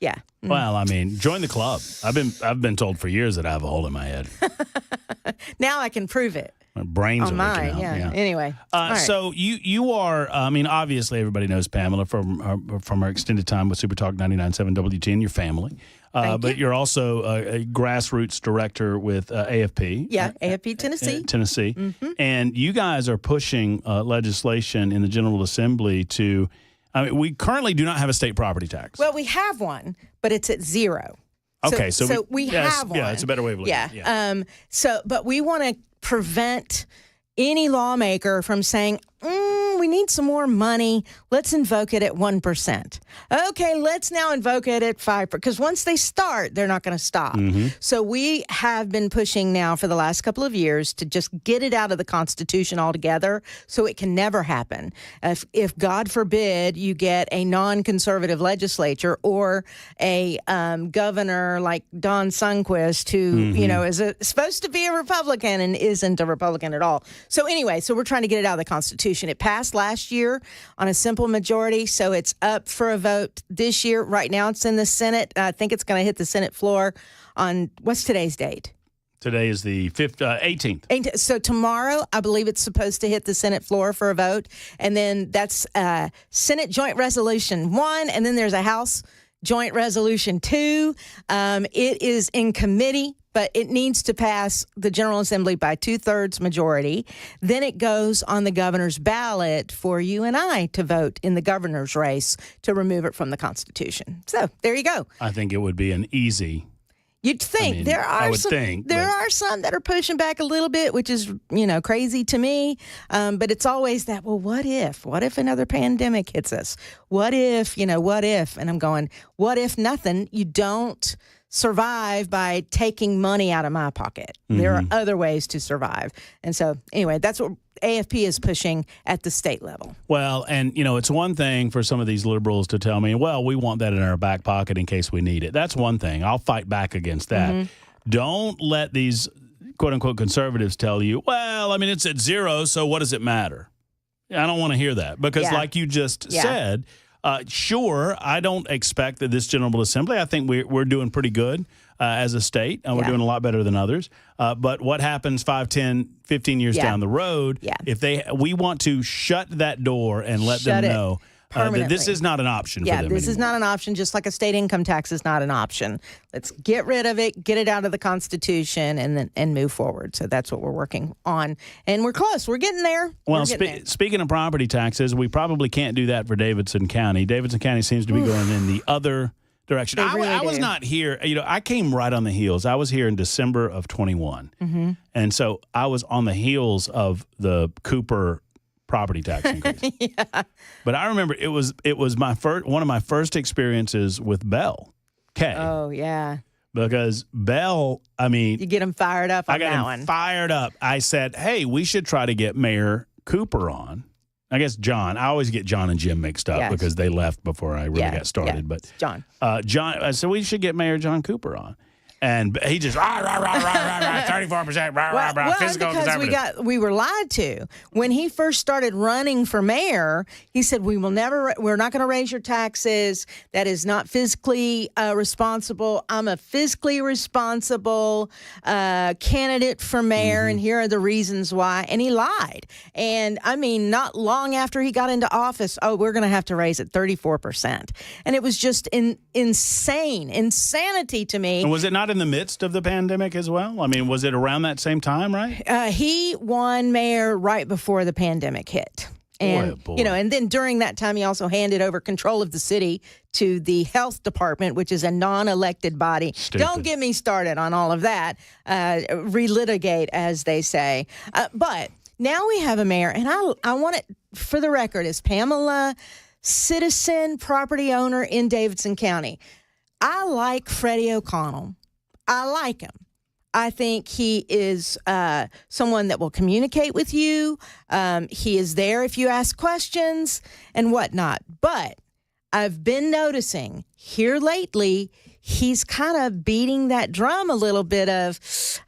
Yeah. Well, I mean, join the club. I've been told for years that I have a hole in my head. Now I can prove it. My brains on are mine. Yeah. Anyway. So you are. I mean, obviously everybody knows Pamela from her extended time with Super Talk 99.7 WTN. Your family. But you're also a grassroots director with AFP. Yeah, AFP Tennessee. Tennessee. And you guys are pushing legislation in the General Assembly to, we currently do not have a state property tax. Well, we have one, but it's at zero. Okay, so we have one. Yeah, it's a better way of looking at it. Yeah. But we want to prevent any lawmaker from saying, we need some more money. Let's invoke it at 1%. Okay, let's now invoke it at 5%. Because once they start, they're not going to stop. So we have been pushing now for the last couple of years to just get it out of the Constitution altogether so it can never happen. If God forbid, you get a non-conservative legislature or a governor like Don Sundquist who, is supposed to be a Republican and isn't a Republican at all. So anyway, we're trying to get it out of the Constitution. It passed last year on a simple majority, so it's up for a vote this year. Right now it's in the Senate. I think it's going to hit the Senate floor on, what's today's date? Today is the 18th. So tomorrow, I believe it's supposed to hit the Senate floor for a vote. And then that's Senate Joint Resolution 1, and then there's a House Joint Resolution 2. It is in committee, but it needs to pass the General Assembly by 2/3 majority. Then it goes on the governor's ballot for you and I to vote in the governor's race to remove it from the Constitution. So there you go. I think it would be an easy. You'd think there are some that are pushing back a little bit, which is crazy to me. But it's always that. Well, what if? What if another pandemic hits us? What if? What if? And I'm going. What if nothing? You don't survive by taking money out of my pocket. There are other ways to survive. And so anyway, that's what AFP is pushing at the state level. Well, and, it's one thing for some of these liberals to tell me, well, we want that in our back pocket in case we need it. That's one thing. I'll fight back against that. Don't let these quote-unquote conservatives tell you, well, it's at zero, so what does it matter? I don't want to hear that because like you just said, sure, I don't expect that this General Assembly, I think we're doing pretty good as a state, and we're doing a lot better than others. But what happens 5, 10, 15 years down the road, if we want to shut that door and let them know that this is not an option for them this is not an option, just like a state income tax is not an option. Let's get rid of it, get it out of the Constitution, and move forward. So that's what we're working on. And we're close. We're getting there. Well, speaking of property taxes, we probably can't do that for Davidson County. Davidson County seems to be going in the other direction. I was not here. I came right on the heels. I was here in December of 21. And so I was on the heels of the Cooper property tax increase. But I remember it was one of my first experiences with Bell. Okay. Oh, yeah. Because Bell, you get them fired up on that one. I got them fired up. I said, hey, we should try to get Mayor Cooper on. I guess John. I always get John and Jim mixed up because they left before I really got started. But John. I said we should get Mayor John Cooper on. And he just 34%, physical conservative. We were lied to. When he first started running for mayor, he said we're not going to raise your taxes. That is not fiscally responsible. I'm a fiscally responsible candidate for mayor, and here are the reasons why. And he lied. And not long after he got into office, we're going to have to raise it 34%. And it was just insanity to me. And was it not in the midst of the pandemic as well? Was it around that same time, right? He won mayor right before the pandemic hit. And, boy. And then during that time, he also handed over control of the city to the health department, which is a non-elected body. Stupid. Don't get me started on all of that. Relitigate, as they say. But now we have a mayor, and I want it, for the record, as Pamela, citizen property owner in Davidson County. I like Freddie O'Connell. I like him. I think he is someone that will communicate with you. He is there if you ask questions and whatnot. But I've been noticing here lately, he's kind of beating that drum a little bit of,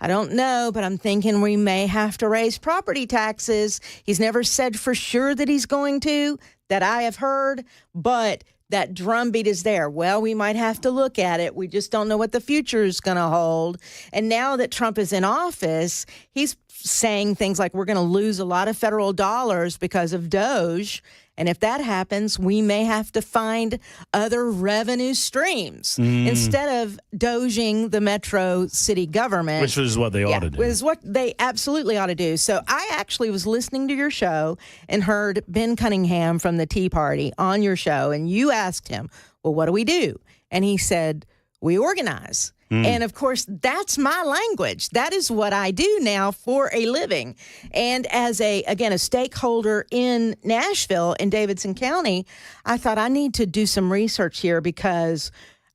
I don't know, but I'm thinking we may have to raise property taxes. He's never said for sure that he's going to, that I have heard, but that drumbeat is there. Well, we might have to look at it. We just don't know what the future is going to hold. And now that Trump is in office, he's saying things like we're going to lose a lot of federal dollars because of Doge. And if that happens, we may have to find other revenue streams instead of doging the metro city government. Which is what they ought to do. Which is what they absolutely ought to do. So I actually was listening to your show and heard Ben Cunningham from the Tea Party on your show. And you asked him, well, what do we do? And he said, we organize. And of course, that's my language. That is what I do now for a living. And as a stakeholder in Nashville in Davidson County, I thought I need to do some research here because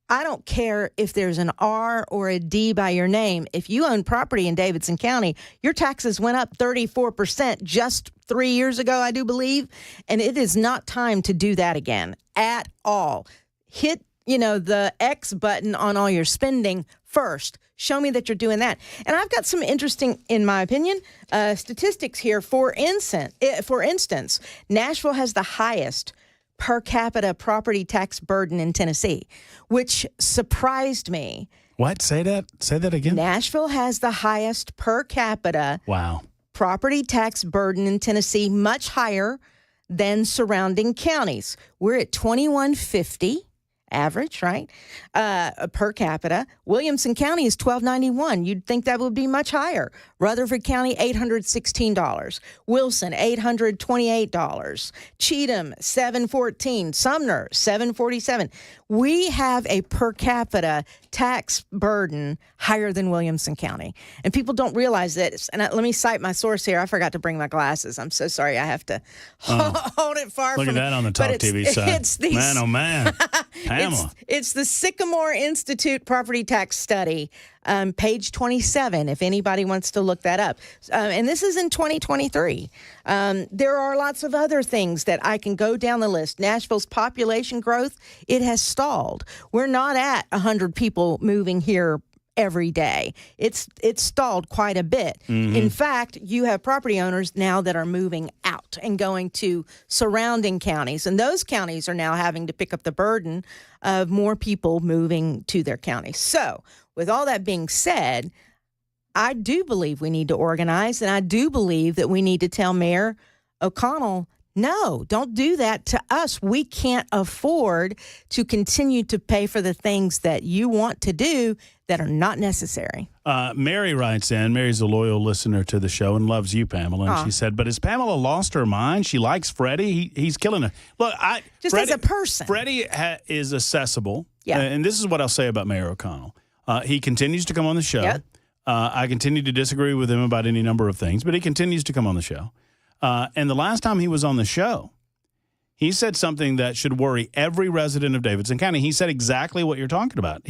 I don't care if there's an R or a D by your name. If you own property in Davidson County, your taxes went up 34% just 3 years ago, I do believe. And it is not time to do that again at all. Hit the X button on all your spending first. Show me that you're doing that. And I've got some interesting, in my opinion, statistics here. For instance, Nashville has the highest per capita property tax burden in Tennessee, which surprised me. What? Say that again. Nashville has the highest per capita property tax burden in Tennessee, much higher than surrounding counties. We're at $2,150 average, right? Per capita. Williamson County is $1,291. You'd think that would be much higher. Rutherford County, $816. Wilson, $828. Cheatham, $714. Sumner, $747. We have a per capita tax burden higher than Williamson County. And people don't realize that. And let me cite my source here. I forgot to bring my glasses. I'm so sorry. I have to hold it far from me. Look at that on the Talk TV side. Man, oh, man. Pamela. It's the Sycamore Institute Property Tax Study, page 27, if anybody wants to look that up. And this is in 2023. There are lots of other things that I can go down the list. Nashville's population growth, it has stalled. We're not at 100 people moving here every day. It's stalled quite a bit. Mm-hmm. In fact, you have property owners now that are moving out and going to surrounding counties, and those counties are now having to pick up the burden of more people moving to their counties. So, with all that being said, I do believe we need to organize, and I do believe that we need to tell Mayor O'Connell, no, don't do that to us. We can't afford to continue to pay for the things that you want to do that are not necessary. Mary writes in. Mary's a loyal listener to the show and loves you, Pamela. And she said, but has Pamela lost her mind? She likes Freddie. He's killing her. Look, Freddie, as a person. Freddie is accessible. Yeah. And this is what I'll say about Mayor O'Connell. He continues to come on the show. Yep. I continue to disagree with him about any number of things, but he continues to come on the show. And the last time he was on the show, he said something that should worry every resident of Davidson County. He said exactly what you're talking about.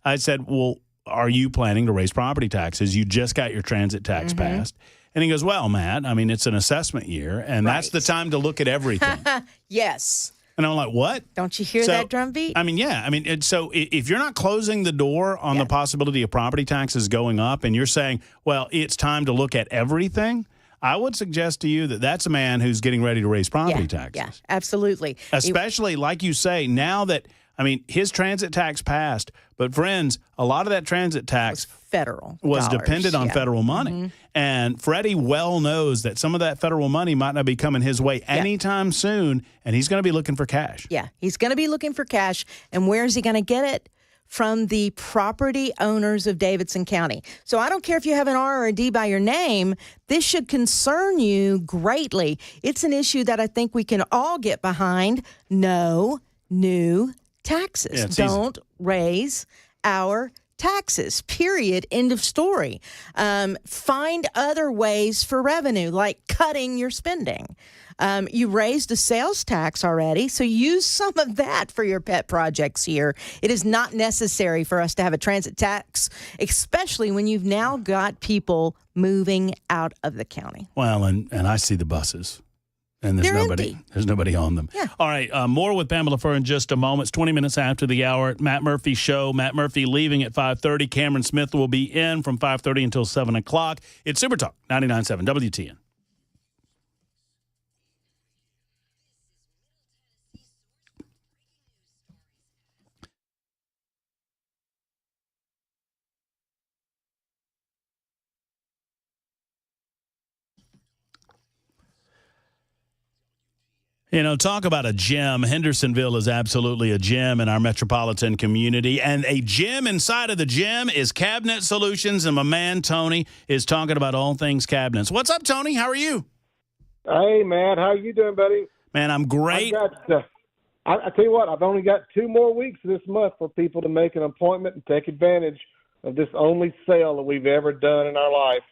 I said, well, are you planning to raise property taxes? You just got your transit tax passed. And he goes, well, Matt, I mean, it's an assessment year, and that's the time to look at everything. Yes. And I'm like, what? Don't you hear that drumbeat? I mean, yeah. I mean, so if you're not closing the door on the possibility of property taxes going up and you're saying, well, it's time to look at everything, I would suggest to you that that's a man who's getting ready to raise property taxes. Yeah, absolutely. Especially, like you say, now that, I mean, his transit tax passed, but friends, a lot of that transit tax was dependent on federal money. Mm-hmm. And Freddie well knows that some of that federal money might not be coming his way anytime soon, and he's going to be looking for cash. Yeah, he's going to be looking for cash. And where is he going to get it? From the property owners of Davidson County. So I don't care if you have an R or a D by your name, this should concern you greatly. It's an issue that I think we can all get behind. No new taxes. Don't raise our taxes, period. End of story. Find other ways for revenue, like cutting your spending. You raised a sales tax already, so use some of that for your pet projects here. It is not necessary for us to have a transit tax, especially when you've now got people moving out of the county. Well, and I see the buses. And there's nobody on them. Yeah. All right, more with Pamela Fur in just a moment. It's 20 minutes after the hour. Matt Murphy Show. Matt Murphy leaving at 5:30. Cameron Smith will be in from 5:30 until 7 o'clock. It's Super Talk 99.7 WTN. You know, talk about a gem. Hendersonville is absolutely a gem in our metropolitan community. And a gem inside of the gem is Cabinet Solutions. And my man, Tony, is talking about all things cabinets. What's up, Tony? How are you? Hey, Matt. How you doing, buddy? Man, I'm great. I tell you what, I've only got 2 more weeks this month for people to make an appointment and take advantage of this only sale that we've ever done in our life.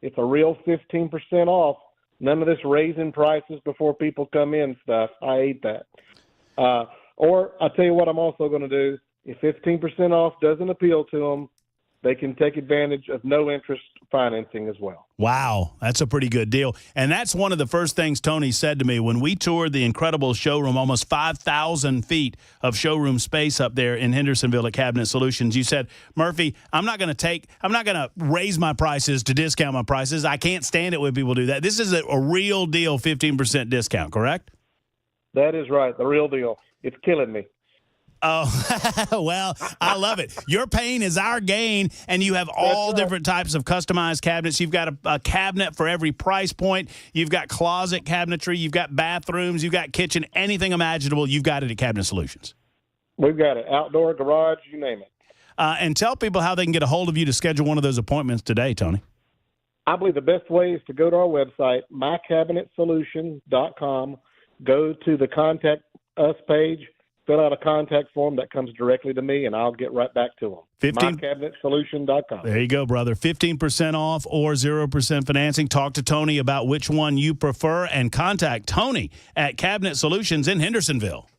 It's a real 15% off. None of this raising prices before people come in stuff. I hate that. Or I'll tell you what I'm also going to do. If 15% off doesn't appeal to them, they can take advantage of no interest financing as well. Wow, that's a pretty good deal. And that's one of the first things Tony said to me when we toured the incredible showroom, almost 5,000 feet of showroom space up there in Hendersonville at Cabinet Solutions. You said, Murphy, I'm not going to raise my prices to discount my prices. I can't stand it when people do that. This is a real deal 15% discount, correct? That is right, the real deal. It's killing me. Oh, well, I love it. Your pain is our gain, and you have all different types of customized cabinets. You've got a cabinet for every price point. You've got closet cabinetry. You've got bathrooms. You've got kitchen. Anything imaginable, you've got it at Cabinet Solutions. We've got it. Outdoor, garage, you name it. And tell people how they can get a hold of you to schedule one of those appointments today, Tony. I believe the best way is to go to our website, mycabinetsolution.com, go to the Contact Us page, fill out a contact form that comes directly to me, and I'll get right back to them. mycabinetsolution.com. There you go, brother. 15% off or 0% financing. Talk to Tony about which one you prefer and contact Tony at Cabinet Solutions in Hendersonville.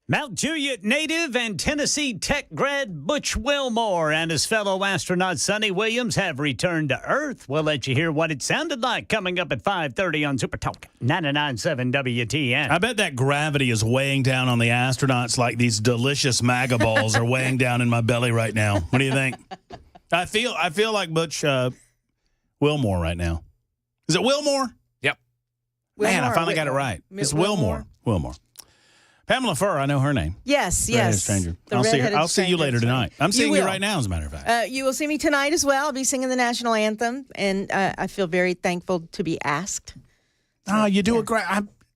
Mount Juliet native and Tennessee Tech grad Butch Wilmore and his fellow astronaut Sonny Williams have returned to Earth. We'll let you hear what it sounded like coming up at 5:30 on Super Talk 99.7 WTN. I bet that gravity is weighing down on the astronauts like these delicious MAGA balls are weighing down in my belly right now. What do you think? I feel like Butch Wilmore right now. Is it Wilmore? Yep. Man, I finally got it right. It's Wilmore. Wilmore. Pamela Fur, I know her name. Yes, Redheaded yes. stranger. The I'll see her. redheaded I'll see you later stranger. tonight. I'm seeing you will. right now, as a matter of fact. You will see me tonight as well. I'll be singing the national anthem, and I feel very thankful to be asked. Oh, you do a great.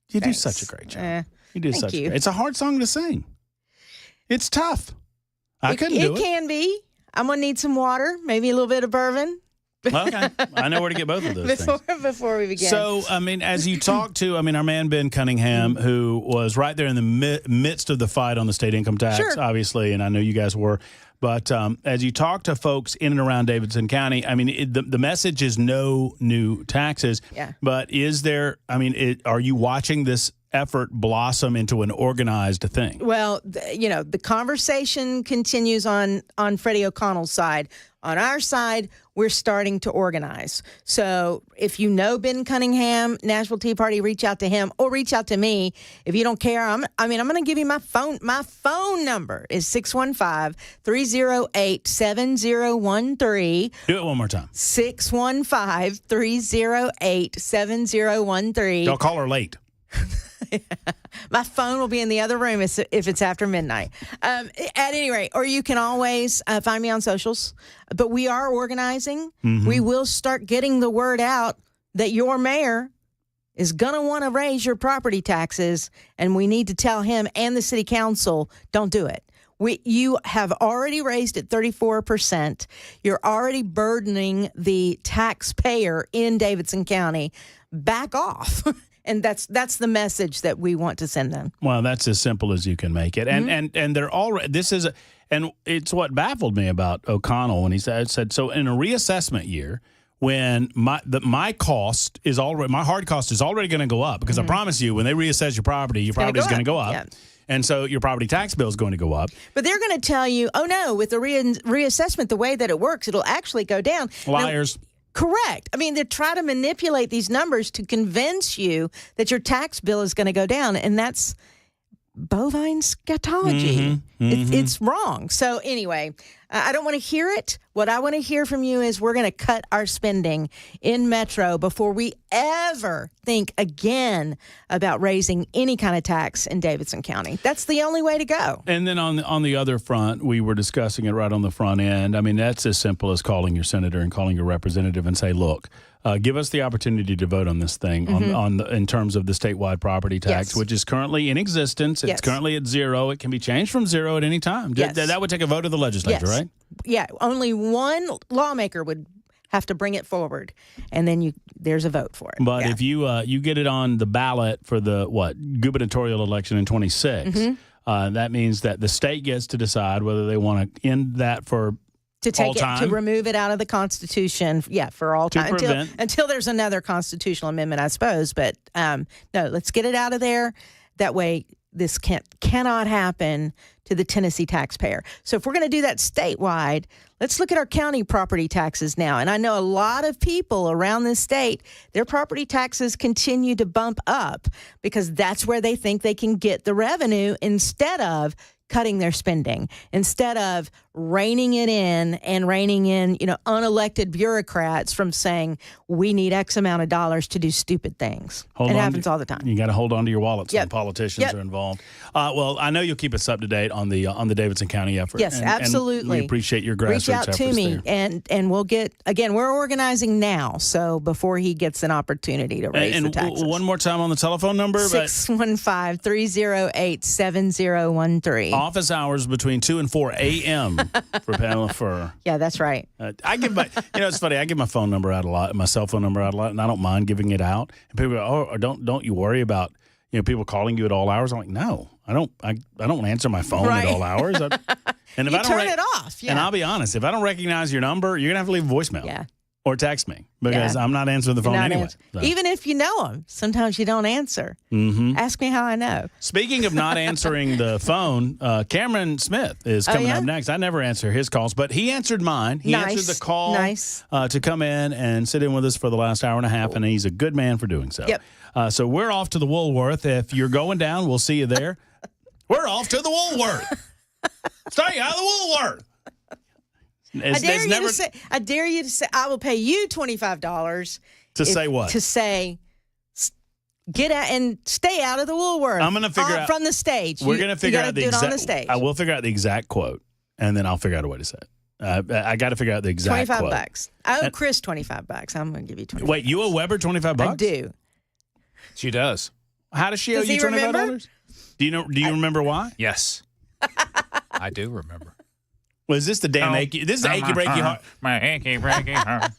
You do Thanks. such a great job. You do thank such. you. It's a hard song to sing. It's tough. I couldn't do it. It can be. I'm gonna need some water, maybe a little bit of bourbon. Okay, I know where to get both of those things. Before we begin. So, I mean, as you talk to, our man Ben Cunningham, who was right there in the midst of the fight on the state income tax, obviously, and I know you guys were. But as you talk to folks in and around Davidson County, I mean, the message is no new taxes. Yeah. But is there? I mean, are you watching this effort blossom into an organized thing? Well, the conversation continues on Freddie O'Connell's side. On our side, we're starting to organize. So if you know Ben Cunningham, Nashville Tea Party, reach out to him or reach out to me. If you don't care, I'm going to give you my phone. My phone number is 615-308-7013. Do it one more time. 615-308-7013. Don't call her late. My phone will be in the other room if it's after midnight. At any rate, or you can always find me on socials. But we are organizing. Mm-hmm. We will start getting the word out that your mayor is going to want to raise your property taxes, and we need to tell him and the city council, don't do it. You have already raised it 34%. You're already burdening the taxpayer in Davidson County. Back off. And that's the message that we want to send them. Well, that's as simple as you can make it. And and they're already, and it's what baffled me about O'Connell when he said so in a reassessment year, when my hard cost is already going to go up, because I promise you, when they reassess your property is going to go up. Yeah. And so your property tax bill is going to go up. But they're going to tell you, oh no, with the reassessment, the way that it works, it'll actually go down. Liars. Now, correct. I mean, they try to manipulate these numbers to convince you that your tax bill is going to go down, and that's bovine scatology. It's wrong. So anyway, I don't want to hear it. What I want to hear from you is we're going to cut our spending in Metro before we ever think again about raising any kind of tax in Davidson County. That's the only way to go. And then on the other front, we were discussing it right on the front end. I mean, that's as simple as calling your senator and calling your representative and say, look, give us the opportunity to vote on this thing in terms of the statewide property tax, which is currently in existence. It's currently at 0. It can be changed from 0 at any time. Yes. That would take a vote of the legislature, right? Yeah, only one lawmaker would have to bring it forward, and then there's a vote for it. But if you get it on the ballot for the gubernatorial election in 26, that means that the state gets to decide whether they want to end that for to take all time. To remove it out of the Constitution, for all time until there's another constitutional amendment, I suppose. But no, let's get it out of there. That way, this cannot happen to the Tennessee taxpayer. So if we're going to do that statewide, let's look at our county property taxes now. And I know a lot of people around this state, their property taxes continue to bump up because that's where they think they can get the revenue instead of cutting their spending, instead of reining in unelected bureaucrats from saying we need X amount of dollars to do stupid things. It happens all the time. You got to hold on to your wallets when politicians are involved. Well, I know you'll keep us up to date on the Davidson County effort. Yes, absolutely. And we appreciate your grassroots efforts. Reach out to me, there. and we'll get, again, we're organizing now, so before he gets an opportunity to raise the taxes. One more time on the telephone number. 615-308-7013. Office hours between 2 and 4 a.m. for Pamela Fur. Yeah, that's right. I give my, it's funny. I give my phone number out a lot, my cell phone number out a lot, and I don't mind giving it out. And people go, "Oh, don't you worry about people calling you at all hours?" I'm like, no, I don't answer my phone at all hours. And if I don't turn it off. Yeah. And I'll be honest, if I don't recognize your number, you're gonna have to leave a voicemail. Yeah. Or text me because I'm not answering the phone anyway. So. Even if you know them, sometimes you don't answer. Ask me how I know. Speaking of not answering the phone, Cameron Smith is coming up next. I never answer his calls, but he answered mine. He answered the call to come in and sit in with us for the last hour and a half, and he's a good man for doing so. Yep. So we're off to the Woolworth. If you're going down, we'll see you there. We're off to the Woolworth. Stay out of the Woolworth. It's, I dare you to say, I will pay you $25 to say what? To say, get out and stay out of the Woolworth. I'm going to figure out from the stage. We're going to figure out the exact. On the stage. I will figure out the exact quote, and then I'll figure out a way to say it. I got to figure out the exact quote. $25. I owe Chris $25. I'm going to give you $25. Wait, you owe Weber $25? I do. She does. How does she owe you $25? Do you remember why? Yes. I do remember. Well, is this the damn achy? This is the achy breaky heart. My achy breaky heart.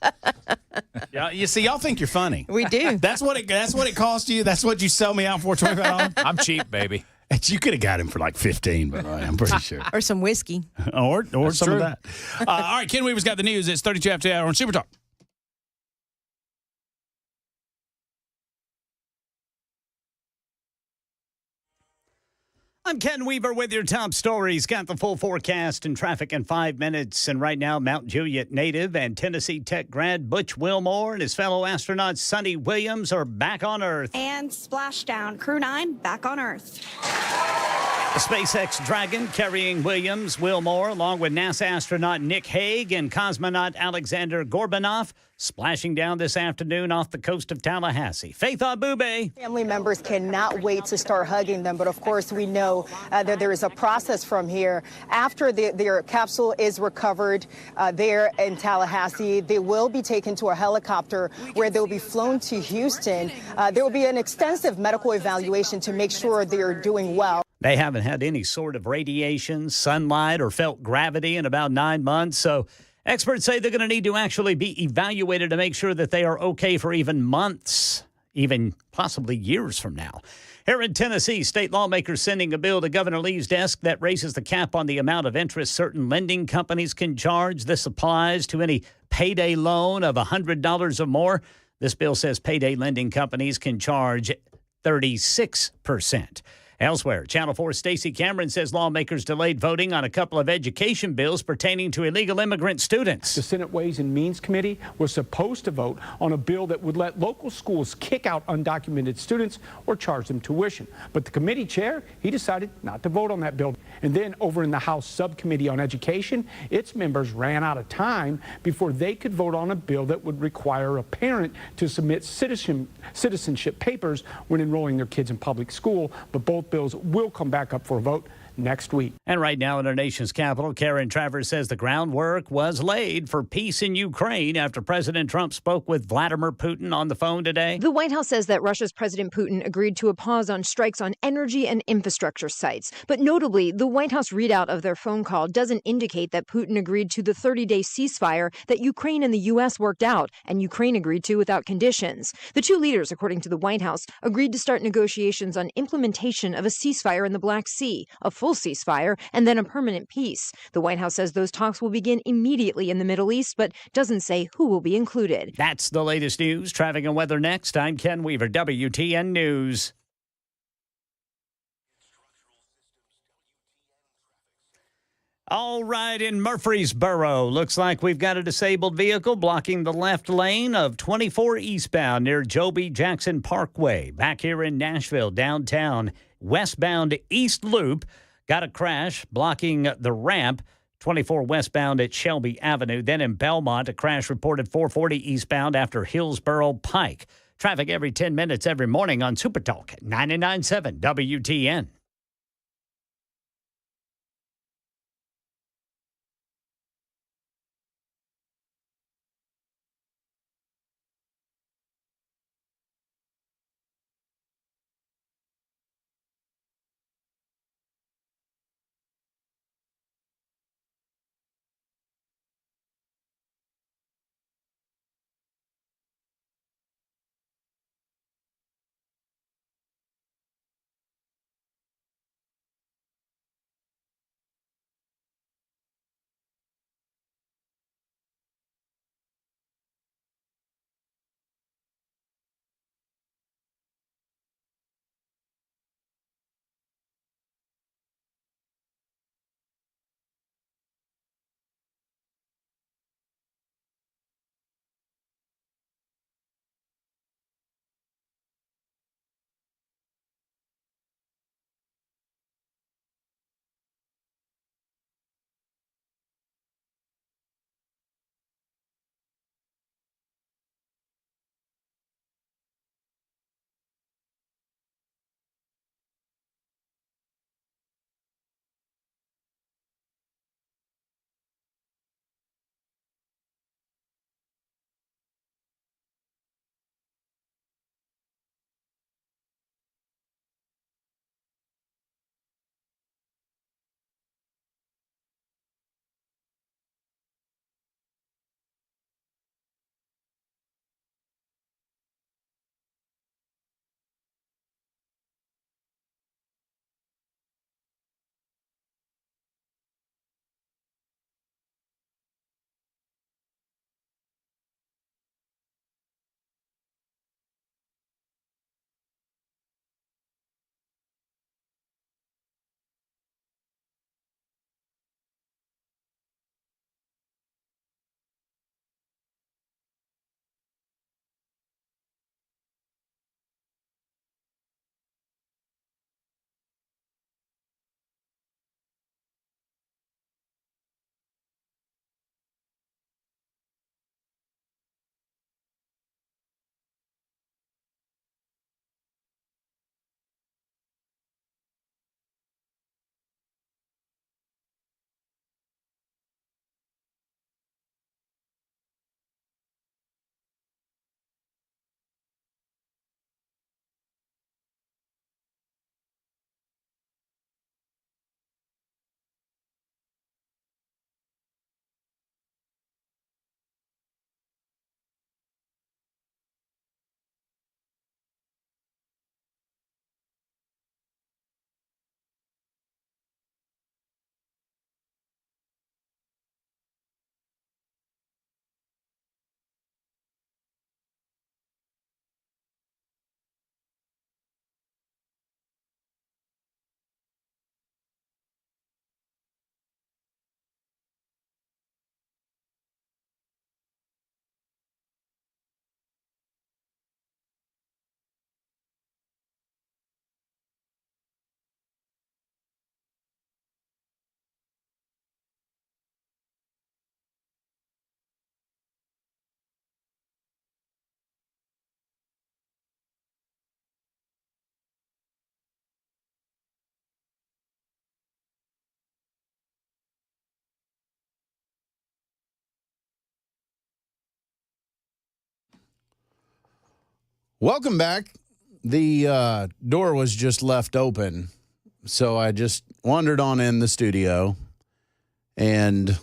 Yeah, you see, y'all think you're funny. We do. That's what it cost you. That's what you sell me out for, $25. I'm cheap, baby. You could have got him for like 15, by the way. I'm pretty sure. Or some whiskey. or That's some true. of that. All right, Ken Weaver's got the news. It's 32 after the hour on Super Talk. I'm Ken Weaver with your top stories. Got the full forecast and traffic in 5 minutes. And right now, Mount Juliet native and Tennessee Tech grad Butch Wilmore and his fellow astronaut Sonny Williams are back on Earth. And splashdown. Crew 9 back on Earth. The SpaceX Dragon carrying Williams, Wilmore, along with NASA astronaut Nick Hague and cosmonaut Alexander Gorbanov, splashing down this afternoon off the coast of Tallahassee. Faith Abube. Family members cannot wait to start hugging them, but of course we know that there is a process from here. After their capsule is recovered there in Tallahassee, they will be taken to a helicopter where they'll be flown to Houston. There will be an extensive medical evaluation to make sure they're doing well. They haven't had any sort of radiation, sunlight, or felt gravity in about 9 months, so experts say they're going to need to actually be evaluated to make sure that they are okay for even months, even possibly years from now. Here in Tennessee, state lawmakers sending a bill to Governor Lee's desk that raises the cap on the amount of interest certain lending companies can charge. This applies to any payday loan of $100 or more. This bill says payday lending companies can charge 36%. Elsewhere, Channel 4's Stacey Cameron says lawmakers delayed voting on a couple of education bills pertaining to illegal immigrant students. The Senate Ways and Means Committee was supposed to vote on a bill that would let local schools kick out undocumented students or charge them tuition. But the committee chair, he decided not to vote on that bill. And then over in the House Subcommittee on Education, its members ran out of time before they could vote on a bill that would require a parent to submit citizenship papers when enrolling their kids in public school. But both bills will come back up for a vote next week. And right now in our nation's capital, Karen Travers says the groundwork was laid for peace in Ukraine after President Trump spoke with Vladimir Putin on the phone today. The White House says that Russia's President Putin agreed to a pause on strikes on energy and infrastructure sites. But notably, the White House readout of their phone call doesn't indicate that Putin agreed to the 30-day ceasefire that Ukraine and the U.S. worked out and Ukraine agreed to without conditions. The two leaders, according to the White House, agreed to start negotiations on implementation of a ceasefire in the Black Sea, a full ceasefire, and then a permanent peace. The White House says those talks will begin immediately in the Middle East, but doesn't say who will be included. That's the latest news. Traffic and weather next. I'm Ken Weaver, WTN News. All right, in Murfreesboro, looks like we've got a disabled vehicle blocking the left lane of 24 eastbound near Joby Jackson Parkway. Back here in Nashville, downtown, westbound East Loop, got a crash blocking the ramp. 24 westbound at Shelby Avenue. Then in Belmont, a crash reported 440 eastbound after Hillsboro Pike. Traffic every 10 minutes every morning on Super Talk 99.7 WTN. Welcome back. The door was just left open, so I just wandered on in the studio, and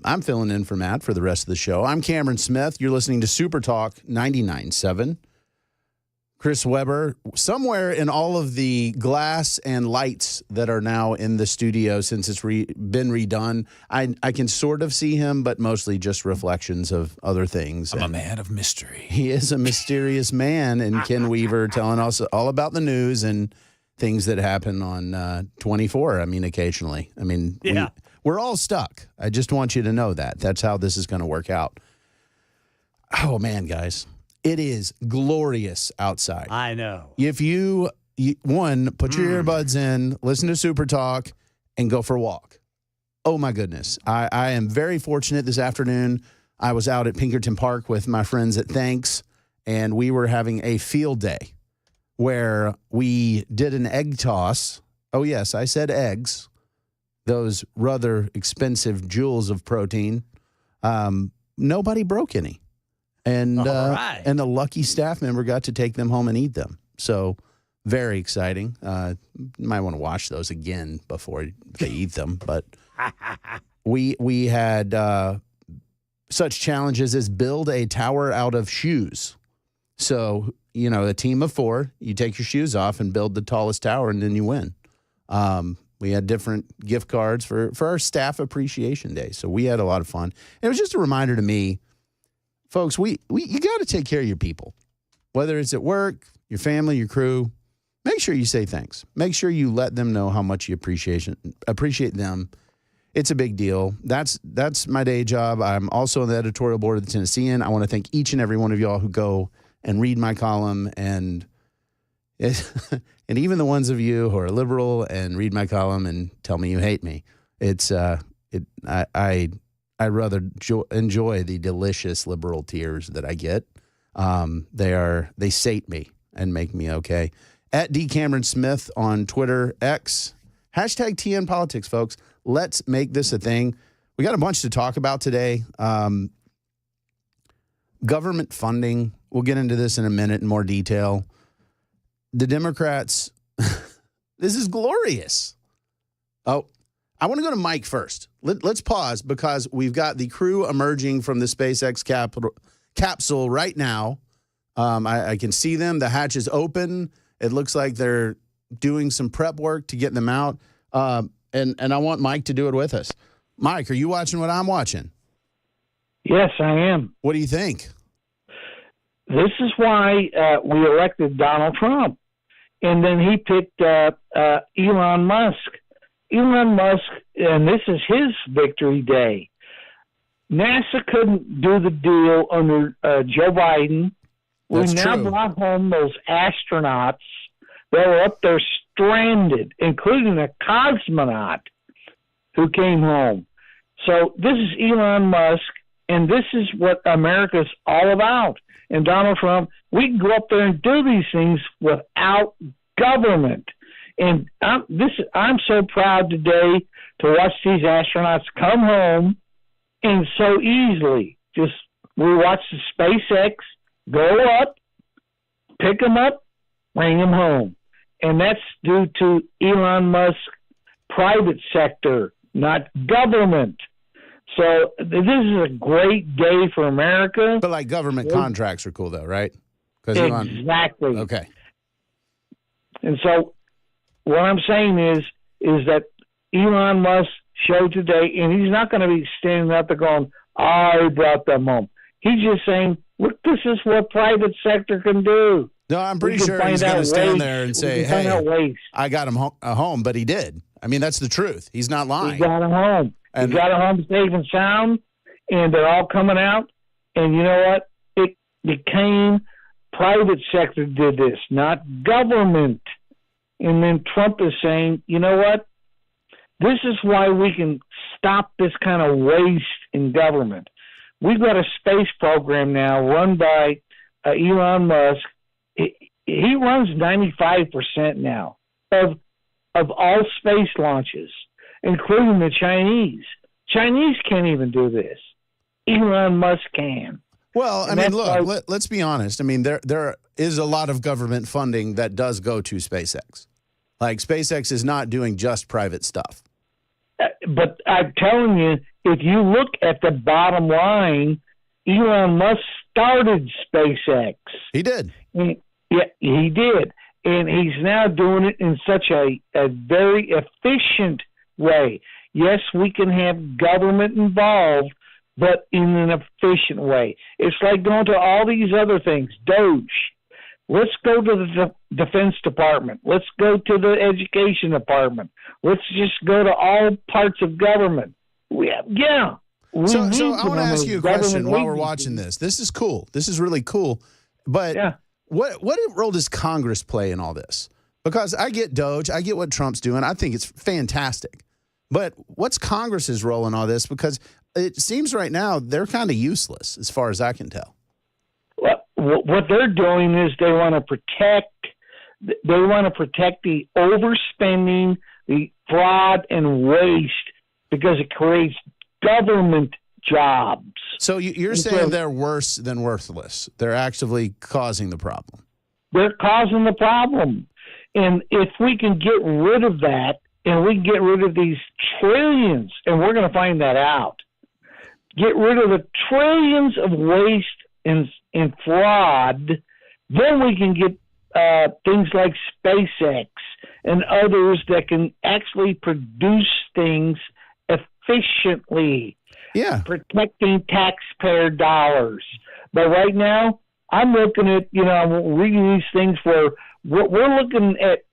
I'm filling in for Matt for the rest of the show. I'm Cameron Smith. You're listening to Super Talk 99.7. Chris Weber, somewhere in all of the glass and lights that are now in the studio since it's been redone, I can sort of see him, but mostly just reflections of other things. I'm a man of mystery. He is a mysterious man, and Ken Weaver telling us all about the news and things that happen on 24, I mean, occasionally. I mean, Yeah. we're all stuck. I just want you to know that. That's how this is going to work out. Oh, man, guys. It is glorious outside. I know. If you put your earbuds in, listen to Super Talk, and go for a walk. Oh, my goodness. I am very fortunate this afternoon. I was out at Pinkerton Park with my friends at Thanks, and we were having a field day where we did an egg toss. Oh, yes, I said eggs. Those rather expensive jewels of protein. Nobody broke any. And right. and a lucky staff member got to take them home and eat them. So very exciting. You might want to wash those again before they eat them. But we had such challenges as build a tower out of shoes. So, you know, a team of 4, you take your shoes off and build the tallest tower, and then you win. We had different gift cards for our staff appreciation day. So we had a lot of fun. And it was just a reminder to me, folks, you got to take care of your people, whether it's at work, your family, your crew. Make sure you say thanks. Make sure you let them know how much you appreciate them. It's a big deal. That's my day job. I'm also on the editorial board of the Tennessean. I want to thank each and every one of y'all who go and read my column, and even the ones of you who are liberal and read my column and tell me you hate me. I rather enjoy the delicious liberal tears that I get. They sate me and make me okay. At D. Cameron Smith on Twitter, X, hashtag TN Politics, folks. Let's make this a thing. We got a bunch to talk about today. Government funding. We'll get into this in a minute in more detail. The Democrats, this is glorious. Oh, I want to go to Mike first. Let's pause because we've got the crew emerging from the SpaceX capsule right now. I can see them. The hatch is open. It looks like they're doing some prep work to get them out. And I want Mike to do it with us. Mike, are you watching what I'm watching? Yes, I am. What do you think? This is why we elected Donald Trump. And then he picked Elon Musk. Elon Musk, and this is his victory day. NASA couldn't do the deal under Joe Biden. That's We now true. brought home those astronauts that were up there stranded, including a cosmonaut who came home. So this is Elon Musk, and this is what America's all about. And Donald Trump, we can go up there and do these things without government. And I'm so proud today to watch these astronauts come home and so easily. Just we watch the SpaceX go up, pick them up, bring them home. And that's due to Elon Musk's private sector, not government. So this is a great day for America. But like government contracts are cool though, right? Exactly. Okay. And so what I'm saying is that Elon Musk showed today, and he's not going to be standing up there going, I brought them home. He's just saying, look, this is what private sector can do. No, I'm pretty sure he's going to stand there and say, hey, I got him home, but he did. I mean, that's the truth. He's not lying. He got him home. He got him home safe and sound, and they're all coming out. And you know what? It became private sector did this, not government. And then Trump is saying, you know what? This is why we can stop this kind of waste in government. We've got a space program now run by Elon Musk. He runs 95% now of all space launches, including the Chinese. Chinese can't even do this. Elon Musk can. Well, I And mean, that's look, why- let's be honest. I mean, there is a lot of government funding that does go to SpaceX. Like, SpaceX is not doing just private stuff. But I'm telling you, if you look at the bottom line, Elon Musk started SpaceX. He did. Yeah, he did. And he's now doing it in such a very efficient way. Yes, we can have government involved, but in an efficient way. It's like going to all these other things, Doge. Let's go to the Defense Department. Let's go to the Education Department. Let's just go to all parts of government. We So I want to ask you a question while we're agencies. watching this. This is cool. This is really cool. But what role does Congress play in all this? Because I get Doge. I get what Trump's doing. I think it's fantastic. But what's Congress's role in all this? Because it seems right now they're kind of useless as far as I can tell. What they're doing is they want to protect the overspending, the fraud and waste, because it creates government jobs. So you're saying they're worse than worthless. They're actively causing the problem. They're causing the problem. And if we can get rid of that, and we can get rid of these trillions, and we're going to find that out, get rid of the trillions of waste and fraud, then we can get things like SpaceX and others that can actually produce things efficiently, protecting taxpayer dollars. But right now, I'm looking at, I'm reading these things where we're looking at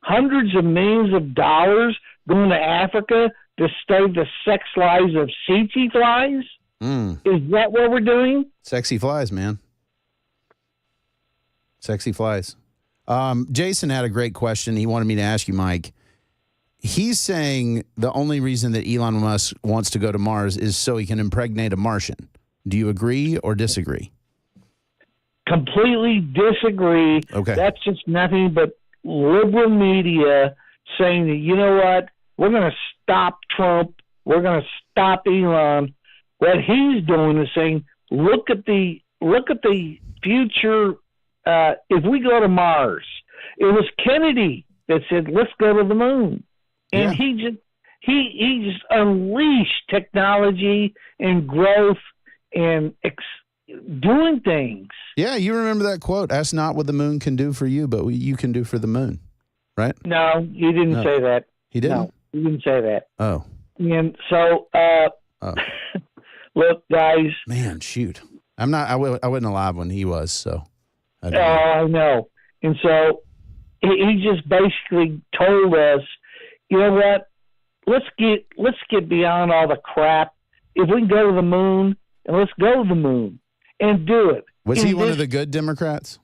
hundreds of millions of dollars going to Africa to study the sex lives of tsetse flies. Is that what we're doing? Sexy flies, man. Sexy flies. Jason had a great question. He wanted me to ask you, Mike. He's saying the only reason that Elon Musk wants to go to Mars is so he can impregnate a Martian. Do you agree or disagree? Completely disagree. Okay. That's just nothing but liberal media saying that, you know what, we're going to stop Trump. We're going to stop Elon. What he's doing is saying, look at the future. If we go to Mars, it was Kennedy that said, let's go to the moon. And he just unleashed technology and growth and doing things. Yeah, you remember that quote, ask not what the moon can do for you, but what you can do for the moon, right? No, he didn't say that. He didn't? No, he didn't say that. Oh. And so, look, guys. Man, shoot. I wasn't alive when he was, so. I know. And so he just basically told us, you know what? Let's get beyond all the crap. If we can go to the moon, and let's go to the moon and do it. Was he one of the good Democrats?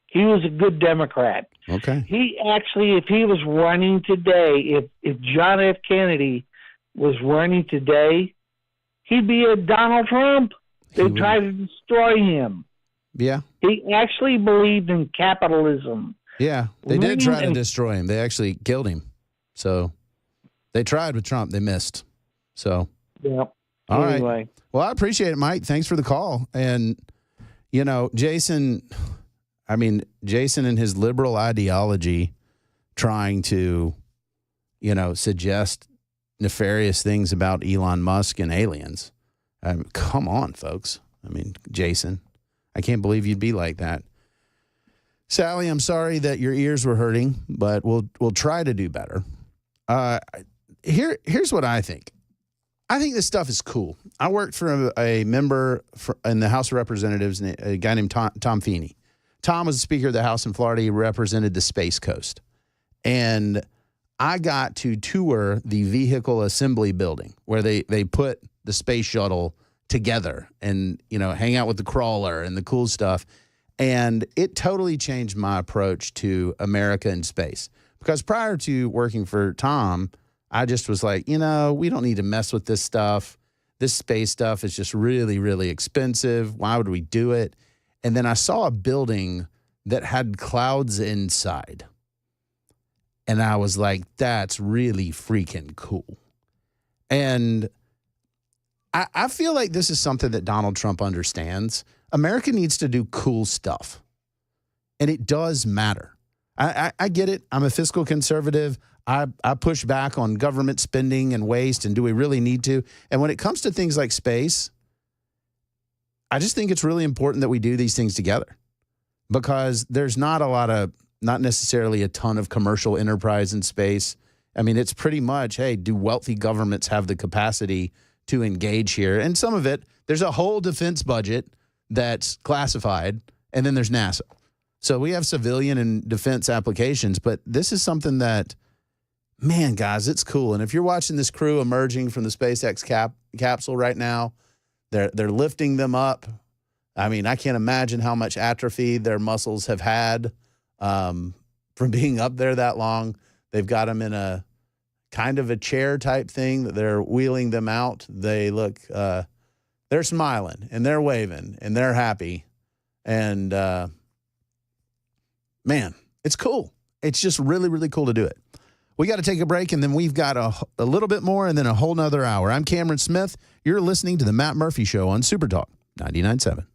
He was a good Democrat. Okay. He actually, if he was running today, if John F. Kennedy was running today, he'd be a Donald Trump. They'd try to destroy him. Yeah. He actually believed in capitalism. Yeah. They did try to destroy him. They actually killed him. So they tried with Trump. They missed. So. Yeah. All anyway. right. Well, I appreciate it, Mike. Thanks for the call. And, Jason and his liberal ideology trying to, suggest nefarious things about Elon Musk and aliens. Come on, folks. Jason, I can't believe you'd be like that. Sally, I'm sorry that your ears were hurting, but we'll try to do better. Here's what I think. I think this stuff is cool. I worked for a member in the House of Representatives, a guy named Tom Feeney. Tom was the Speaker of the House in Florida. He represented the Space Coast. And I got to tour the vehicle assembly building where they put the space shuttle together and, hang out with the crawler and the cool stuff. And it totally changed my approach to America and space. Because prior to working for Tom, I just was like, we don't need to mess with this stuff. This space stuff is just really, really expensive. Why would we do it? And then I saw a building that had clouds inside. And I was like, that's really freaking cool. And I feel like this is something that Donald Trump understands. America needs to do cool stuff, and it does matter. I get it. I'm a fiscal conservative. I push back on government spending and waste, and do we really need to? And when it comes to things like space, I just think it's really important that we do these things together, because there's not necessarily a ton of commercial enterprise in space. I mean, it's pretty much, hey, do wealthy governments have the capacity to engage here? And some of it, there's a whole defense budget that's classified, and then there's NASA. So we have civilian and defense applications, but this is something that, man, guys, it's cool. And if you're watching this crew emerging from the SpaceX capsule right now, they're lifting them up. I mean, I can't imagine how much atrophy their muscles have had from being up there that long. They've got them in a kind of a chair type thing that they're wheeling them out. They look, they're smiling and they're waving and they're happy. And man, it's cool. It's just really, really cool to do it. We got to take a break, and then we've got a little bit more and then a whole nother hour. I'm Cameron Smith. You're listening to The Matt Murphy Show on Super Talk 99.7.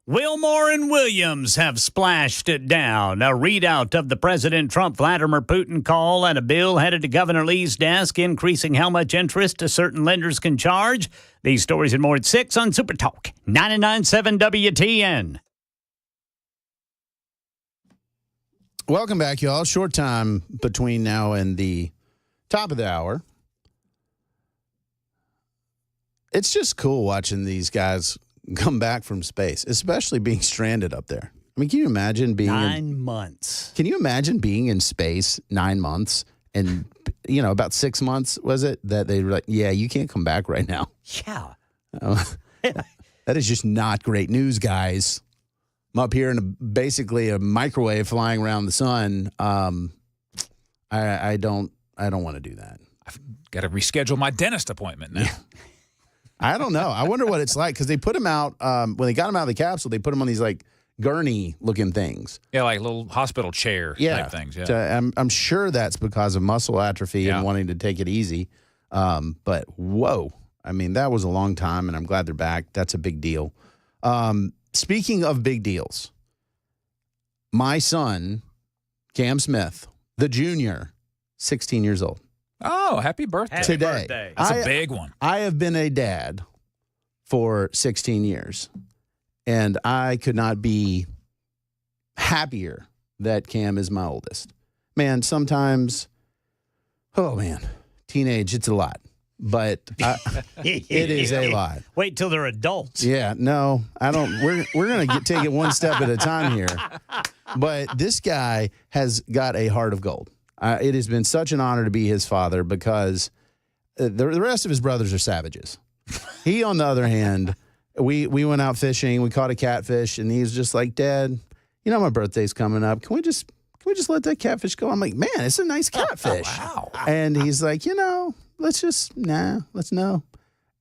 Wilmore and Williams have splashed it down. A readout of the President Trump-Vladimir Putin call and a bill headed to Governor Lee's desk increasing how much interest certain lenders can charge. These stories and more at 6 on Super Talk 99.7 WTN. Welcome back, y'all. Short time between now and the top of the hour. It's just cool watching these guys come back from space, especially being stranded up there. I mean, can you imagine being 9 months? Can you imagine being in space 9 months and, about 6 months, was it, that they were like, yeah, you can't come back right now? Yeah. That is just not great news, guys. I'm up here in basically a microwave flying around the sun. I don't want to do that. I've got to reschedule my dentist appointment now. Yeah. I don't know. I wonder what it's like because they put him out when they got him out of the capsule. They put him on these like gurney looking things. Yeah, like little hospital chair type things. Yeah, so I'm sure that's because of muscle atrophy and wanting to take it easy. But whoa, I mean that was a long time, and I'm glad they're back. That's a big deal. Speaking of big deals, my son Cam Smith, the junior, 16 years old. Oh, happy birthday. Today. That's a big one. I have been a dad for 16 years, and I could not be happier that Cam is my oldest. Man, sometimes, teenage, it's a lot. But it is a lot. Wait till they're adults. Yeah, no, I don't. We're going to take it one step at a time here. But this guy has got a heart of gold. It has been such an honor to be his father because the rest of his brothers are savages. He, on the other hand, we went out fishing. We caught a catfish, and he's just like, Dad, my birthday's coming up. Can we just let that catfish go? I'm like, man, it's a nice catfish. Wow. And he's like, let's no.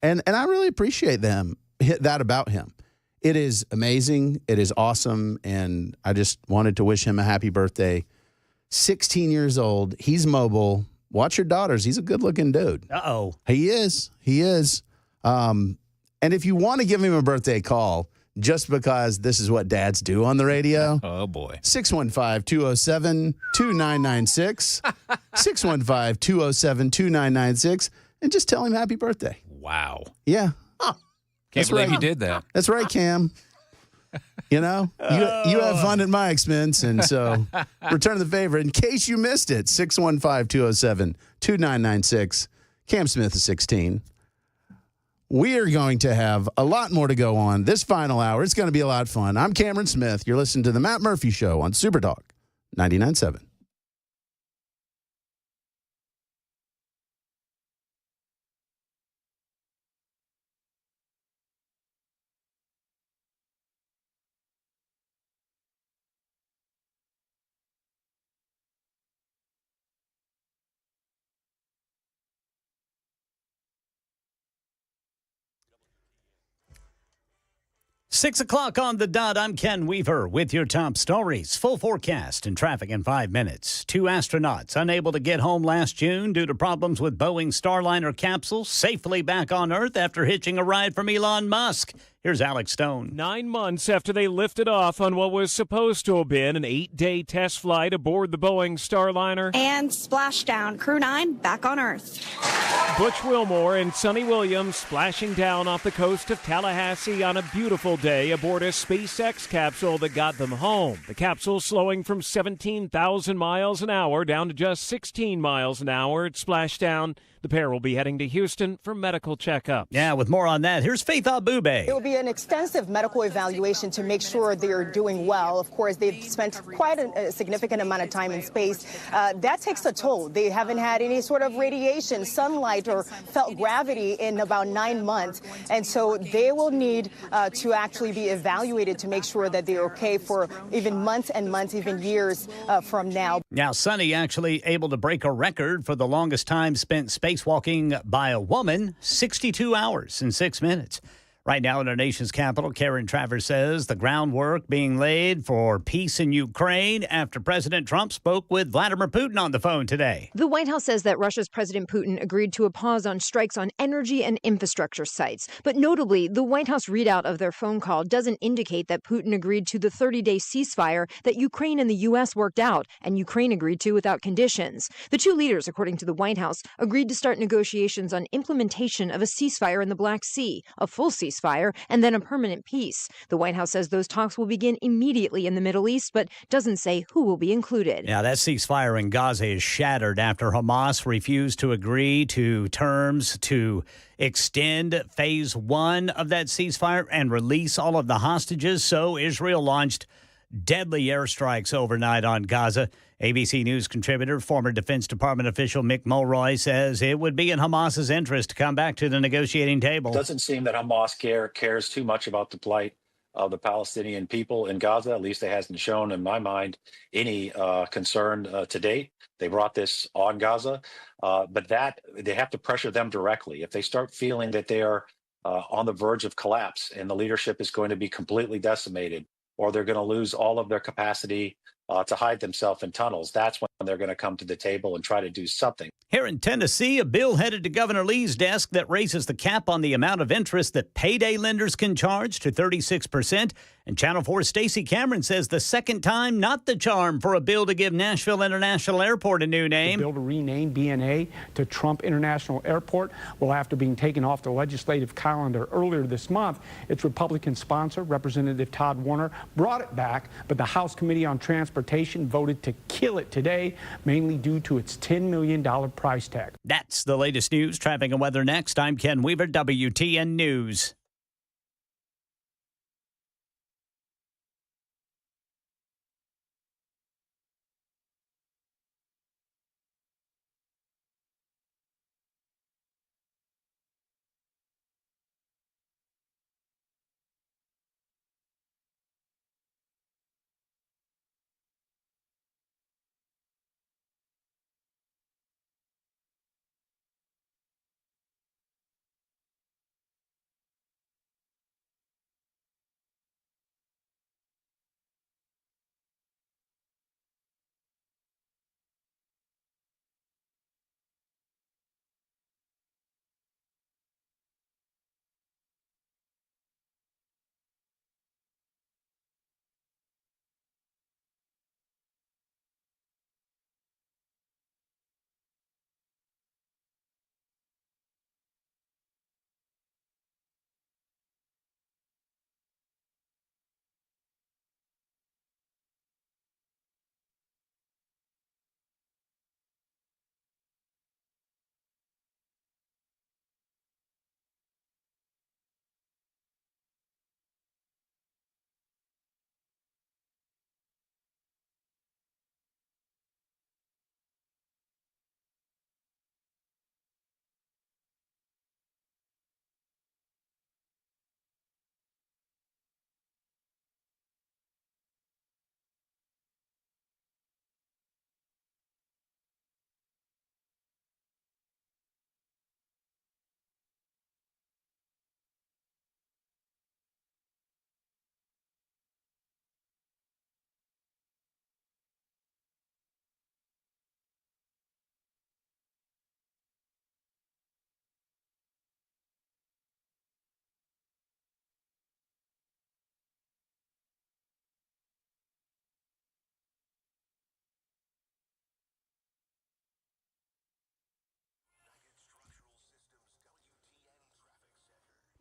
And I really appreciate that about him. It is amazing. It is awesome. And I just wanted to wish him a happy birthday. 16 years old. He's mobile. Watch your daughters. He's a good-looking dude. Uh-oh. He is. And if you want to give him a birthday call, just because this is what dads do on the radio. Oh, boy. 615-207-2996. 615-207-2996. And just tell him happy birthday. Wow. Yeah. Can't believe you did that. That's right, Cam. You have fun at my expense, and so return the favor. In case you missed it, 615-207-2996. Cam Smith is 16. We are going to have a lot more to go on this final hour. It's going to be a lot of fun. I'm Cameron Smith. You're listening to The Matt Murphy Show on Super Talk 99.7. Six o'clock on the dot. I'm Ken Weaver with your top stories. Full forecast and traffic in 5 minutes. 2 astronauts unable to get home last June due to problems with Boeing Starliner capsules safely back on Earth after hitching a ride from Elon Musk. Here's Alex Stone. 9 months after they lifted off on what was supposed to have been an 8-day test flight aboard the Boeing Starliner. And splashdown. Crew 9 back on Earth. Butch Wilmore and Sonny Williams splashing down off the coast of Tallahassee on a beautiful day aboard a SpaceX capsule that got them home. The capsule slowing from 17,000 miles an hour down to just 16 miles an hour at splashdown. The pair will be heading to Houston for medical checkup. Yeah, with more on that, here's Faith Abube. It will be an extensive medical evaluation to make sure they're doing well. Of course, they've spent quite a significant amount of time in space. That takes a toll. They haven't had any sort of radiation, sunlight, or felt gravity in about 9 months. And so they will need to actually be evaluated to make sure that they're okay for even months and months, even years from now. Now, Sonny actually able to break a record for the longest time spent spacewalking by a woman, 62 hours and 6 minutes. Right now in our nation's capital, Karen Travers says the groundwork being laid for peace in Ukraine after President Trump spoke with Vladimir Putin on the phone today. The White House says that Russia's President Putin agreed to a pause on strikes on energy and infrastructure sites. But notably, the White House readout of their phone call doesn't indicate that Putin agreed to the 30-day ceasefire that Ukraine and the U.S. worked out and Ukraine agreed to without conditions. The two leaders, according to the White House, agreed to start negotiations on implementation of a ceasefire in the Black Sea, a full ceasefire, and then a permanent peace. The White House says those talks will begin immediately in the Middle East, but doesn't say who will be included. Now, that ceasefire in Gaza is shattered after Hamas refused to agree to terms to extend phase one of that ceasefire and release all of the hostages. So Israel launched deadly airstrikes overnight on Gaza. ABC News contributor, former Defense Department official Mick Mulroy says it would be in Hamas's interest to come back to the negotiating table. It doesn't seem that Hamas cares too much about the plight of the Palestinian people in Gaza. At least it hasn't shown, in my mind, any concern to date. They brought this on Gaza, but that they have to pressure them directly. If they start feeling that they are on the verge of collapse and the leadership is going to be completely decimated, or they're going to lose all of their capacity to hide themselves in tunnels, that's when they're going to come to the table and try to do something. Here in Tennessee, a bill headed to Governor Lee's desk that raises the cap on the amount of interest that payday lenders can charge to 36%. And Channel 4's Stacey Cameron says the second time, not the charm for a bill to give Nashville International Airport a new name. The bill to rename BNA to Trump International Airport will, after being taken off the legislative calendar earlier this month, its Republican sponsor, Representative Todd Warner, brought it back, but the House Committee on Transportation voted to kill it today, mainly due to its $10 million price tag. That's the latest news. Traffic and weather next. I'm Ken Weaver, WTN News.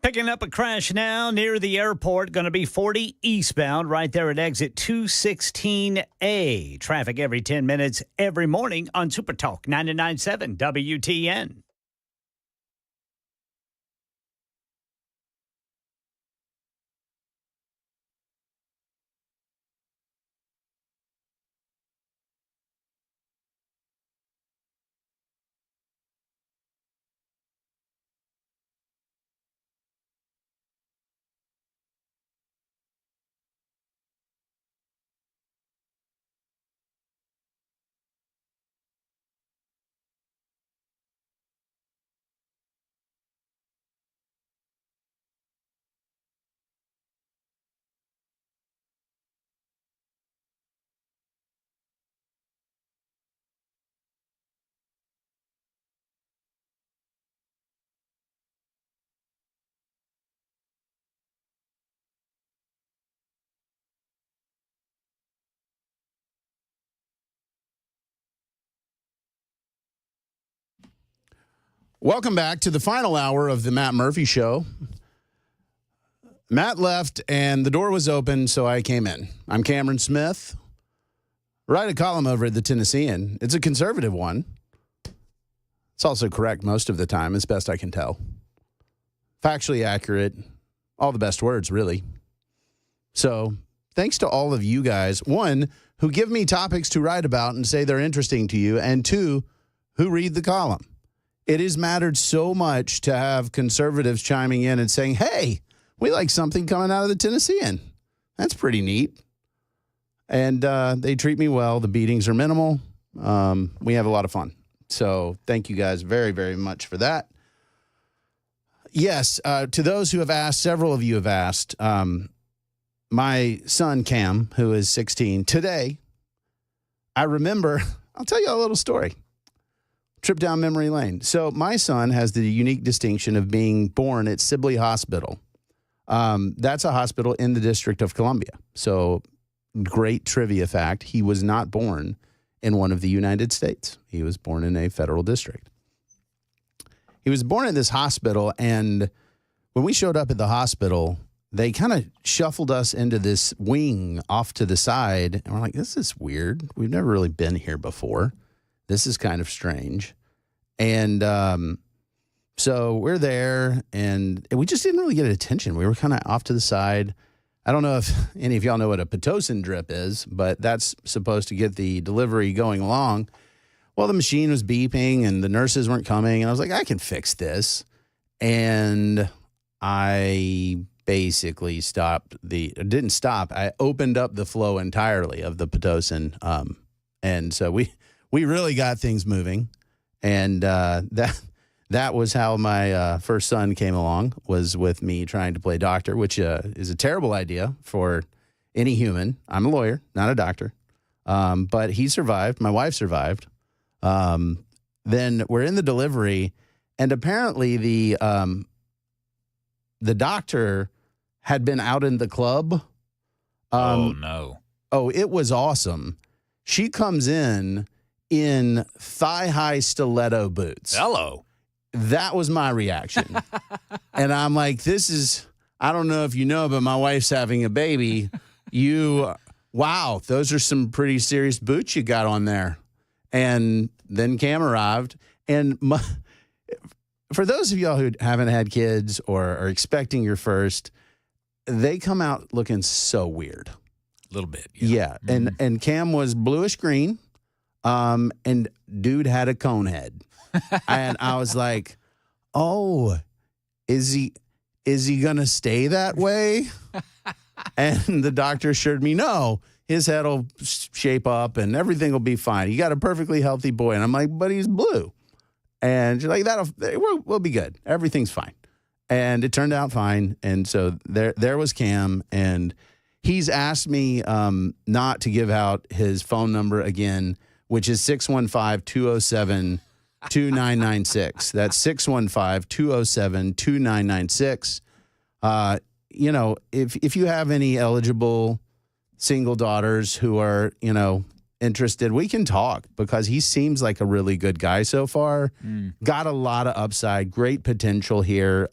Picking up a crash now near the airport. Going to be 40 eastbound right there at exit 216A. Traffic every 10 minutes every morning on Super Talk 99.7 WTN. Welcome back to the final hour of the Matt Murphy Show. Matt left and the door was open, so I came in. I'm Cameron Smith. Write a column over at the Tennessean. It's a conservative one. It's also correct most of the time, as best I can tell. Factually accurate. All the best words, really. So thanks to all of you guys. One, who give me topics to write about and say they're interesting to you. And two, who read the column. It has mattered so much to have conservatives chiming in and saying, hey, we like something coming out of the Tennessean. That's pretty neat. And they treat me well. The beatings are minimal. We have a lot of fun. So thank you guys very, very much for that. Yes, to those who have asked, several of you have asked, my son, Cam, who is 16, today, I remember, I'll tell you a little story. Trip down memory lane. So my son has the unique distinction of being born at Sibley Hospital. That's a hospital in the District of Columbia. So great trivia fact, he was not born in one of the United States. He was born in a federal district. He was born in this hospital, and when we showed up at the hospital, they kind of shuffled us into this wing off to the side, and we're like, this is weird. We've never really been here before. This is kind of strange. And so we're there, and we just didn't really get attention. We were kind of off to the side. I don't know if any of y'all know what a Pitocin drip is, but that's supposed to get the delivery going along. Well, the machine was beeping, and the nurses weren't coming, and I was like, I can fix this. And I basically didn't stop. I opened up the flow entirely of the Pitocin. And so we really got things moving. And that was how my first son came along, was with me trying to play doctor, which is a terrible idea for any human. I'm a lawyer, not a doctor. But he survived. My wife survived. Then we're in the delivery, and apparently the doctor had been out in the club. Oh, no. Oh, it was awesome. She comes in thigh-high stiletto boots. Hello. That was my reaction. And I'm like, I don't know if you know, but my wife's having a baby. Wow, those are some pretty serious boots you got on there. And then Cam arrived. And for those of y'all who haven't had kids or are expecting your first, they come out looking so weird. A little bit. Yeah. Mm-hmm. And Cam was bluish green. And dude had a cone head. And I was like, oh, is he going to stay that way? And the doctor assured me, no, his head will shape up and everything will be fine. You got a perfectly healthy boy. And I'm like, but he's blue. And she's like, we'll be good. Everything's fine. And it turned out fine. And so there was Cam, and he's asked me not to give out his phone number again, which is 615-207-2996. That's 615-207-2996. If you have any eligible single daughters who are, interested, we can talk, because he seems like a really good guy so far. Got a lot of upside, great potential here.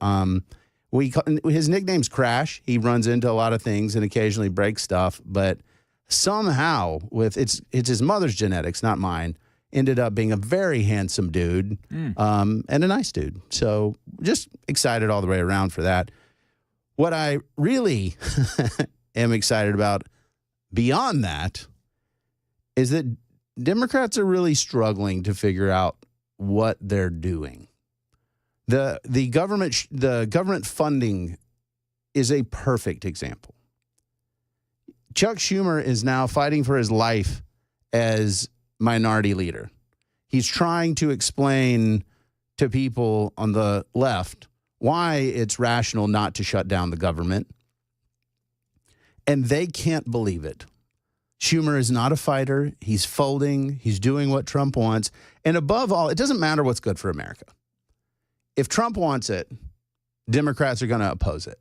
His nickname's Crash. He runs into a lot of things and occasionally breaks stuff, but somehow it's his mother's genetics, not mine, ended up being a very handsome dude and a nice dude. So just excited all the way around for that. What I really am excited about beyond that is that Democrats are really struggling to figure out what they're doing. The government funding is a perfect example. Chuck Schumer is now fighting for his life as minority leader. He's trying to explain to people on the left why it's rational not to shut down the government. And they can't believe it. Schumer is not a fighter. He's folding. He's doing what Trump wants. And above all, it doesn't matter what's good for America. If Trump wants it, Democrats are going to oppose it.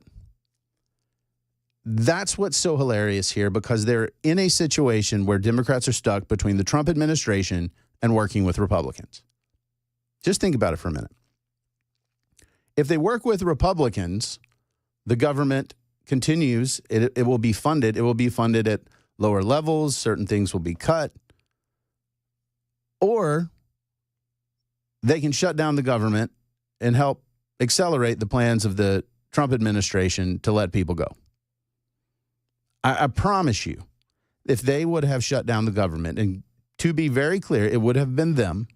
That's what's so hilarious here, because they're in a situation where Democrats are stuck between the Trump administration and working with Republicans. Just think about it for a minute. If they work with Republicans, the government continues. It will be funded. It will be funded at lower levels. Certain things will be cut. Or they can shut down the government and help accelerate the plans of the Trump administration to let people go. I promise you, if they would have shut down the government, and to be very clear, it would have been them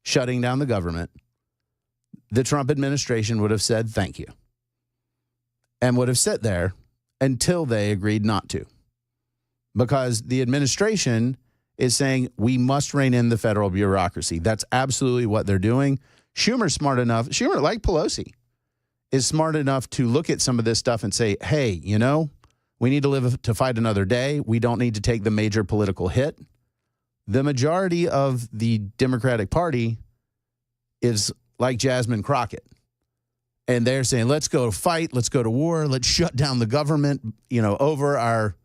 shutting down the government, the Trump administration would have said thank you and would have sat there until they agreed not to. Because the administration is saying we must rein in the federal bureaucracy. That's absolutely what they're doing. Schumer's smart enough. Schumer, like Pelosi, is smart enough to look at some of this stuff and say, hey, you know, we need to live to fight another day. We don't need to take the major political hit. The majority of the Democratic Party is like Jasmine Crockett. And they're saying, let's go fight, let's go to war, let's shut down the government, you know, over our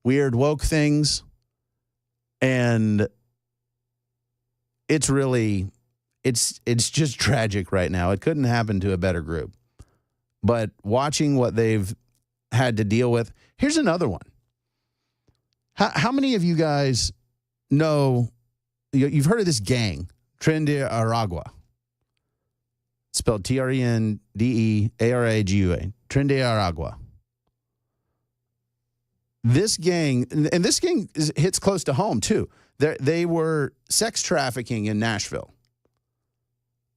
weird woke things. And it's really, it's just tragic right now. It couldn't happen to a better group. But watching what they've had to deal with, here's another one. How many of you guys know, you've heard of this gang, Tren de Aragua? Spelled Trendearagua, Tren de Aragua. This gang, and this gang hits close to home too. They were sex trafficking in Nashville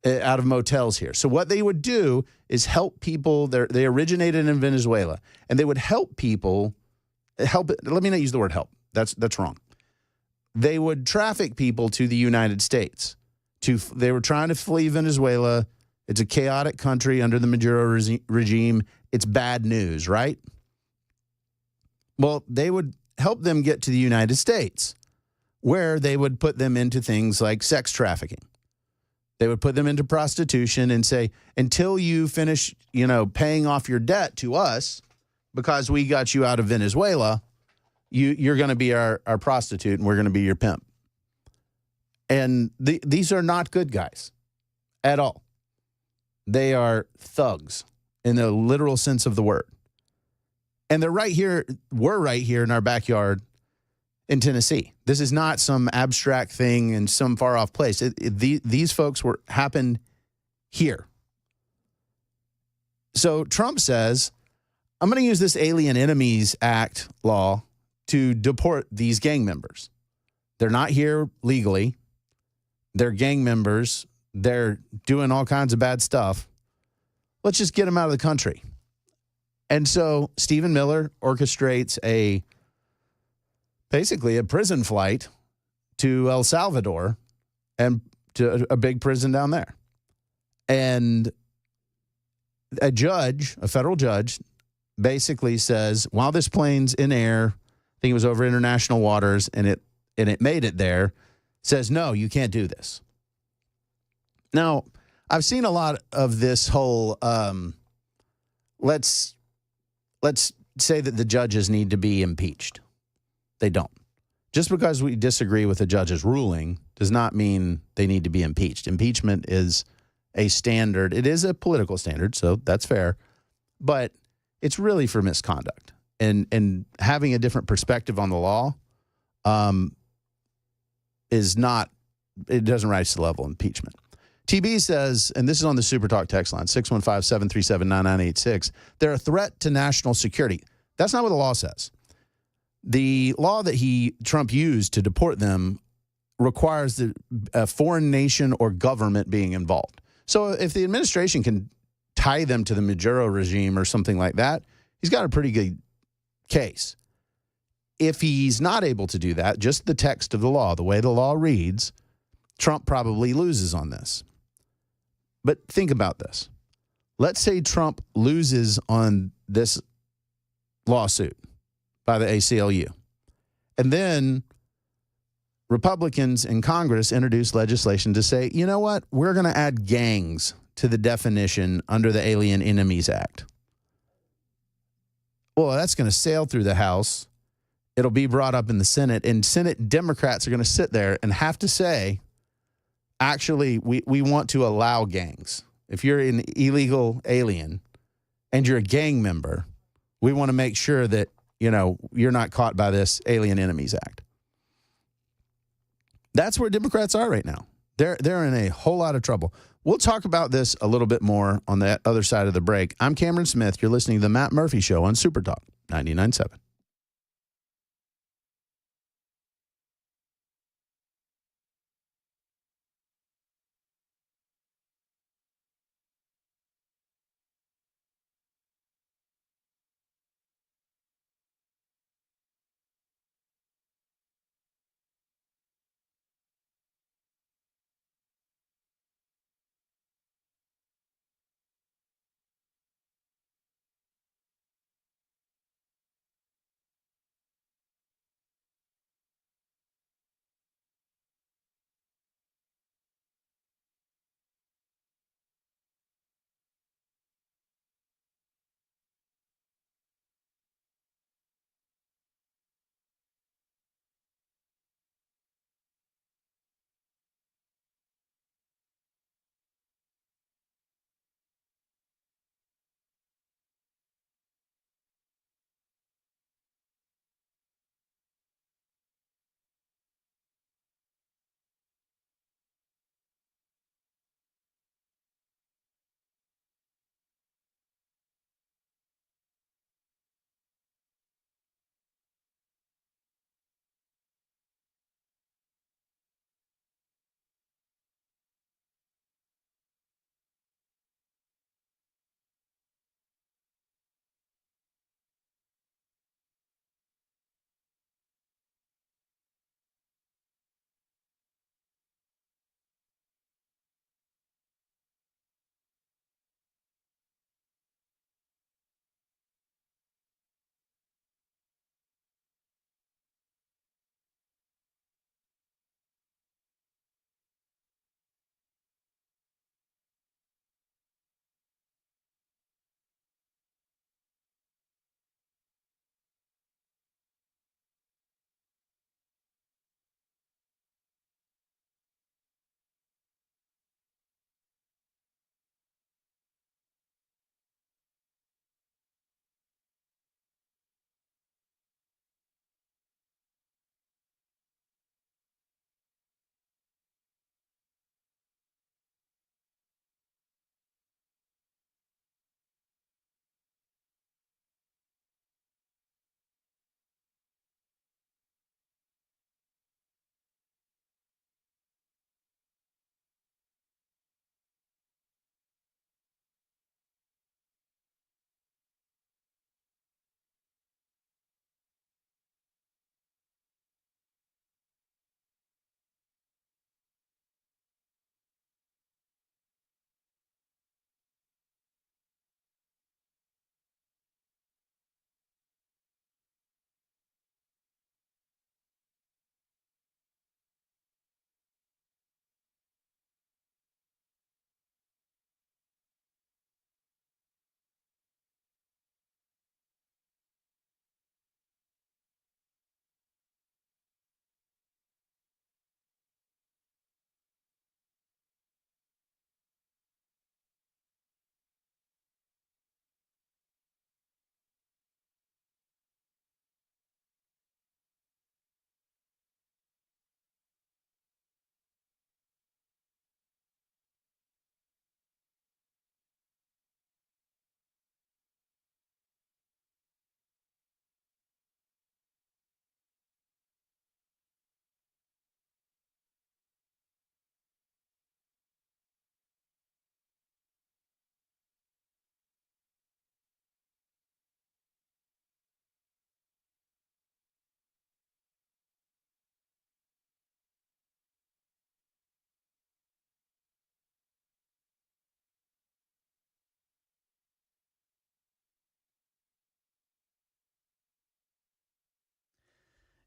out of motels here. So what they would do is help people. They originated in Venezuela, and they would help people. Let me not use the word help. That's wrong. They would traffic people to the United States. They were trying to flee Venezuela. It's a chaotic country under the Maduro regime. It's bad news, right? Well, they would help them get to the United States, where they would put them into things like sex trafficking. They would put them into prostitution and say, until you finish, you know, paying off your debt to us, because we got you out of Venezuela, you're going to be our prostitute and we're going to be your pimp. And these are not good guys at all. They are thugs in the literal sense of the word. And they're right here. We're right here in our backyard in Tennessee. This is not some abstract thing in some far off place. These folks happened here. So Trump says, I'm going to use this Alien Enemies Act law to deport these gang members. They're not here legally. They're gang members. They're doing all kinds of bad stuff. Let's just get them out of the country. And so Stephen Miller orchestrates basically a prison flight to El Salvador and to a big prison down there. And a federal judge, basically says, while this plane's in air, I think it was over international waters, and it made it there, says, no, you can't do this. Now, I've seen a lot of this whole, let's say that the judges need to be impeached. They don't. Just because we disagree with the judge's ruling does not mean they need to be impeached. Impeachment is a standard. It is a political standard, so that's fair. But it's really for misconduct. And having a different perspective on the law is not, it doesn't rise to the level of impeachment. TB says, and this is on the Super Talk text line, 615-737-9986, they're a threat to national security. That's not what the law says. The law that Trump used to deport them requires a foreign nation or government being involved. So if the administration can tie them to the Maduro regime or something like that, he's got a pretty good case. If he's not able to do that, just the text of the law, the way the law reads, Trump probably loses on this. But think about this. Let's say Trump loses on this lawsuit by the ACLU. And then Republicans in Congress introduce legislation to say, you know what? We're going to add gangs to the definition under the Alien Enemies Act. Well, that's going to sail through the House. It'll be brought up in the Senate, and Senate Democrats are going to sit there and have to say, actually, we want to allow gangs if you're an illegal alien and you're a gang member, we want to make sure that, you're not caught by this Alien Enemies Act. That's where Democrats are right now. They're in a whole lot of trouble. We'll talk about this a little bit more on the other side of the break. I'm Cameron Smith. You're listening to The Matt Murphy Show on Super Talk 99.7.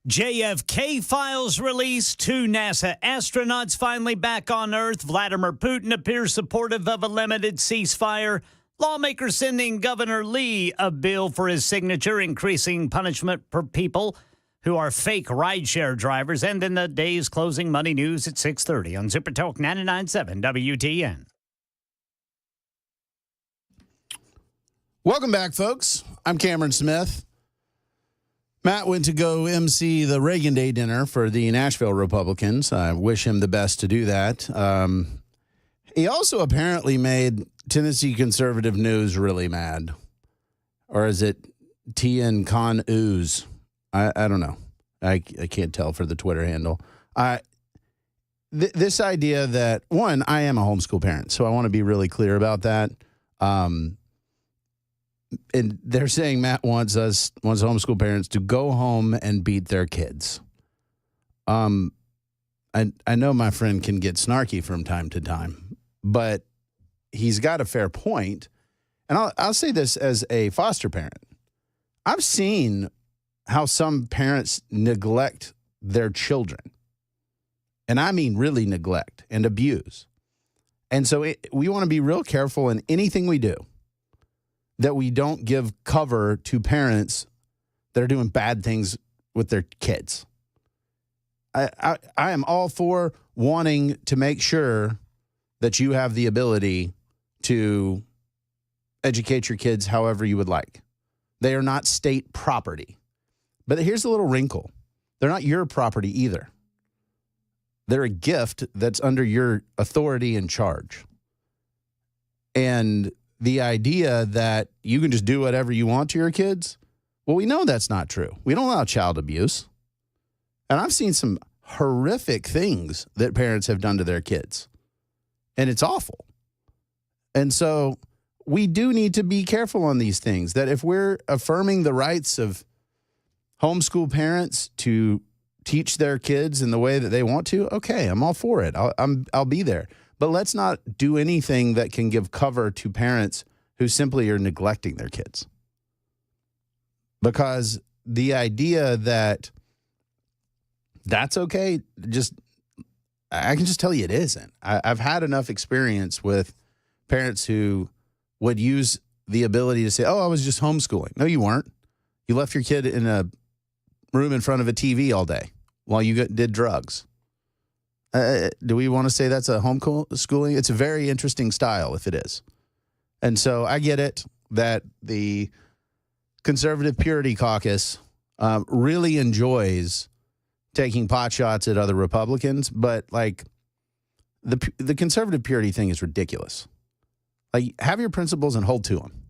JFK files released. 2 NASA astronauts finally back on Earth. Vladimir Putin appears supportive of a limited ceasefire. Lawmakers sending Governor Lee a bill for his signature, increasing punishment for people who are fake rideshare drivers. And in the day's closing money news at 6:30 on Super Talk 99.7 WTN. Welcome back, folks. I'm Cameron Smith. Matt went to go MC the Reagan Day dinner for the Nashville Republicans. I wish him the best to do that. He also apparently made Tennessee conservative news really mad. Or is it TN Con Ooze? I don't know. I can't tell for the Twitter handle. This idea that, one, I am a homeschool parent, so I want to be really clear about that. And they're saying Matt wants homeschool parents to go home and beat their kids. I know my friend can get snarky from time to time, but he's got a fair point. And I'll say this as a foster parent. I've seen how some parents neglect their children. And I mean really neglect and abuse. And so we want to be real careful in anything we do that we don't give cover to parents that are doing bad things with their kids. I am all for wanting to make sure that you have the ability to educate your kids however you would like. They are not state property. But here's a little wrinkle. They're not your property either. They're a gift that's under your authority and charge. And the idea that you can just do whatever you want to your kids, well, we know that's not true. We don't allow child abuse. And I've seen some horrific things that parents have done to their kids. And it's awful. And so we do need to be careful on these things, that if we're affirming the rights of homeschool parents to teach their kids in the way that they want to, okay, I'm all for it. I'll be there. But let's not do anything that can give cover to parents who simply are neglecting their kids. Because the idea that that's okay, I can just tell you it isn't. I've had enough experience with parents who would use the ability to say, oh, I was just homeschooling. No, you weren't. You left your kid in a room in front of a TV all day while you did drugs. Do we want to say that's a homeschooling? It's a very interesting style if it is. And so I get it that the Conservative Purity Caucus really enjoys taking pot shots at other Republicans, but like the conservative purity thing is ridiculous. Like, have your principles and hold to them.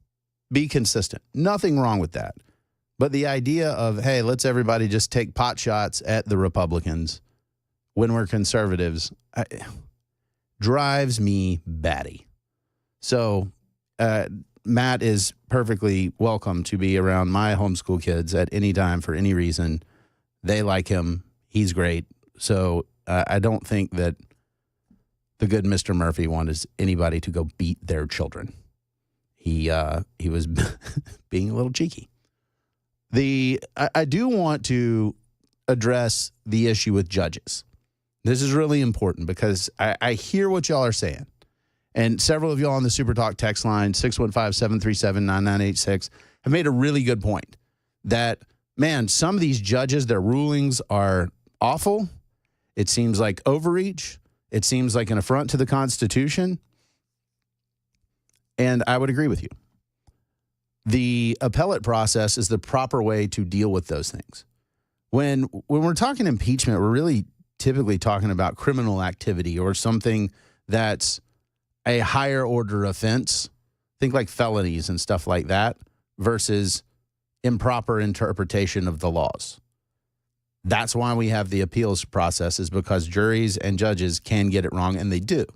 Be consistent. Nothing wrong with that. But the idea of, hey, let's everybody just take pot shots at the Republicans when we're conservatives drives me batty. So Matt is perfectly welcome to be around my homeschool kids at any time for any reason. They like him. He's great. So I don't think that the good Mr. Murphy wanted anybody to go beat their children. He was being a little cheeky. I do want to address the issue with judges. This is really important because I hear what y'all are saying. And several of y'all on the Super Talk text line, 615-737-9986, have made a really good point that, man, some of these judges, their rulings are awful. It seems like overreach. It seems like an affront to the Constitution. And I would agree with you. The appellate process is the proper way to deal with those things. When we're talking impeachment, we're really typically talking about criminal activity or something that's a higher order offense. Think like felonies and stuff like that versus improper interpretation of the laws. That's why we have the appeals process, is because juries and judges can get it wrong, and they do.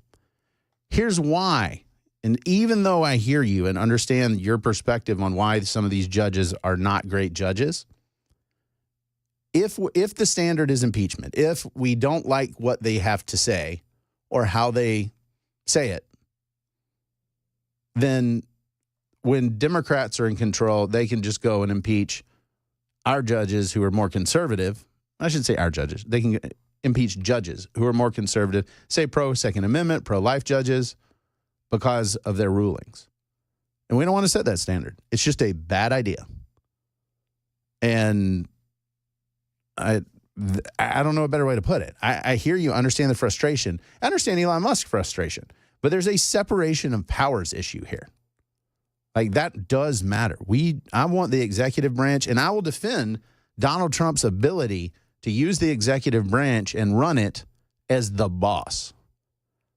Here's why. And even though I hear you and understand your perspective on why some of these judges are not great judges, if the standard is impeachment, if we don't like what they have to say or how they say it, then when Democrats are in control, they can just go and impeach our judges who are more conservative. I should say our judges. They can impeach judges who are more conservative, say pro-Second Amendment, pro-life judges, because of their rulings. And we don't want to set that standard. It's just a bad idea. And I don't know a better way to put it. I hear you, understand the frustration. I understand Elon Musk's frustration. But there's a separation of powers issue here. Like, that does matter. I want the executive branch, and I will defend Donald Trump's ability to use the executive branch and run it as the boss.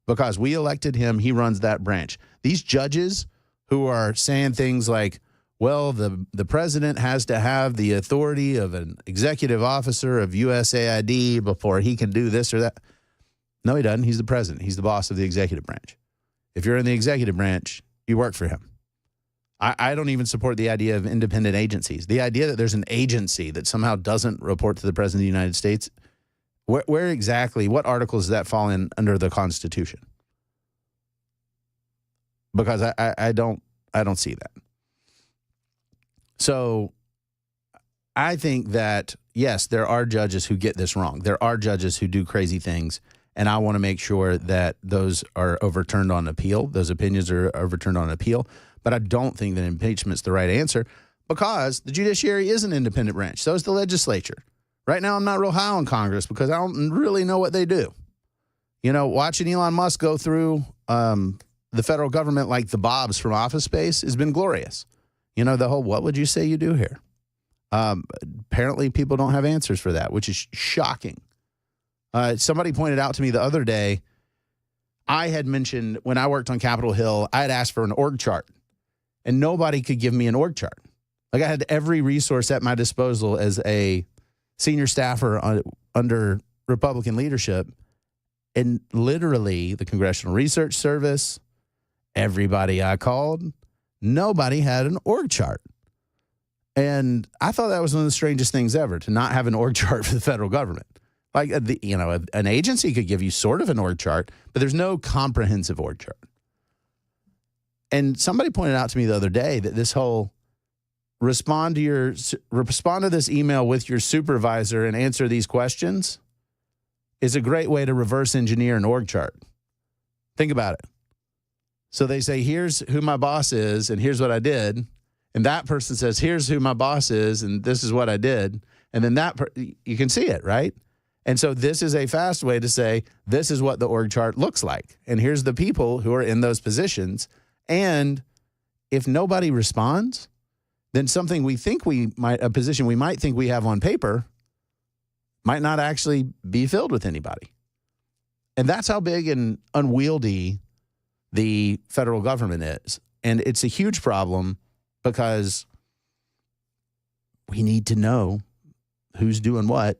Because we elected him, he runs that branch. These judges who are saying things like, well, the president has to have the authority of an executive officer of USAID before he can do this or that. No, he doesn't. He's the president. He's the boss of the executive branch. If you're in the executive branch, you work for him. I don't even support the idea of independent agencies. The idea that there's an agency that somehow doesn't report to the president of the United States, where exactly, what articles does that fall in under the Constitution? Because I don't see that. So I think that, yes, there are judges who get this wrong. There are judges who do crazy things, and I want to make sure that those are overturned on appeal. Those opinions are overturned on appeal. But I don't think that impeachment's the right answer because the judiciary is an independent branch. So is the legislature. Right now, I'm not real high on Congress because I don't really know what they do. You know, watching Elon Musk go through the federal government like the Bobs from Office Space has been glorious. You know, the whole, what would you say you do here? Apparently, people don't have answers for that, which is shocking. Somebody pointed out to me the other day, I had mentioned when I worked on Capitol Hill, I had asked for an org chart, and nobody could give me an org chart. Like, I had every resource at my disposal as a senior staffer under Republican leadership, and literally the Congressional Research Service, everybody I called, nobody had an org chart. And I thought that was one of the strangest things ever, to not have an org chart for the federal government. Like, an agency could give you sort of an org chart, but there's no comprehensive org chart. And somebody pointed out to me the other day that this whole respond to this email with your supervisor and answer these questions is a great way to reverse engineer an org chart. Think about it. So they say, here's who my boss is, and here's what I did. And that person says, here's who my boss is, and this is what I did. And then you can see it, right? And so this is a fast way to say, this is what the org chart looks like. And here's the people who are in those positions. And if nobody responds, then something a position we might think we have on paper might not actually be filled with anybody. And that's how big and unwieldy the federal government is. And it's a huge problem because we need to know who's doing what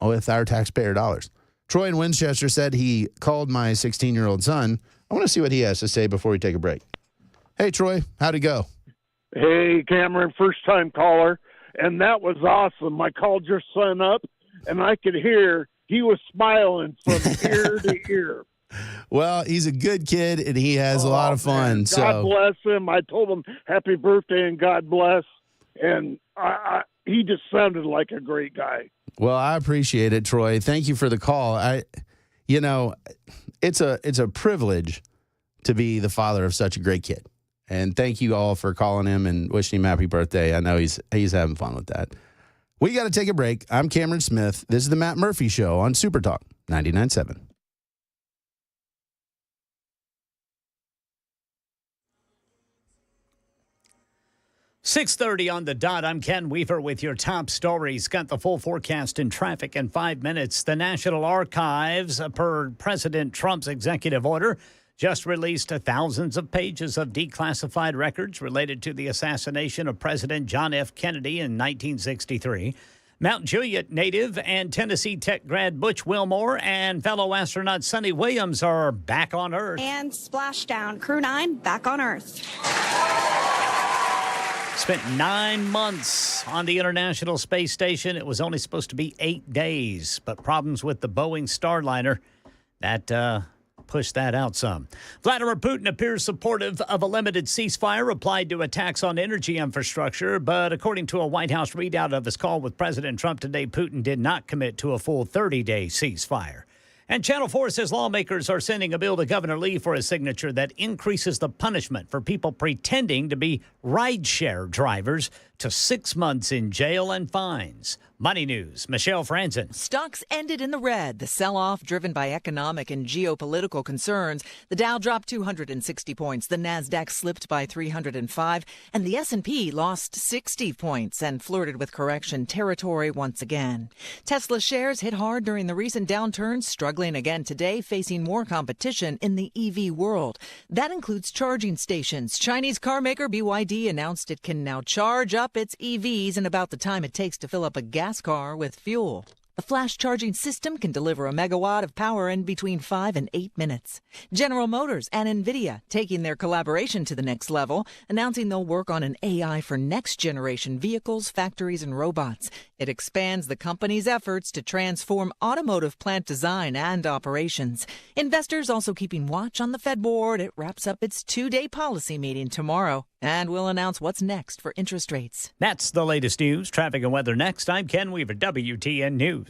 with our taxpayer dollars. Troy in Winchester said he called my 16-year-old son. I want to see what he has to say before we take a break. Hey, Troy, how'd it go? Hey, Cameron, first-time caller, and that was awesome. I called your son up, and I could hear he was smiling from ear to ear. Well, he's a good kid, and he has a lot of fun. Man, God bless him. I told him happy birthday and God bless, and he just sounded like a great guy. Well, I appreciate it, Troy. Thank you for the call. It's a privilege to be the father of such a great kid. And thank you all for calling him and wishing him happy birthday. I know he's having fun with that. We got to take a break. I'm Cameron Smith. This is the Matt Murphy Show on Super Talk 99.7. .30 on the dot. I'm Ken Weaver with your top stories. Got the full forecast and traffic in 5 minutes. The National Archives, per President Trump's executive order, just released thousands of pages of declassified records related to the assassination of President John F. Kennedy in 1963. Mount Juliet native and Tennessee Tech grad Butch Wilmore and fellow astronaut Sonny Williams are back on Earth. And splashdown. Crew 9 back on Earth. Spent 9 months on the International Space Station. It was only supposed to be 8 days, but problems with the Boeing Starliner, that pushed that out some. Vladimir Putin appears supportive of a limited ceasefire applied to attacks on energy infrastructure, but according to a White House readout of his call with President Trump today, Putin did not commit to a full 30-day ceasefire. And Channel 4 says lawmakers are sending a bill to Governor Lee for his signature that increases the punishment for people pretending to be rideshare drivers to 6 months in jail and fines. Money News, Michelle Franzen. Stocks ended in the red. The sell-off driven by economic and geopolitical concerns. The Dow dropped 260 points. The Nasdaq slipped by 305, and the S&P lost 60 points and flirted with correction territory once again. Tesla shares hit hard during the recent downturn, struggling again today, facing more competition in the EV world. That includes charging stations. Chinese car maker BYD announced it can now charge up its EVs in about the time it takes to fill up a gas car with fuel. The flash charging system can deliver a megawatt of power in between 5 and 8 minutes. General Motors and NVIDIA taking their collaboration to the next level, announcing they'll work on an AI for next-generation vehicles, factories, and robots. It expands the company's efforts to transform automotive plant design and operations. Investors also keeping watch on the Fed board. It wraps up its 2-day policy meeting tomorrow and will announce what's next for interest rates. That's the latest news. Traffic and weather next. I'm Ken Weaver, WTN News.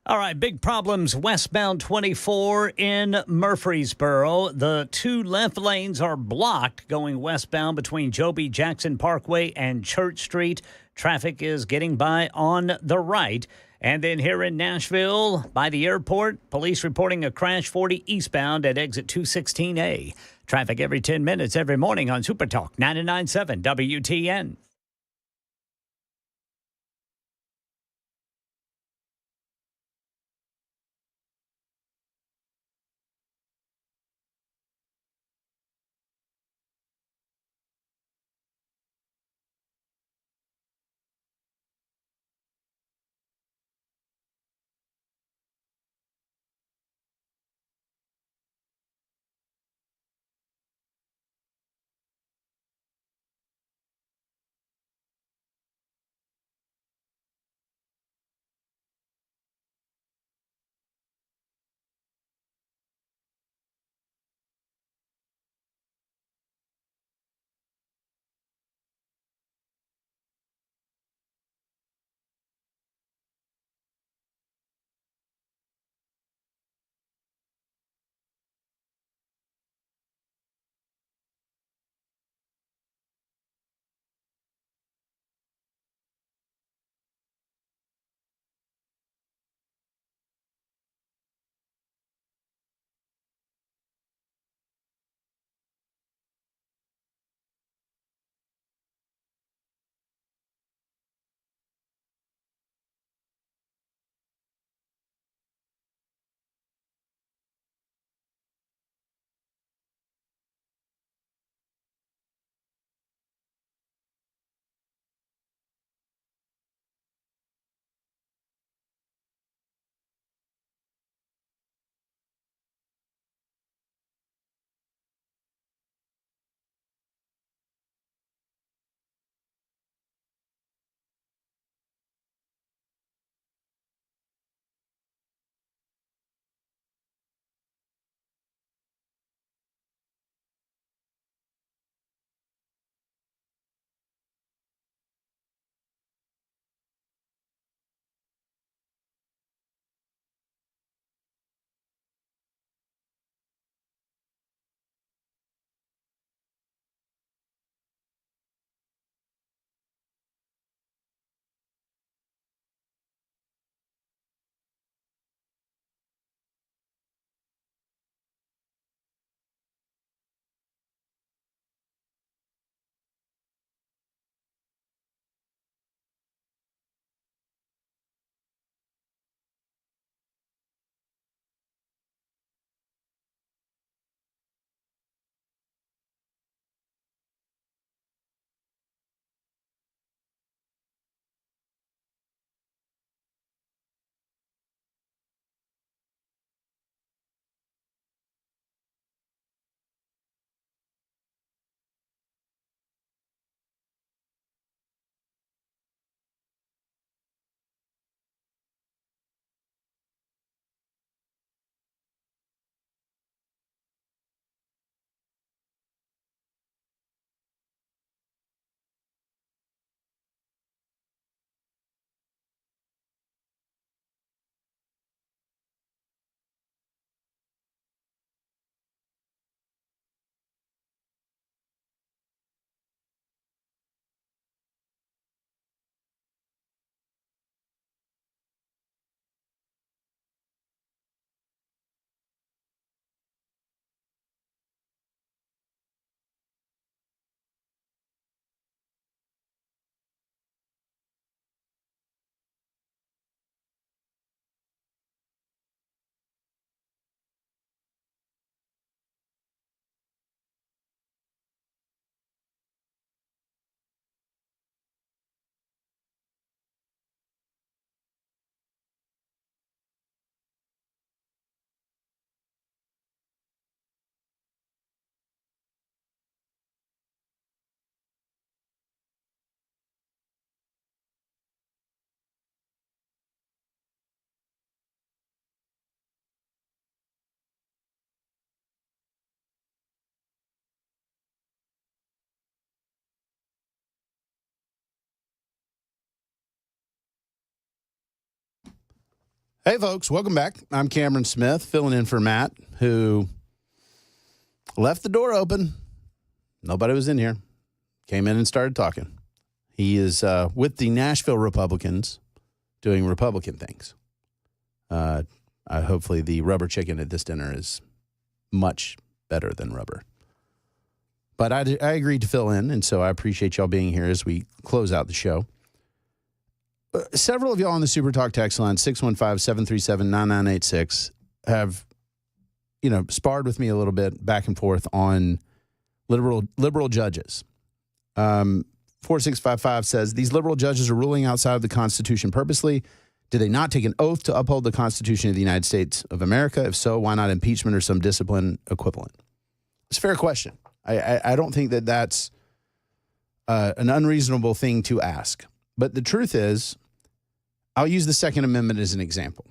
All right, big problems westbound 24 in Murfreesboro. The 2 left lanes are blocked going westbound between Joby Jackson Parkway and Church Street. Traffic is getting by on the right. And then here in Nashville, by the airport, police reporting a crash 40 eastbound at exit 216A. Traffic every 10 minutes every morning on Super Talk 99.7 WTN. Hey, folks, welcome back. I'm Cameron Smith, filling in for Matt, who left the door open. Nobody was in here. Came in and started talking. He is with the Nashville Republicans doing Republican things. Hopefully the rubber chicken at this dinner is much better than rubber. But I agreed to fill in, and so I appreciate y'all being here as we close out the show. Several of y'all on the Super Talk text line, 615-737-9986, have, sparred with me a little bit back and forth on liberal judges. 4655 says, these liberal judges are ruling outside of the Constitution purposely. Did they not take an oath to uphold the Constitution of the United States of America? If so, why not impeachment or some discipline equivalent? It's a fair question. I don't think that that's an unreasonable thing to ask. But the truth is, I'll use the Second Amendment as an example.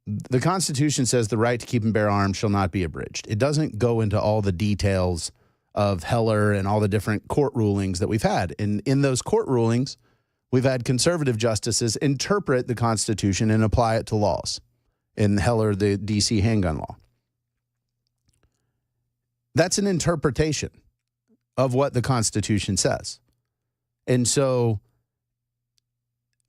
The Constitution says the right to keep and bear arms shall not be abridged. It doesn't go into all the details of Heller and all the different court rulings that we've had. And in those court rulings, we've had conservative justices interpret the Constitution and apply it to laws. In Heller, the D.C. handgun law. That's an interpretation of what the Constitution says. And so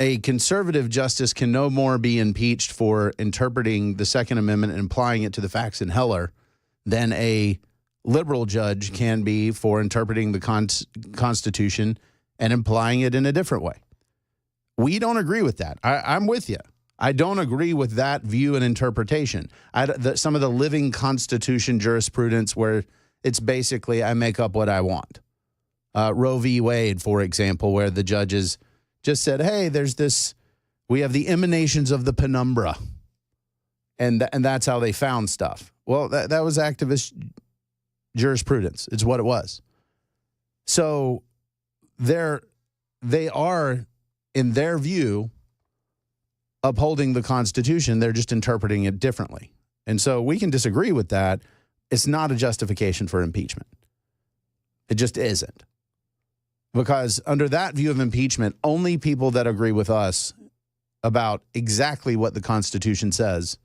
a conservative justice can no more be impeached for interpreting the Second Amendment and applying it to the facts in Heller than a liberal judge can be for interpreting the Constitution and applying it in a different way. We don't agree with that. I'm with you. I don't agree with that view and interpretation. Some of the living Constitution jurisprudence where it's basically I make up what I want. Roe v. Wade, for example, where the judges just said, hey, we have the emanations of the penumbra. And that's how they found stuff. Well, that was activist jurisprudence. It's what it was. So they are, in their view, upholding the Constitution. They're just interpreting it differently. And so we can disagree with that. It's not a justification for impeachment. It just isn't. Because under that view of impeachment, only people that agree with us about exactly what the Constitution says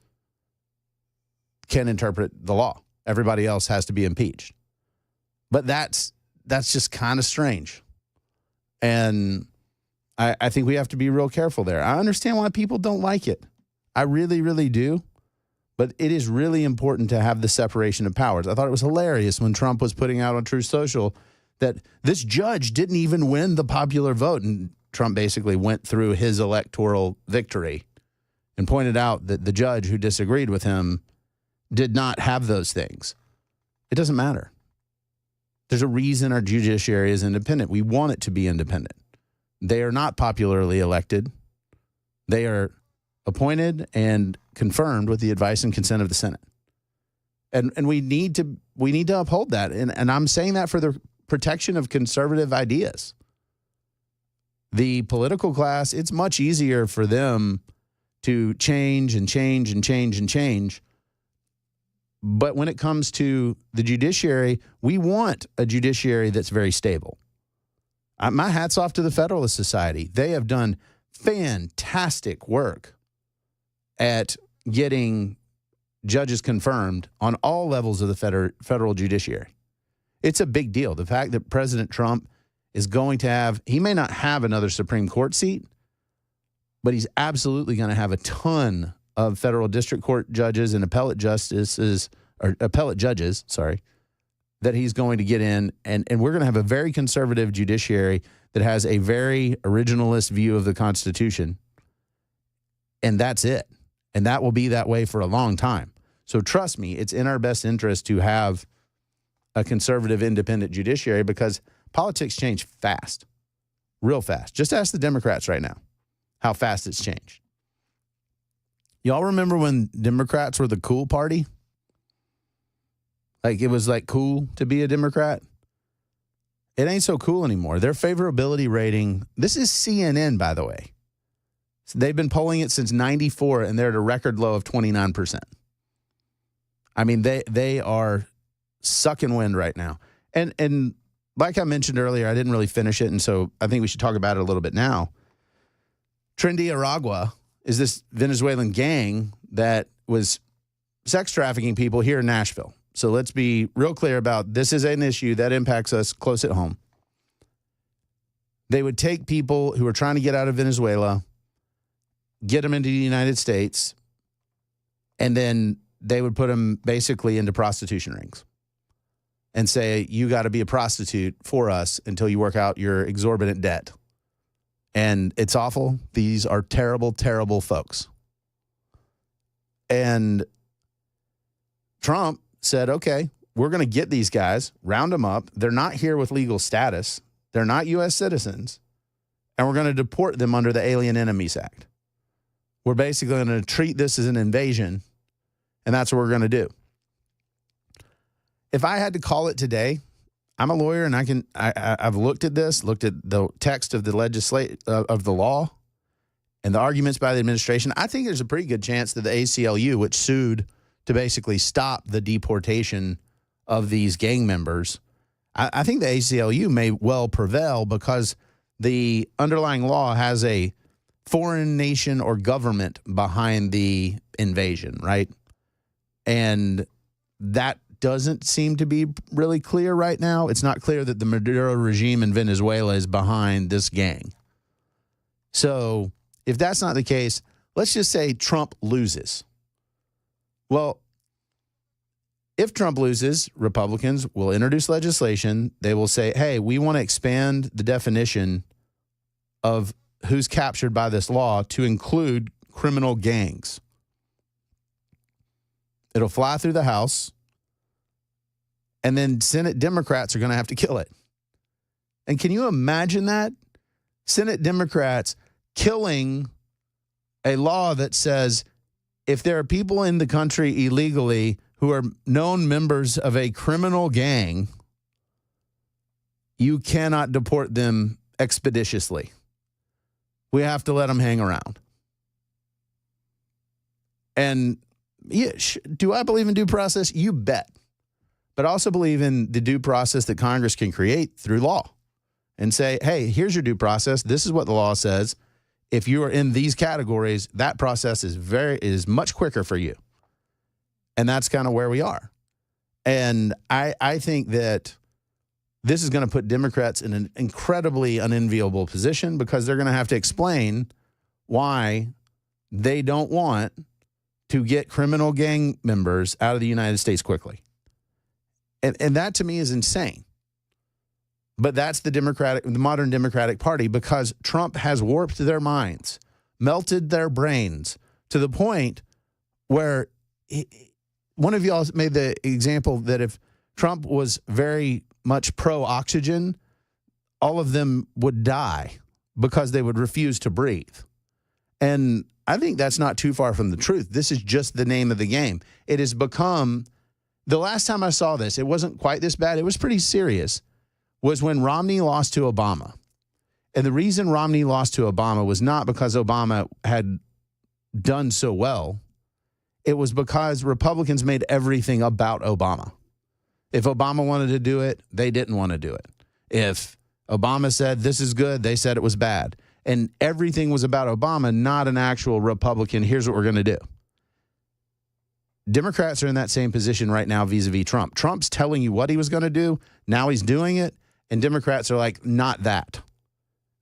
can interpret the law. Everybody else has to be impeached. But that's just kind of strange. And I think we have to be real careful there. I understand why people don't like it. I really, really do. But it is really important to have the separation of powers. I thought it was hilarious when Trump was putting out on Truth Social that this judge didn't even win the popular vote. And Trump basically went through his electoral victory and pointed out that the judge who disagreed with him did not have those things. It doesn't matter. There's a reason our judiciary is independent. We want it to be independent. They are not popularly elected. They are appointed and confirmed with the advice and consent of the Senate. And we need to uphold that. And I'm saying that for the protection of conservative ideas. The political class, it's much easier for them to change and change and change and change. But when it comes to the judiciary, we want a judiciary that's very stable. My hat's off to the Federalist Society. They have done fantastic work at getting judges confirmed on all levels of the federal judiciary. It's a big deal. The fact that President Trump is going to have, he may not have another Supreme Court seat, but he's absolutely going to have a ton of federal district court judges and appellate judges, that he's going to get in. And we're going to have a very conservative judiciary that has a very originalist view of the Constitution. And that's it. And that will be that way for a long time. So trust me, it's in our best interest to have a conservative, independent judiciary because politics change fast, real fast. Just ask the Democrats right now how fast it's changed. Y'all remember when Democrats were the cool party? Like it was like cool to be a Democrat? It ain't so cool anymore. Their favorability rating, this is CNN, by the way. So they've been polling it since 94, and they're at a record low of 29%. I mean, they are sucking wind right now. And like I mentioned earlier, I didn't really finish it, and so I think we should talk about it a little bit now. Trendy Aragua is this Venezuelan gang that was sex trafficking people here in Nashville. So let's be real clear about this is an issue that impacts us close at home. They would take people who are trying to get out of Venezuela, get them into the United States, and then they would put them basically into prostitution rings and say, you got to be a prostitute for us until you work out your exorbitant debt. And it's awful. These are terrible, terrible folks. And Trump said, okay, we're going to get these guys, round them up. They're not here with legal status. They're not U.S. citizens. And we're going to deport them under the Alien Enemies Act. We're basically going to treat this as an invasion, and that's what we're going to do. If I had to call it today, I'm a lawyer, and I've looked at this, looked at the text of the of the law and the arguments by the administration. I think there's a pretty good chance that the ACLU, which sued to basically stop the deportation of these gang members, I think the ACLU may well prevail because the underlying law has a foreign nation or government behind the invasion, right? And that doesn't seem to be really clear right now. It's not clear that the Maduro regime in Venezuela is behind this gang. So if that's not the case, let's just say Trump loses. Well, if Trump loses, Republicans will introduce legislation. They will say, hey, we want to expand the definition of who's captured by this law to include criminal gangs. It'll fly through the House, and then Senate Democrats are going to have to kill it. And can you imagine that? Senate Democrats killing a law that says if there are people in the country illegally who are known members of a criminal gang, you cannot deport them expeditiously. We have to let them hang around. And yeah, do I believe in due process? You bet. But I also believe in the due process that Congress can create through law and say, hey, here's your due process. This is what the law says. If you are in these categories, that process is much quicker for you. And that's kind of where we are. And I think that this is going to put Democrats in an incredibly unenviable position because they're going to have to explain why they don't want to get criminal gang members out of the United States quickly. And that to me is insane. But that's the modern Democratic Party because Trump has warped their minds, melted their brains to the point where one of y'all made the example that if Trump was very much pro-oxygen, all of them would die because they would refuse to breathe. And I think that's not too far from the truth. This is just the name of the game. It has become, the last time I saw this, it wasn't quite this bad. It was pretty serious, was when Romney lost to Obama. And the reason Romney lost to Obama was not because Obama had done so well. It was because Republicans made everything about Obama. If Obama wanted to do it, they didn't want to do it. If Obama said this is good, they said it was bad. And everything was about Obama, not an actual Republican, here's what we're going to do. Democrats are in that same position right now vis-a-vis Trump. Trump's telling you what he was going to do. Now he's doing it. And Democrats are like, not that.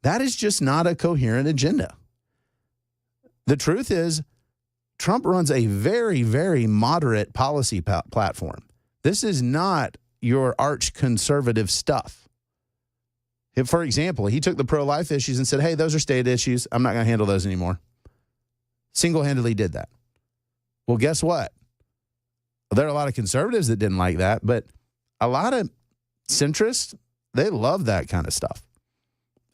That is just not a coherent agenda. The truth is, Trump runs a very, very moderate policy platform. This is not your arch conservative stuff. If, for example, he took the pro-life issues and said, hey, those are state issues. I'm not going to handle those anymore. Single-handedly did that. Well, guess what? There are a lot of conservatives that didn't like that, but a lot of centrists, they love that kind of stuff.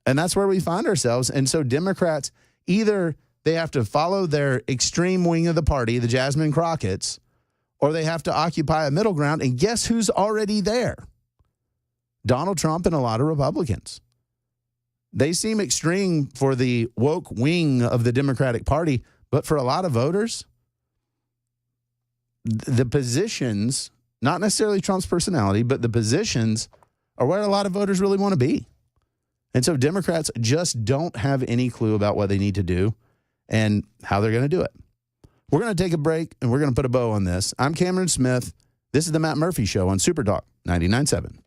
And that's where we find ourselves. And so Democrats, either they have to follow their extreme wing of the party, the Jasmine Crockett's, or they have to occupy a middle ground. And guess who's already there? Donald Trump and a lot of Republicans. They seem extreme for the woke wing of the Democratic Party, but for a lot of voters, the positions, not necessarily Trump's personality, but the positions are where a lot of voters really want to be. And so Democrats just don't have any clue about what they need to do. and how they're going to do it. We're going to take a break, and we're going to put a bow on this. I'm Cameron Smith. This is the Matt Murphy Show on Super Talk 99.7.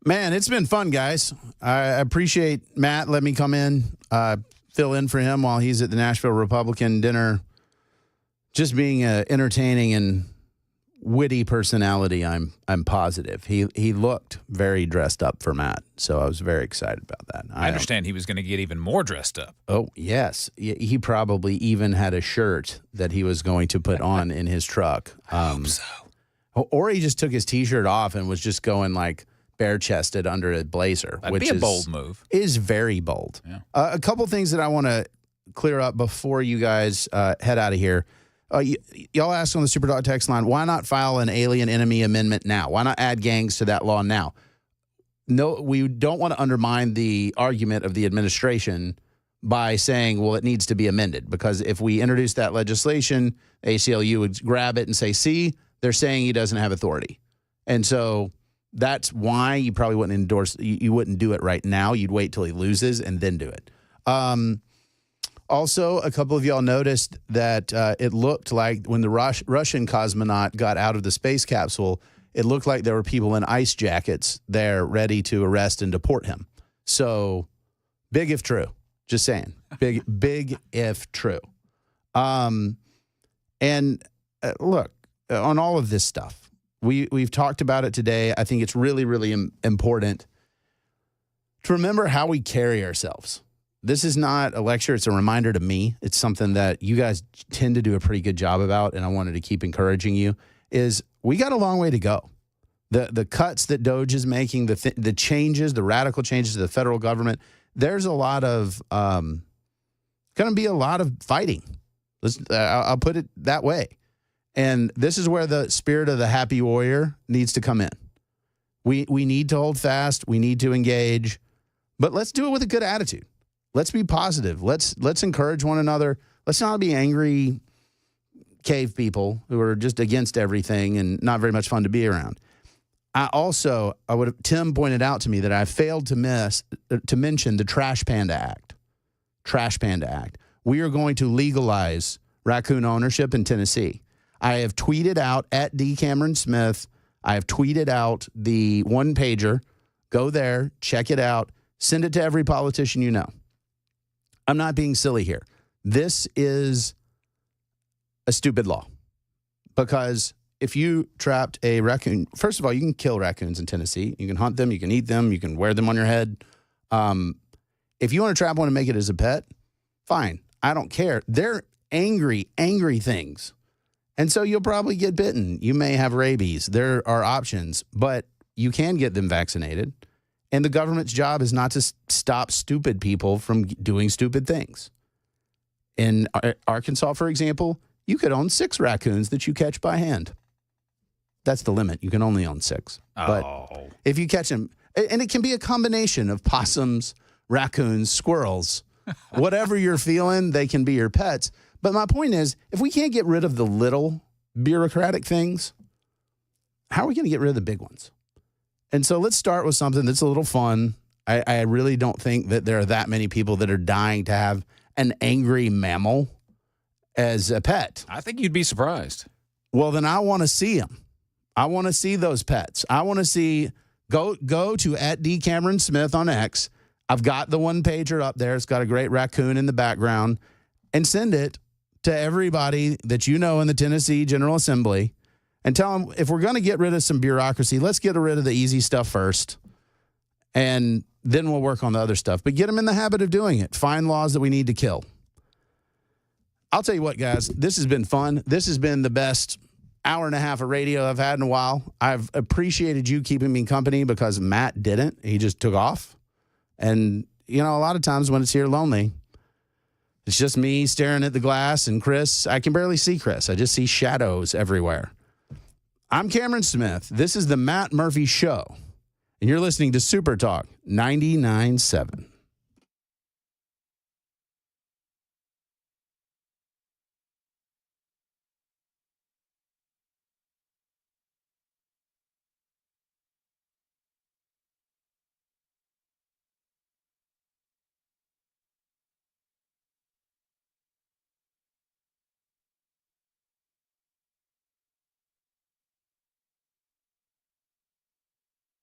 Man, it's been fun, guys. I appreciate Matt letting me come in, fill in for him while he's at the Nashville Republican dinner. Just being an entertaining and witty personality, I'm positive. He looked very dressed up for Matt, so I was very excited about that. I understand he was going to get even more dressed up. Oh, yes. He probably even had a shirt that he was going to put on in his truck. I hope so. Or he just took his T-shirt off and was just going like bare-chested under a blazer. That'd which be a bold move. Is very bold. Yeah. A couple things that I want to clear up before you guys head out of here. Y'all asked on the Super Dog text line, why not file an alien enemy amendment now? Why not add gangs to that law now? No, we don't want to undermine the argument of the administration by saying, well, it needs to be amended. Because if we introduce that legislation, ACLU would grab it and say, see, they're saying he doesn't have authority. And so that's why you probably wouldn't endorse, you wouldn't do it right now. You'd wait till he loses and then do it. Also, a couple of y'all noticed that it looked like when the Russian cosmonaut got out of the space capsule, it looked like there were people in ice jackets there ready to arrest and deport him. So, big if true. Just saying. Big if true. And look, on all of this stuff, we've talked about it today. I think it's really, really important to remember how we carry ourselves. This is not a lecture. It's a reminder to me. It's something that you guys tend to do a pretty good job about, and I wanted to keep encouraging you, is we got a long way to go. The cuts that DOGE is making, the changes, the radical changes to the federal government, there's a lot of, going to be a lot of fighting. I'll put it that way. And this is where the spirit of the happy warrior needs to come in. We need to hold fast. We need to engage. But let's do it with a good attitude. Let's be positive. Let's encourage one another. Let's not be angry cave people who are just against everything and not very much fun to be around. Tim pointed out to me that I failed to mention the Trash Panda Act. Trash Panda Act. We are going to legalize raccoon ownership in Tennessee. I have tweeted out at D. Cameron Smith. I have tweeted out the one pager. Go there, check it out, send it to every politician you know. I'm not being silly here. This is a stupid law because if you trapped a raccoon, first of all, you can kill raccoons in Tennessee. You can hunt them, you can eat them, you can wear them on your head. If you want to trap one and make it as a pet, fine. I don't care. They're angry things. And so you'll probably get bitten. You may have rabies. There are options, but you can get them vaccinated. And the government's job is not to stop stupid people from doing stupid things. In Arkansas, for example, you could own 6 raccoons that you catch by hand. That's the limit. You can only own 6. But if you catch them, and it can be a combination of possums, raccoons, squirrels, whatever you're feeling, they can be your pets. But my point is, if we can't get rid of the little bureaucratic things, how are we going to get rid of the big ones? And so let's start with something that's a little fun. I really don't think that there are that many people that are dying to have an angry mammal as a pet. I think you'd be surprised. Well, then I want to see them. I want to see those pets. I want to see, go to at D. Cameron Smith on X. I've got the one pager up there. It's got a great raccoon in the background. And send it to everybody that you know in the Tennessee General Assembly. And tell them, if we're going to get rid of some bureaucracy, let's get rid of the easy stuff first. And then we'll work on the other stuff. But get them in the habit of doing it. Find laws that we need to kill. I'll tell you what, guys. This has been fun. This has been the best hour and a half of radio I've had in a while. I've appreciated you keeping me company because Matt didn't. He just took off. And, you know, a lot of times when it's here lonely, it's just me staring at the glass and Chris. I can barely see Chris. I just see shadows everywhere. I'm Cameron Smith. This is the Matt Murphy Show, and you're listening to Super Talk 99.7.